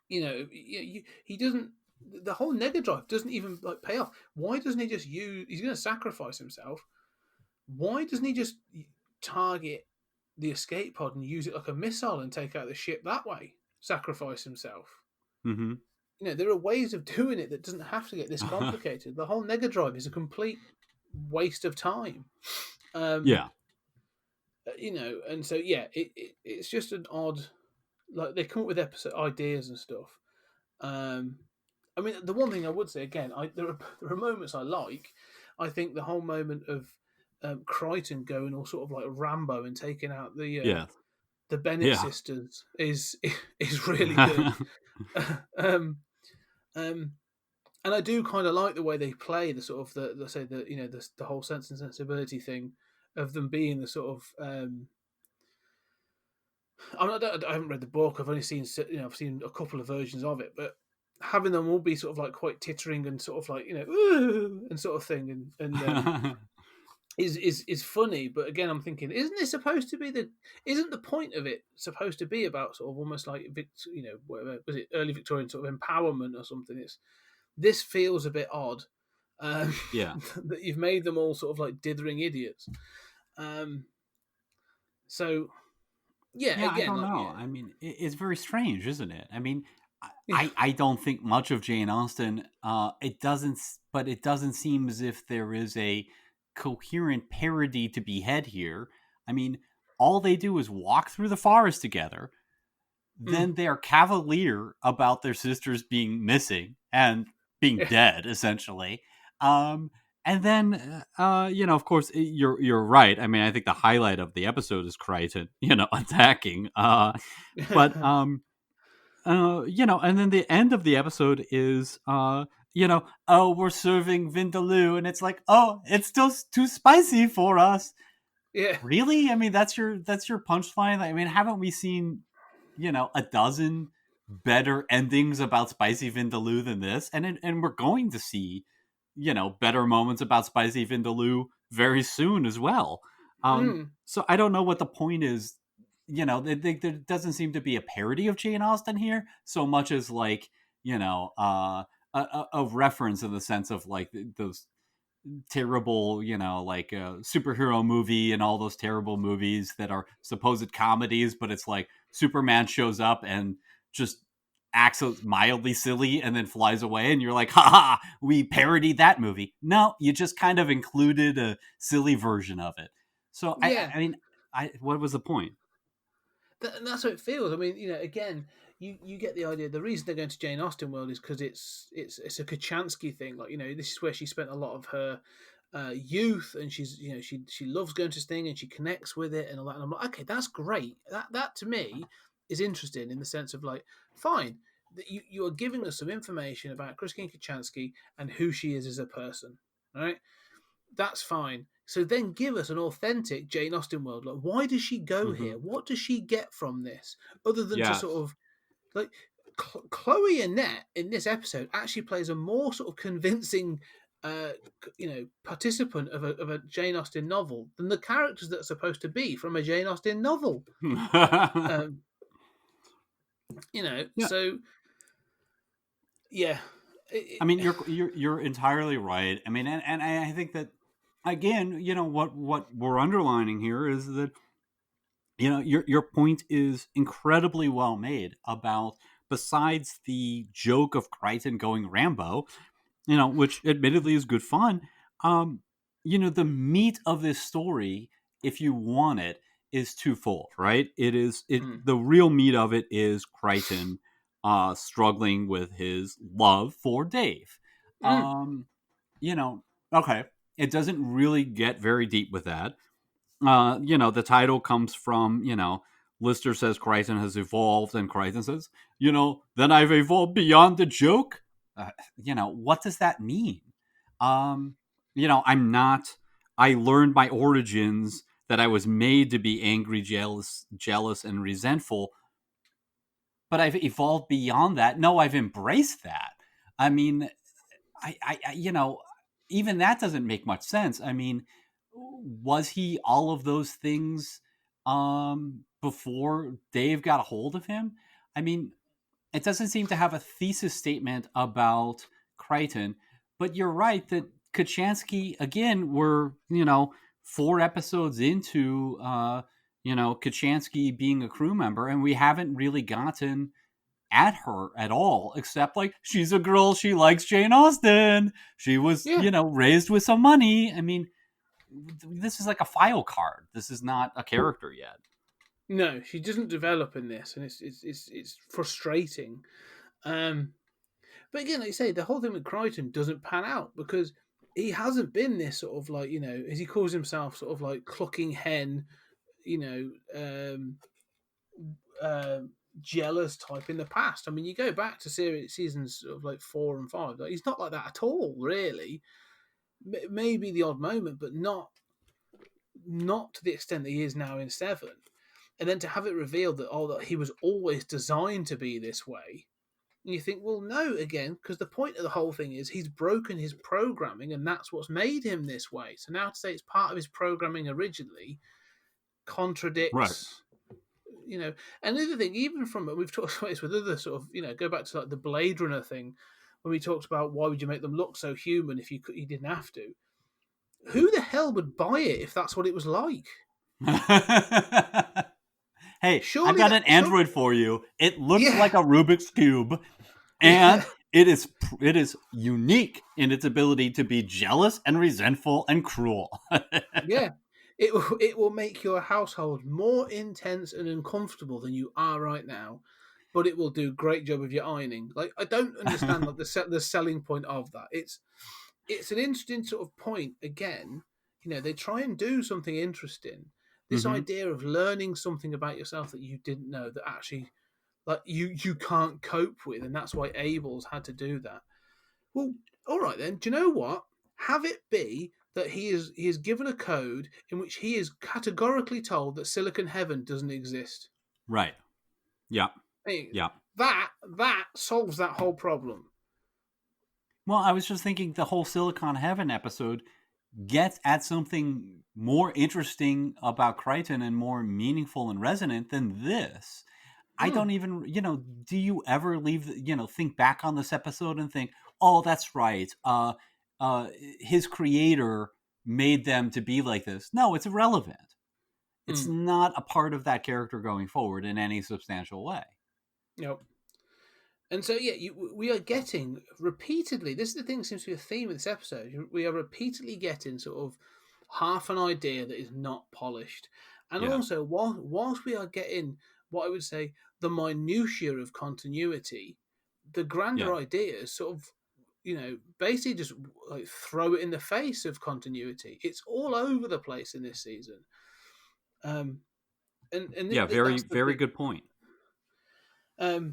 He doesn't. The whole Nega Drive doesn't even like pay off. Why doesn't he just use? He's going to sacrifice himself. Why doesn't he just target the escape pod and use it like a missile and take out the ship that way? Sacrifice himself. Mm-hmm. There are ways of doing it that doesn't have to get this complicated. The whole Nega Drive is a complete waste of time. And so it's just an odd. Like, they come up with episode ideas and stuff. I mean, the one thing I would say again, there are moments I like. I think the whole moment of Crichton going all sort of like Rambo and taking out the Bennett sisters is really good. And I do kind of like the way they play the sort of the whole Sense and Sensibility thing of them being the sort of. I haven't read the book. I've only seen I've seen a couple of versions of it, but having them all be sort of like quite tittering and sort of like ooh, and sort of thing and is funny. But again, I'm thinking, isn't the point of it supposed to be about sort of almost like whatever was it, early Victorian sort of empowerment or something? This feels a bit odd. That you've made them all sort of like dithering idiots. So. Yeah, again, I don't know. I mean, it's very strange, isn't it? I mean, I don't think much of Jane Austen. It doesn't seem as if there is a coherent parody to be had here. I mean, all they do is walk through the forest together. Then they are cavalier about their sisters being missing and being dead, essentially. And then, of course, you're right. I mean, I think the highlight of the episode is Crichton, attacking. And then the end of the episode is, oh, we're serving Vindaloo, and it's like, oh, it's still too spicy for us. Yeah. Really? I mean, that's your punchline. I mean, haven't we seen, a dozen better endings about spicy Vindaloo than this? And we're going to see, better moments about spicy Vindaloo very soon as well. So I don't know what the point is. There doesn't seem to be a parody of Jane Austen here so much as like, a reference in the sense of like those terrible, like a superhero movie and all those terrible movies that are supposed comedies, but it's like Superman shows up and just acts mildly silly and then flies away, and you're like, haha, we parodied that movie. No, you just kind of included a silly version of it. So I mean, what was the point? And that's how it feels. I mean, again, you get the idea. The reason they're going to Jane Austen world is because it's a Kachansky thing. Like, this is where she spent a lot of her youth, and she's she loves going to this thing and she connects with it and all that. And I'm like, okay, that's great. That to me is interesting in the sense of like, fine, that you are giving us some information about Christine Kachansky and who she is as a person, right? That's fine. So then give us an authentic Jane Austen world. Like, why does she go here? What does she get from this? Other than to sort of like Chloe Annette in this episode actually plays a more sort of convincing participant of a Jane Austen novel than the characters that are supposed to be from a Jane Austen novel. So yeah. I mean, you're entirely right. I mean, and I think that again, what we're underlining here is that your point is incredibly well made about, besides the joke of Crichton going Rambo, which admittedly is good fun. The meat of this story, if you want it, is twofold, right? The real meat of it is Crichton struggling with his love for Dave. Okay, it doesn't really get very deep with that. The title comes from, Lister says Crichton has evolved, and Crichton says, then I've evolved beyond the joke. What does that mean? I'm not I learned my origins, that I was made to be angry, jealous, and resentful. But I've evolved beyond that. No, I've embraced that. I mean, even that doesn't make much sense. I mean, was he all of those things before Dave got a hold of him? I mean, it doesn't seem to have a thesis statement about Crichton, but you're right that Kachansky, again, we're, 4 episodes into, Kachansky being a crew member, and we haven't really gotten at her at all, except like, she's a girl, she likes Jane Austen, she was, Yeah. raised with some money. I mean, this is like a file card. This is not a character yet. No, she doesn't develop in this, and it's frustrating. But again, like you say, the whole thing with Crichton doesn't pan out because he hasn't been this sort of like, as he calls himself, sort of like clucking hen, you know, jealous type in the past. I mean, you go back to seasons of like 4 and 5, like, he's not like that at all, really. Maybe the odd moment, but not to the extent that he is now in 7. And then to have it revealed that he was always designed to be this way. And you think, well, no, again, because the point of the whole thing is he's broken his programming and that's what's made him this way. So now to say it's part of his programming originally Right. contradicts, And the other thing, even from, we've talked about this with other sort of, go back to like the Blade Runner thing, when we talked about why would you make them look so human if you didn't have to. Who the hell would buy it if that's what it was like? Hey, Surely I've got an Android for you. It looks like a Rubik's Cube, and it is unique in its ability to be jealous and resentful and cruel. Yeah. It will make your household more intense and uncomfortable than you are right now, but it will do a great job of your ironing. Like, I don't understand like the selling point of that. It's an interesting sort of point. Again, they try and do something interesting. This idea of learning something about yourself that you didn't know, that actually like you can't cope with, and that's why Abel's had to do that. Well, all right then. Do you know what? Have it be that he is given a code in which he is categorically told that Silicon Heaven doesn't exist. Right. Yeah. Yeah. That solves that whole problem. Well, I was just thinking the whole Silicon Heaven episode gets at something more interesting about Crichton and more meaningful and resonant than this. I don't even, do you ever think back on this episode and think, oh, that's right. His creator made them to be like this. No, it's irrelevant. It's not a part of that character going forward in any substantial way. Yep. And so, we are getting repeatedly, this is the thing that seems to be a theme of this episode, we are repeatedly getting sort of half an idea that is not polished. And also, whilst we are getting what I would say the minutiae of continuity, the grander ideas sort of, basically just like throw it in the face of continuity. It's all over the place in this season. Very good point. Again,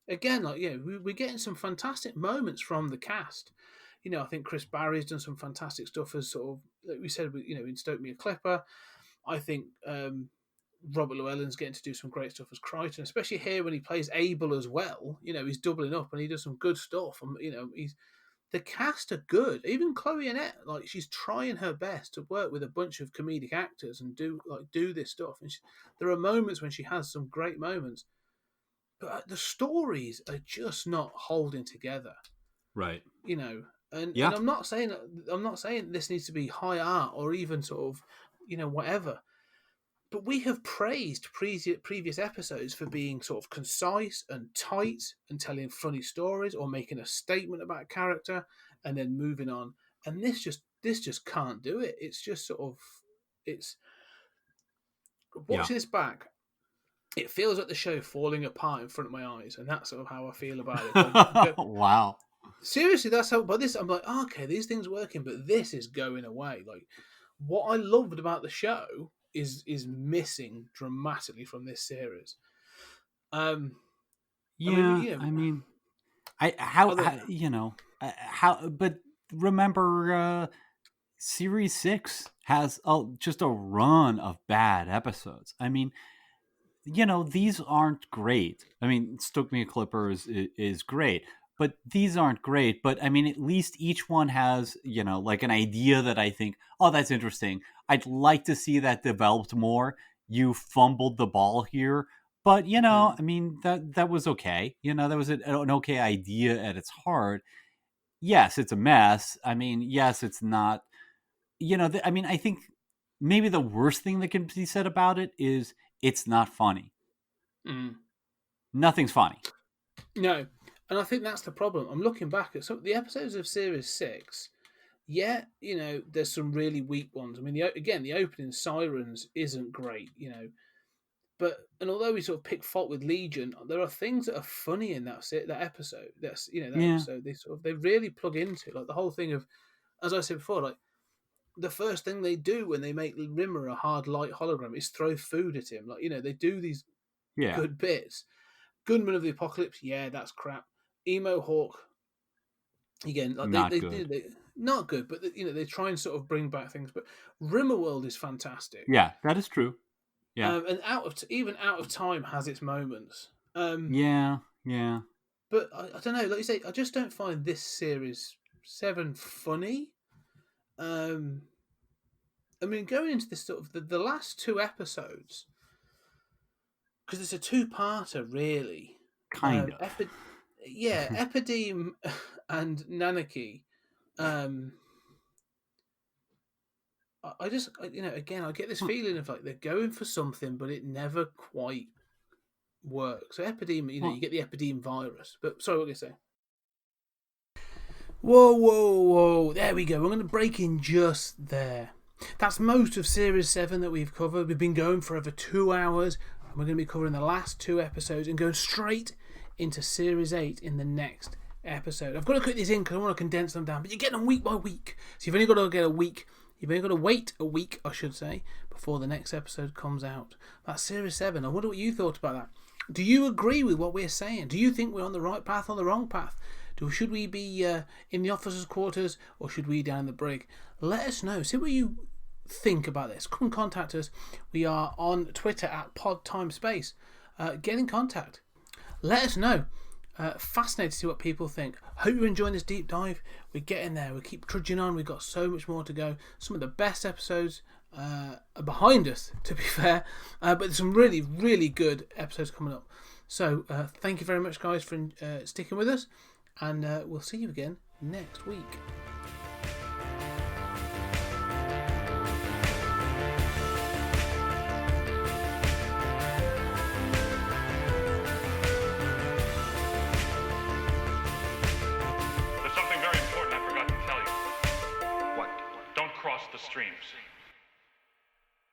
we're getting some fantastic moments from the cast. I think Chris Barry's done some fantastic stuff as sort of, like we said, in Stoke Me a Clipper. I think Robert Llewellyn's getting to do some great stuff as Crichton, especially here when he plays Abel as well. He's doubling up and he does some good stuff. And the cast are good. Even Chloe Annette, like, she's trying her best to work with a bunch of comedic actors and do this stuff. And there are moments when she has some great moments, but the stories are just not holding together. Right. And I'm not saying this needs to be high art or even sort of, whatever. But we have praised previous episodes for being sort of concise and tight and telling funny stories or making a statement about a character and then moving on. And this just can't do it. It's just sort of, watching this back, it feels like the show falling apart in front of my eyes, and that's sort of how I feel about it. Wow. Seriously, that's how. By this, I'm like, okay, these things are working, but this is going away. Like, what I loved about the show is missing dramatically from this series. But remember Series 6 has just a run of bad episodes. I mean, these aren't great. I mean, Stoke Me a Clipper is great, but these aren't great. But I mean, at least each one has, like an idea that I think, oh, that's interesting. I'd like to see that developed more. You fumbled the ball here, but I mean, that was okay. That was an okay idea at its heart. Yes, it's a mess. I mean, yes, it's not. I mean, I think maybe the worst thing that can be said about it is it's not funny. Nothing's funny. No, and I think that's the problem. I'm looking back at some the episodes of Series 6. Yeah, there's some really weak ones. I mean, the opening Sirens isn't great, and although we sort of pick fault with Legion, there are things that are funny in that episode. That episode they really plug into, like the whole thing of, as I said before, like the first thing they do when they make Rimmer a hard light hologram is throw food at him. Like they do these good bits. Gunman of the Apocalypse, yeah, that's crap. Emo Hawk, again, like not they good. Not good, but they try and sort of bring back things. But Rimmerworld is fantastic. Yeah, that is true. Yeah, and even Out of Time has its moments. Yeah. But I don't know. Like you say, I just don't find this Series 7 funny. I mean, going into this sort of the last two episodes, because it's a two-parter, really. Kind of. Epideme and Nanaki. I just, again, I get this feeling of like they're going for something, but it never quite works. So Epideme, you get the Epideme virus. But sorry, what were you say? Whoa! There we go. We're going to break in just there. That's most of Series 7 that we've covered. We've been going for over 2 hours. And we're going to be covering the last 2 episodes and going straight into Series 8 in the next episode. I've got to cut these in because I want to condense them down. But you get them week by week. So you've only got to get a week. You've only got to wait a week, I should say, before the next episode comes out. That's Series 7. I wonder what you thought about that. Do you agree with what we're saying? Do you think we're on the right path, on the wrong path? Should we be in the officers' quarters or should we down the brig? Let us know. See what you think about this. Come and contact us. We are on Twitter at PodTimeSpace. Get in contact. Let us know. Fascinated to see what people think. Hope you're enjoying this deep dive. We're getting there. We keep trudging on. We've got so much more to go. Some of the best episodes are behind us, to be fair. But there's some really, really good episodes coming up. So thank you very much, guys, for sticking with us. And we'll see you again next week. There's something very important I forgot to tell you. What? Don't cross the streams.